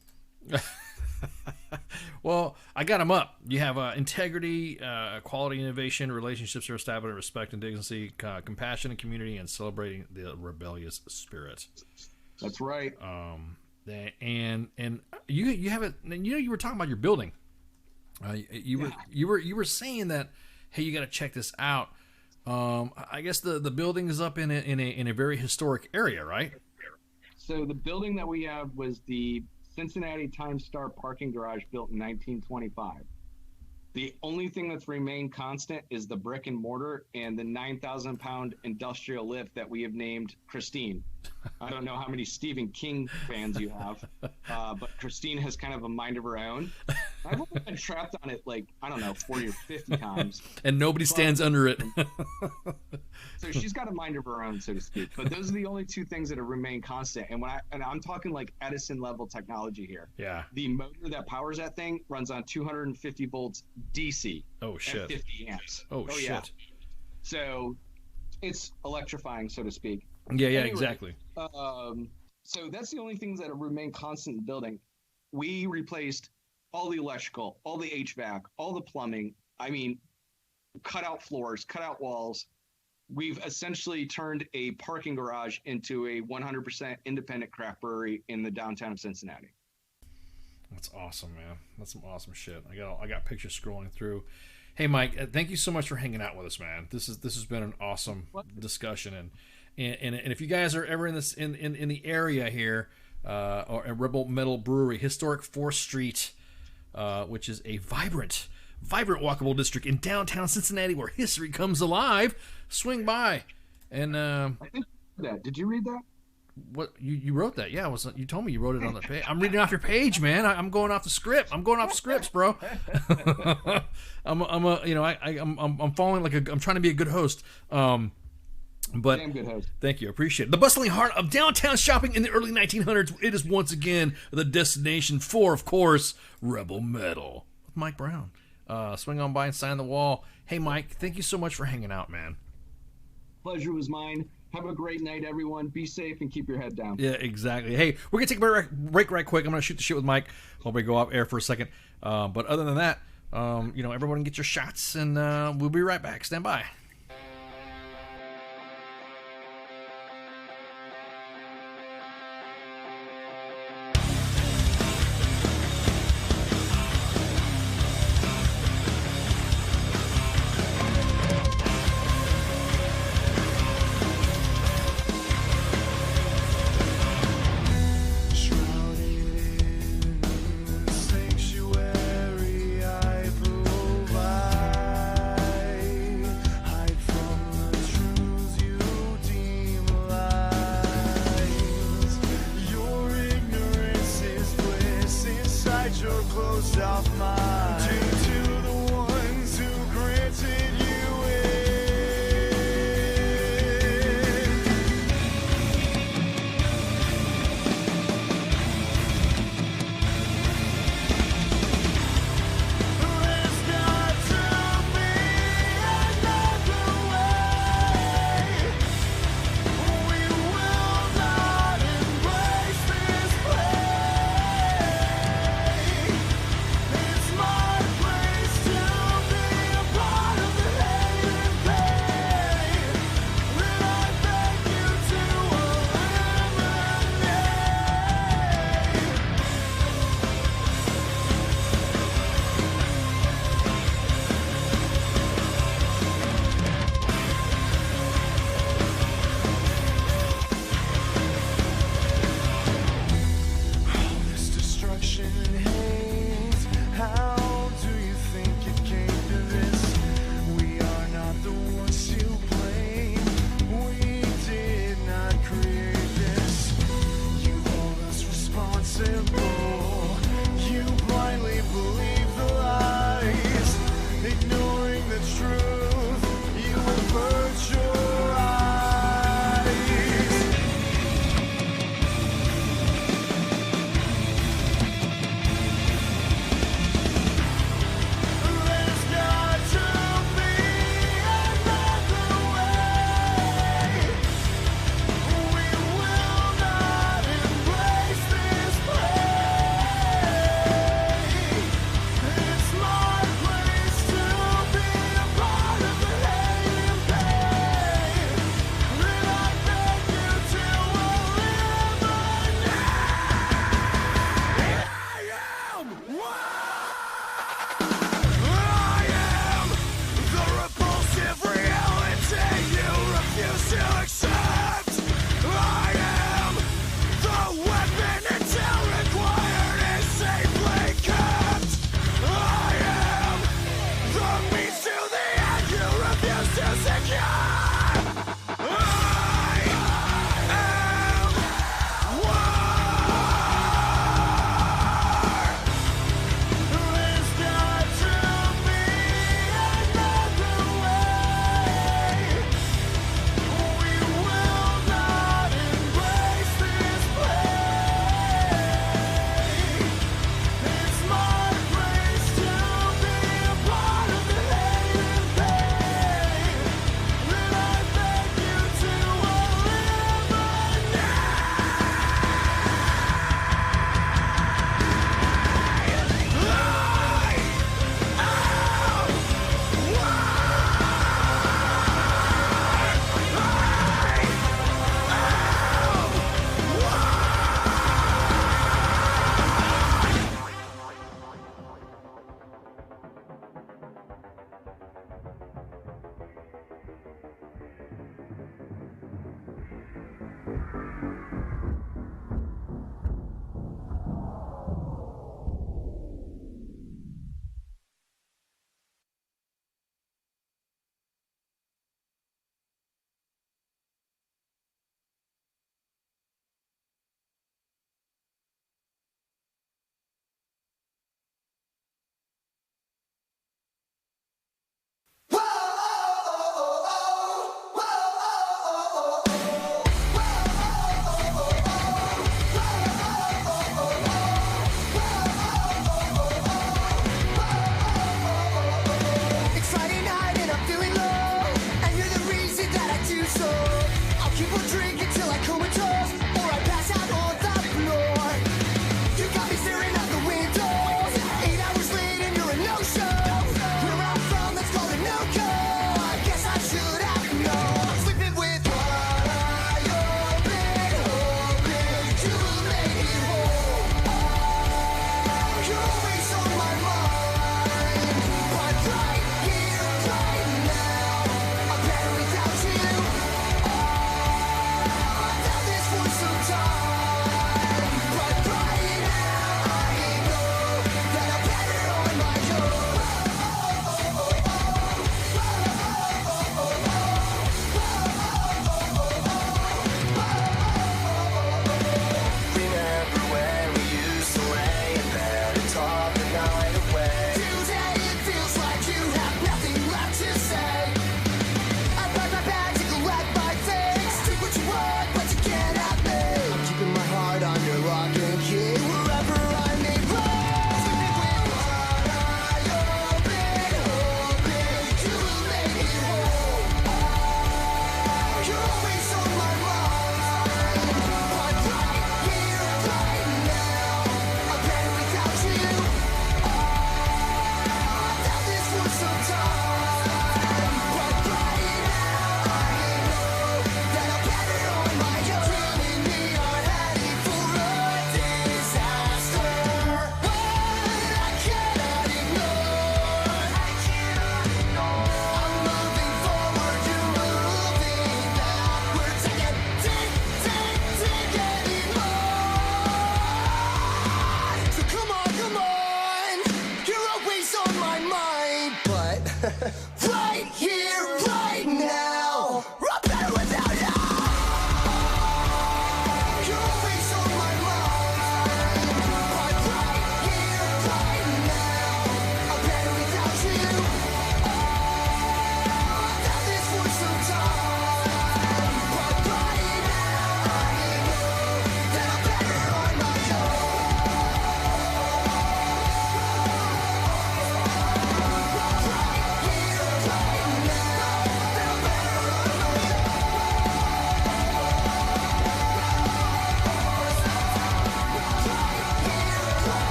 Well, I got them up. You have integrity, quality, innovation, relationships are established, respect and dignity, compassion and community, and celebrating the rebellious spirit. That's right. And you have it. You were talking about your building. You were saying that, hey, you got to check this out. I guess the building is up in a very historic area, right? So the building that we have was the Cincinnati Times Star parking garage built in 1925. The only thing that's remained constant is the brick and mortar and the 9,000-pound industrial lift that we have named Christine. I don't know how many Stephen King fans you have, but Christine has kind of a mind of her own. I've only been trapped on it 40 or 50 times. And nobody stands under it. So she's got a mind of her own, so to speak. But those are the only 2 things that have remained constant. And I'm talking like Edison level technology here. Yeah. The motor that powers that thing runs on 250 volts DC. Oh shit. At 50 amps. Oh shit. Yeah. So it's electrifying, so to speak. Yeah, Anyway, exactly. So that's the only things that have remained constant in the building. We replaced all the electrical, all the HVAC, all the plumbing. I mean, cut out floors, cut out walls. We've essentially turned a parking garage into a 100% independent craft brewery in the downtown of Cincinnati. That's awesome, man. That's some awesome shit. I got pictures scrolling through. Hey, Mike, thank you so much for hanging out with us, man. This has been an awesome discussion, and if you guys are ever in the area here, or at Rebel Mettle Brewery, historic 4th Street, which is a vibrant walkable district in downtown Cincinnati where history comes alive, swing by. And I think that. Did you read that? What you wrote that? Yeah, you told me you wrote it on the page. I'm reading off your page, man. I'm going off the script. I'm going off scripts, bro. I'm following I'm trying to be a good host. But damn good host. Thank you, appreciate it. The bustling heart of downtown shopping in the early 1900s. It is once again the destination for, of course, Rebel Mettle with Mike Brown. Swing on by and sign the wall. Hey, Mike, thank you so much for hanging out, man. Pleasure was mine. Have a great night, everyone. Be safe and keep your head down. Yeah, exactly. Hey, we're going to take a break right quick. I'm going to shoot the shit with Mike. Hope we go off air for a second. But other than that, everyone get your shots, and we'll be right back. Stand by. My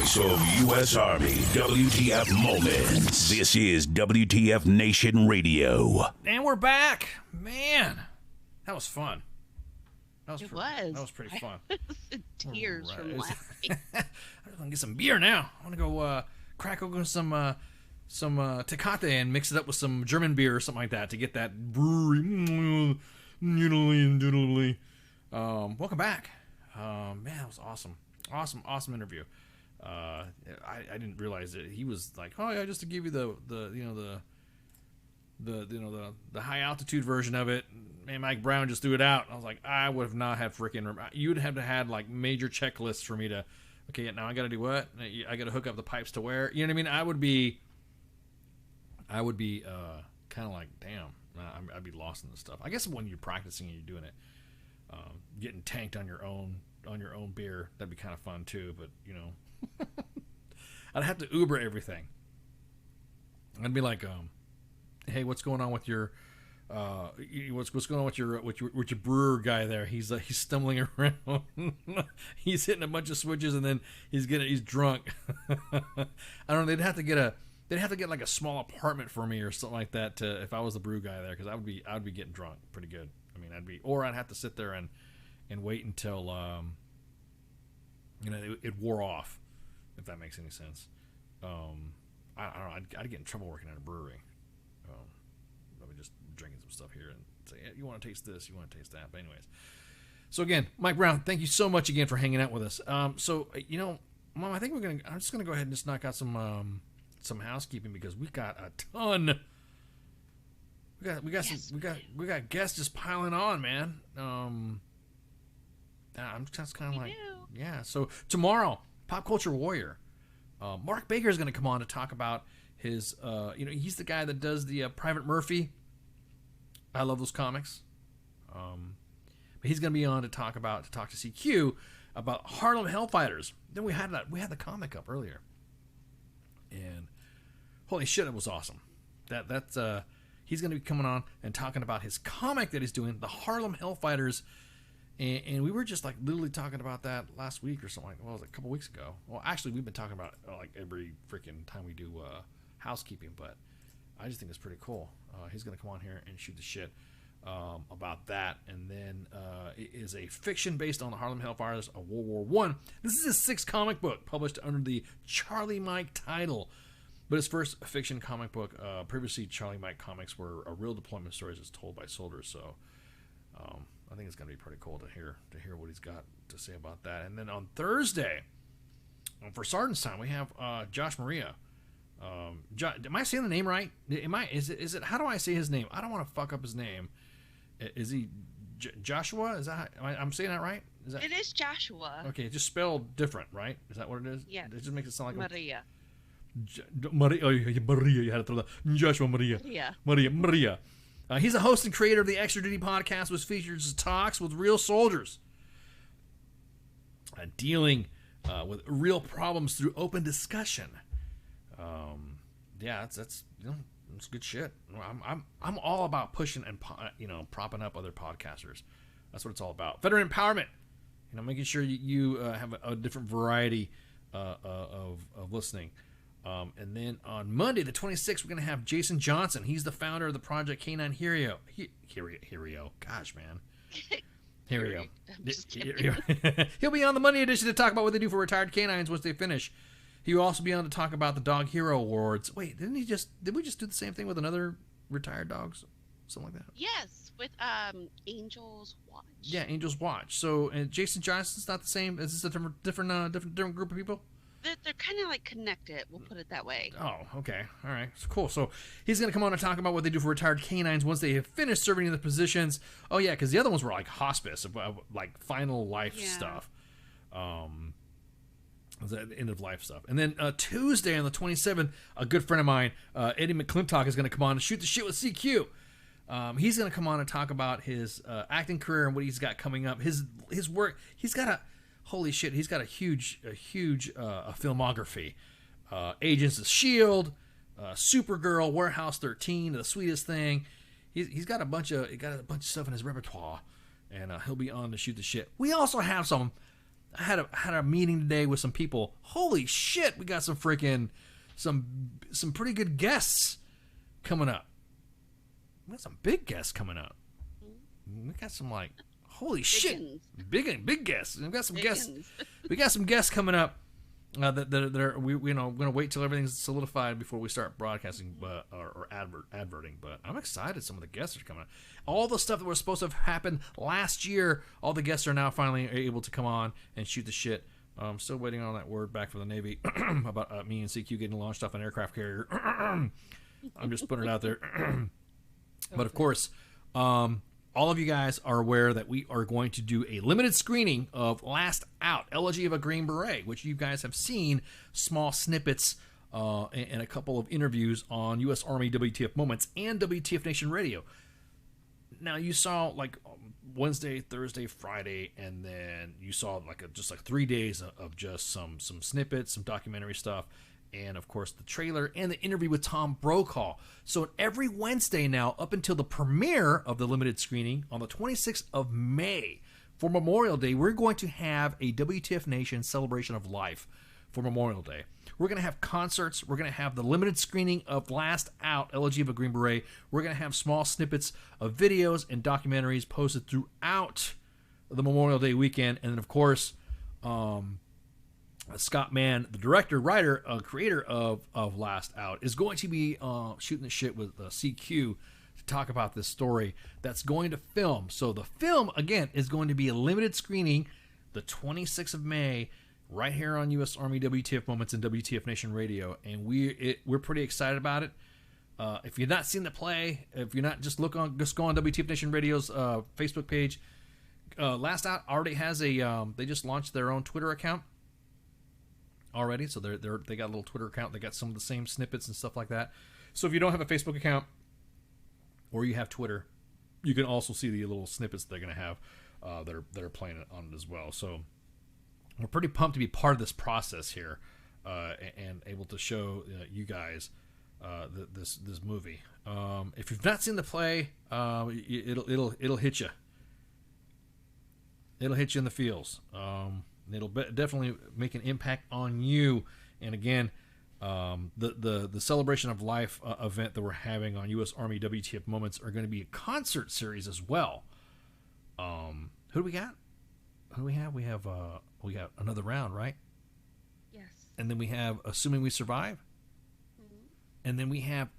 voice of U.S. Army, WTF Moments. This is WTF Nation Radio. And we're back. Man, that was fun. That was pretty fun. Tears from laughing. I want to get some beer now. I want to go crack open some Tecate and mix it up with some German beer or something like that to get that brewery. Welcome back. Man, that was awesome. Awesome interview. I didn't realize that he was like, oh yeah, just to give you the high altitude version of it. Man, Mike Brown just threw it out. I was like, I would have not had freaking. You'd have to had like major checklists for me to. Okay, now I got to do what? I got to hook up the pipes to where? You know what I mean? I would be kind of like, damn, I'd be lost in this stuff. I guess when you're practicing and you're doing it, getting tanked on your own beer, that'd be kind of fun too. But you know, I'd have to Uber everything. I'd be like, hey, what's going on with your what's going on with your brewer guy there? He's stumbling around. He's hitting a bunch of switches and then he's drunk. I don't know. They'd have to get like a small apartment for me or something like that if I was the brew guy there, because I would be getting drunk pretty good. I mean, I'd have to sit there and wait until it wore off, if that makes any sense. I don't know. I'd get in trouble working at a brewery. I'd be just drinking some stuff here and say, hey, you want to taste this, you want to taste that. But anyways, so again, Mike Brown, thank you so much again for hanging out with us. So Mom, I think I'm just gonna go ahead and just knock out some housekeeping, because we got a ton. We got guests just piling on, man. I'm just kind of like, yeah. So tomorrow, Pop Culture Warrior, Mark Baker is going to come on to talk about his. He's the guy that does the Private Murphy. I love those comics. But he's going to be on to talk to CQ about Harlem Hellfighters. Then we had the comic up earlier, and holy shit, it was awesome. That's he's going to be coming on and talking about his comic that he's doing, the Harlem Hellfighters. And we were just like literally talking about that last week or something. Well, it was a couple weeks ago. Well, actually, we've been talking about it like every freaking time we do housekeeping. But I just think it's pretty cool. He's going to come on here and shoot the shit about that. And then it is a fiction based on the Harlem Hellfighters of World War I. This is his 6th comic book published under the Charlie Mike title. But his first fiction comic book, previously Charlie Mike comics, were a real deployment stories as told by soldiers. So I think it's going to be pretty cool to hear what he's got to say about that. And then on Thursday, for Sergeant's Time, we have Josh Maria. Am I saying the name right? Is it? How do I say his name? I don't want to fuck up his name. Is he Joshua? Is that? I'm saying that right? It is Joshua. Okay, just spelled different, right? Is that what it is? Yeah. It just makes it sound like Maria. Maria. Oh, Maria. You had to throw that. Joshua Maria. Maria. He's a host and creator of the Extra Duty podcast, which features talks with real soldiers, dealing with real problems through open discussion. That's good shit. I'm all about pushing and propping up other podcasters. That's what it's all about. Veteran empowerment. Making sure you have a different variety of listening. And then on Monday, the 26th, we're going to have Jason Johnson. He's the founder of the Project Canine Hero. Gosh, man. Hero. He'll be on the Monday edition to talk about what they do for retired canines once they finish. He'll also be on to talk about the Dog Hero Awards. Wait, did we just do the same thing with another retired dogs? Something like that? Yes, with Angel's Watch. Yeah, Angel's Watch. So, Jason Johnson's not the same? Is this a different group of people? They're kind of like connected, we'll put it that way. Oh, okay. All right. So cool. So he's going to come on and talk about what they do for retired canines once they have finished serving in the positions. Oh, yeah, because the other ones were like hospice, like final life stuff. The end of life stuff. And then Tuesday on the 27th, a good friend of mine, Eddie McClintock, is going to come on and shoot the shit with CQ. He's going to come on and talk about his acting career and what he's got coming up. His work. He's got a... Holy shit, he's got a huge filmography. Agents of S.H.I.E.L.D., Supergirl, Warehouse 13, The Sweetest Thing. He's got a bunch of stuff in his repertoire, and he'll be on to shoot the shit. We also have some I had a meeting today with some people. Holy shit, we got some freaking some pretty good guests coming up. We got some big guests coming up. We got some like holy shit, big guests. We got some guests. We got some guests coming up. That are we're gonna wait till everything's solidified before we start broadcasting or adverting. But I'm excited. Some of the guests are coming up. All the stuff that was supposed to have happened last year, all the guests are now finally able to come on and shoot the shit. I'm still waiting on that word back from the Navy about me and CQ getting launched off an aircraft carrier. I'm just putting it out there. But of course, all of you guys are aware that we are going to do a limited screening of Last Out, Elegy of a Green Beret, which you guys have seen small snippets and a couple of interviews on U.S. Army WTF Moments and WTF Nation Radio. Now, you saw like Wednesday, Thursday, Friday, and then you saw just 3 days of just some snippets, some documentary stuff, and of course the trailer and the interview with Tom Brokaw. So every Wednesday now, up until the premiere of the limited screening on the 26th of May for Memorial Day, we're going to have a WTF Nation celebration of life for Memorial Day. We're going to have concerts. We're going to have the limited screening of Last Out, Elegy of a Green Beret. We're going to have small snippets of videos and documentaries posted throughout the Memorial Day weekend. And then, of course, Scott Mann, the director, writer, creator of Last Out, is going to be shooting the shit with CQ to talk about this story that's going to film. So the film, again, is going to be a limited screening the 26th of May right here on U.S. Army WTF Moments and WTF Nation Radio. And we're pretty excited about it. If you've not seen the play, if you're not, just go on WTF Nation Radio's Facebook page. Last Out already has they just launched their own Twitter account already, so they got a little Twitter account. They got some of the same snippets and stuff like that. So if you don't have a Facebook account or you have Twitter, you can also see the little snippets they're going to have that are playing on it as well. So we're pretty pumped to be part of this process here and able to show you guys this movie. If you've not seen the play, it'll hit you. It'll hit you in the feels. It'll definitely make an impact on you. And again, the Celebration of Life event that we're having on U.S. Army WTF Moments are going to be a concert series as well. Who do we got? Who do we have? We got Another Round, right? Yes. And then we have Assuming We Survive. Mm-hmm. And then we have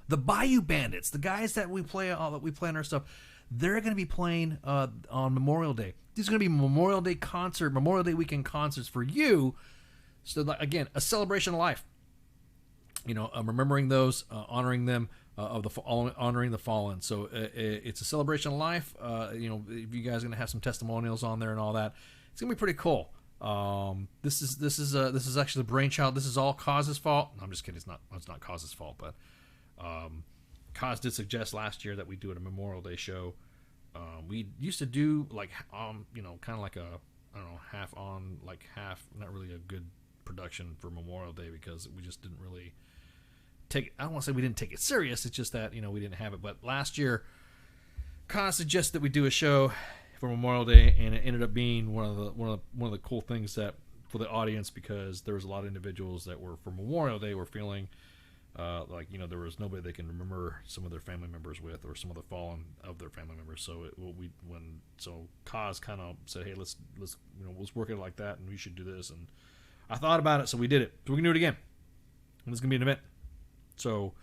the Bayou Bandits, the guys that we play on our stuff. They're going to be playing on Memorial Day. These are going to be Memorial Day weekend concerts for you. So again, a celebration of life. Remembering those, honoring them, honoring the fallen. So it's a celebration of life. If you guys are going to have some testimonials on there and all that, it's going to be pretty cool. This is actually the brainchild. This is all Coz's fault. No, I'm just kidding. It's not Coz's fault, but Coz did suggest last year that we do it a Memorial Day show. We used to do kind of like a, I don't know, half on, half, not really a good production for Memorial Day because we just didn't really take it. I don't want to say we didn't take it serious. It's just that, we didn't have it. But last year, Coz suggested that we do a show for Memorial Day, and it ended up being one of the cool things that for the audience, because there was a lot of individuals that were for Memorial Day were feeling there was nobody they can remember some of their family members with, or some of the fallen of their family members. So Coz kind of said, hey, let's work it like that, and we should do this. And I thought about it, so we did it. So we can do it again. And it's gonna be an event. So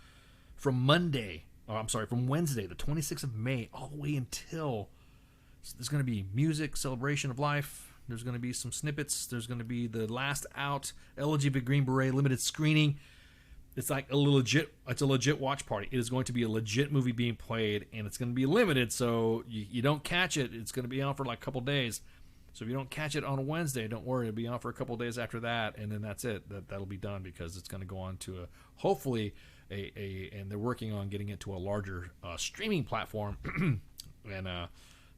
from Wednesday, the 26th of May, all the way until there's gonna be music, celebration of life. There's gonna be some snippets. There's gonna be the Last Out, Elegy of a Green Beret limited screening. It's a legit watch party. It is going to be a legit movie being played, and it's going to be limited, so you don't catch it. It's going to be on for a couple days. So if you don't catch it on a Wednesday, don't worry. It'll be on for a couple days after that, and then that's it. That'll be done, because it's going to go on to hopefully and they're working on getting it to a larger streaming platform, and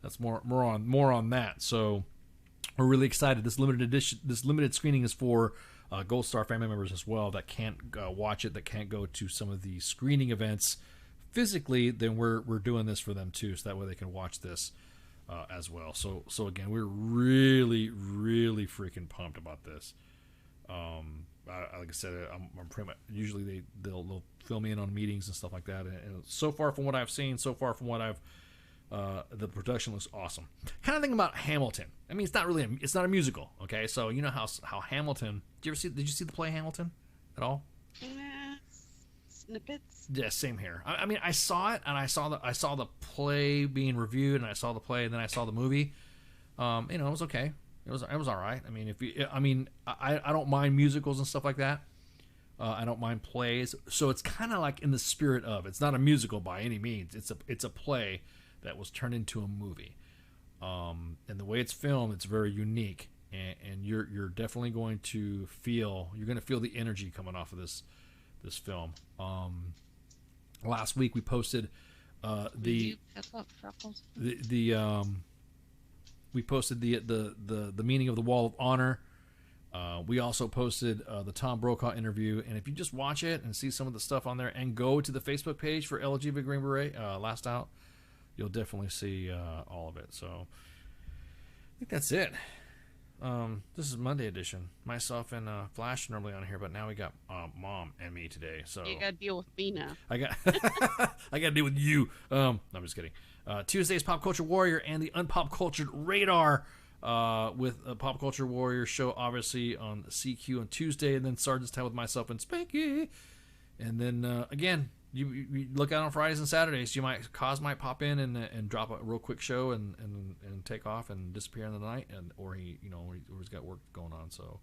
that's more on that. So we're really excited. This limited screening is for Gold Star family members as well that can't watch it, that can't go to some of the screening events physically. Then we're doing this for them too, so that way they can watch this as well. So again, we're really, really freaking pumped about this. Like I said, I'm pretty much, usually they'll fill me in on meetings and stuff like that. And so far from what I've seen, the production looks awesome. Kind of thing about Hamilton. I mean, it's not a musical. Okay, so you know how Hamilton. Did you see the play Hamilton at all? Snippets. Yeah, same here. I mean, I saw it, and I saw the play being reviewed, and I saw the play, and then I saw the movie. It was okay. It was all right. I mean, I don't mind musicals and stuff like that. I don't mind plays. So it's kind of like in the spirit of. It's not a musical by any means. It's a play that was turned into a movie. And the way it's filmed, it's very unique. And you're definitely going to feel the energy coming off of this film. Last week we posted we posted the meaning of the Wall of Honor. We also posted the Tom Brokaw interview, and if you just watch it and see some of the stuff on there and go to the Facebook page for LG Big Green Beret, Last Out, you'll definitely see all of it. So I think that's it. This is Monday edition. Myself and Flash normally on here, but now we got Mom and me today. So you gotta deal with me now. I gotta deal with you. No, I'm just kidding. Tuesday's Pop Culture Warrior and the Unpop Cultured Radar, with a Pop Culture Warrior show obviously on CQ on Tuesday, and then Sergeant's Time with myself and Spanky. And then again, you look out on Fridays and Saturdays. Cos might pop in and drop a real quick show and take off and disappear in the night, or he's got work going on. So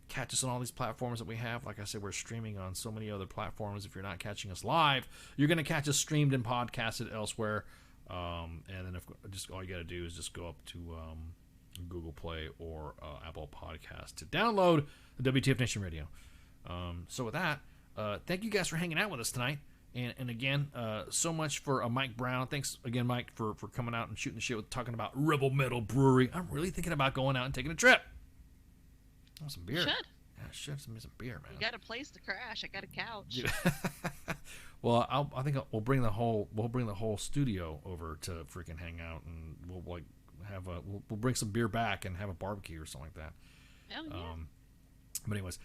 catch us on all these platforms that we have. Like I said, we're streaming on so many other platforms. If you're not catching us live, you're going to catch us streamed and podcasted elsewhere. And then just all you got to do is just go up to Google Play or Apple Podcast to download the WTF Nation Radio. So with that, thank you guys for hanging out with us tonight. And again, so much for Mike Brown. Thanks again, Mike, for coming out and shooting the shit with talking about Rebel Mettle Brewery. I'm really thinking about going out and taking a trip. Oh, some beer. You should. Yeah, I should have some beer, man. You got a place to crash. I got a couch. Well, I think we'll bring the whole studio over to freaking hang out, and we'll we'll bring some beer back and have a barbecue or something like that. Hell yeah. But anyways,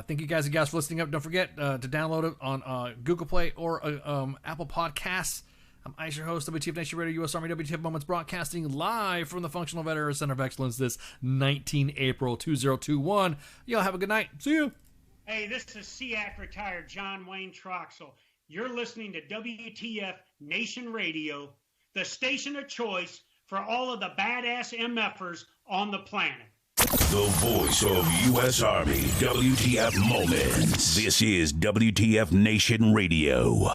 thank you guys and gals for listening up. Don't forget to download it on Google Play or Apple Podcasts. I'm Ice, your host, WTF Nation Radio, U.S. Army WTF Moments, broadcasting live from the Functional Veterans Center of Excellence this 19 April 2021. Y'all have a good night. See you. Hey, this is SEAC retired John Wayne Troxel. You're listening to WTF Nation Radio, the station of choice for all of the badass MFers on the planet. The voice of U.S. Army, WTF Moments. This is WTF Nation Radio.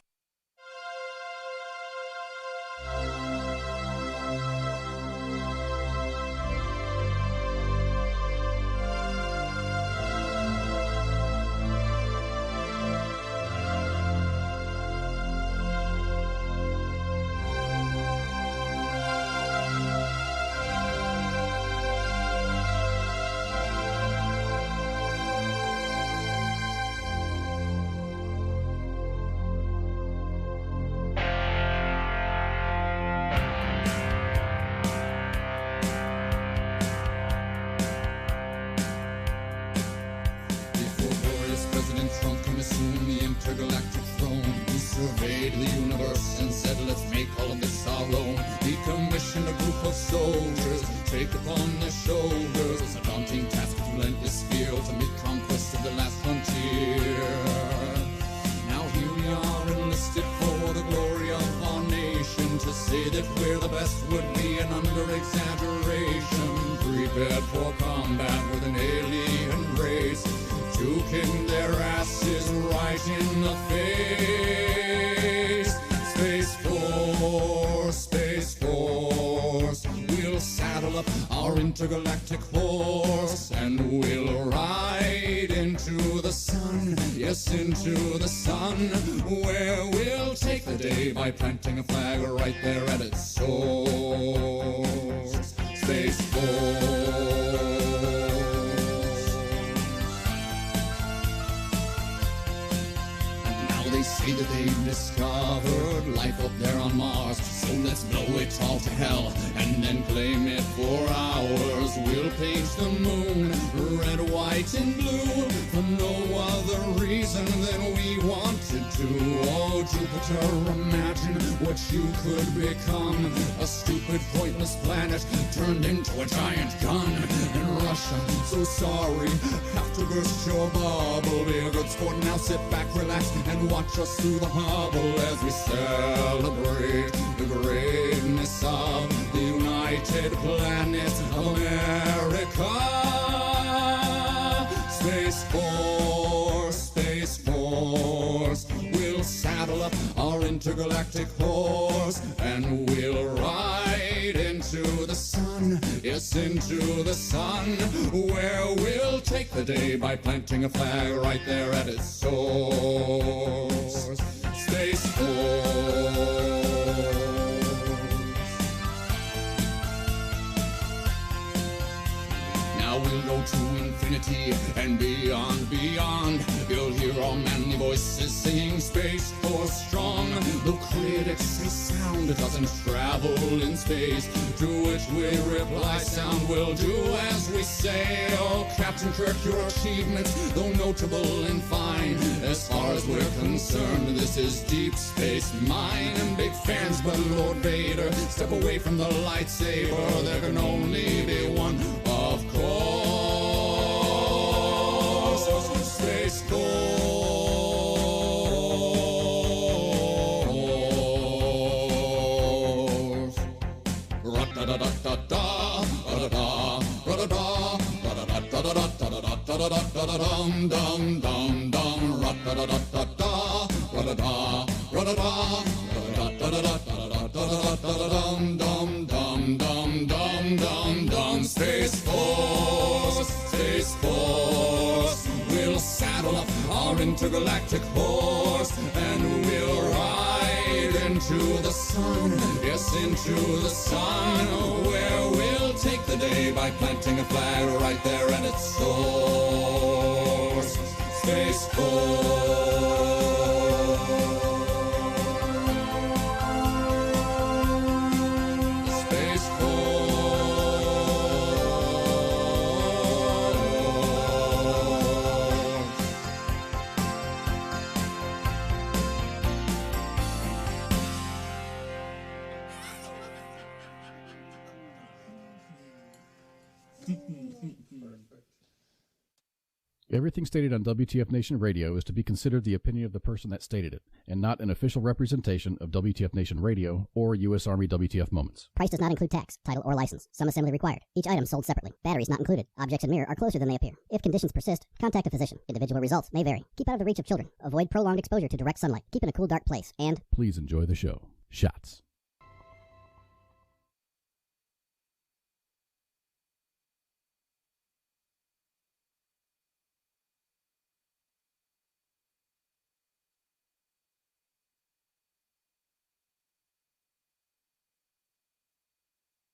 They say that they've discovered life up there on Mars. So let's blow it all to hell and then claim it for ours. We'll paint the moon red, white, and blue for no other reason than we wanted to. Oh, Jupiter, imagine what you could become. A stupid, pointless planet turned into a giant gun. And Russia, so sorry, have to burst your bubble. Be a good sport, now sit back, relax, and watch us through the Hubble as we celebrate the greatness of the United Planet of America. Space Force, Space Force, we'll saddle up our intergalactic horse and we'll ride into the sun, yes, into the sun, where we'll take the day by planting a flag right there at its source. Space Force. Now we'll go to infinity and beyond, beyond. You'll hear our manly voices singing Space Force strong. Though critics say sound doesn't travel in space, to which we reply sound will do as we say. Oh, Captain Kirk, your achievements, though notable and fine, as far as we're concerned, this is Deep Space Mine. And big fans, but Lord Vader, step away from the lightsaber. There can only be one, of course. Space Force. Ra-da-da-da-da-da, ra-da-da, ra-da-da, ra-da-da-da-da-da-da-da-da-da-da-dum, dum, dum, dum, ra-da-da-da-da-da, ra-da-da, ra-da-da, ra-da-da-da-da-da-da-da-da-da-dum, dum, dum, dum, dum, dum, dum. Space Force, Space Force, we'll saddle up our intergalactic horse and we'll ride into the sun, yes, into the sun, where we'll take the day by planting a flag right there at its source. Space Force. Everything stated on WTF Nation Radio is to be considered the opinion of the person that stated it, and not an official representation of WTF Nation Radio or U.S. Army WTF Moments. Price does not include tax, title, or license. Some assembly required. Each item sold separately. Batteries not included. Objects in mirror are closer than they appear. If conditions persist, contact a physician. Individual results may vary. Keep out of the reach of children. Avoid prolonged exposure to direct sunlight. Keep in a cool, dark place. And please enjoy the show. Shots.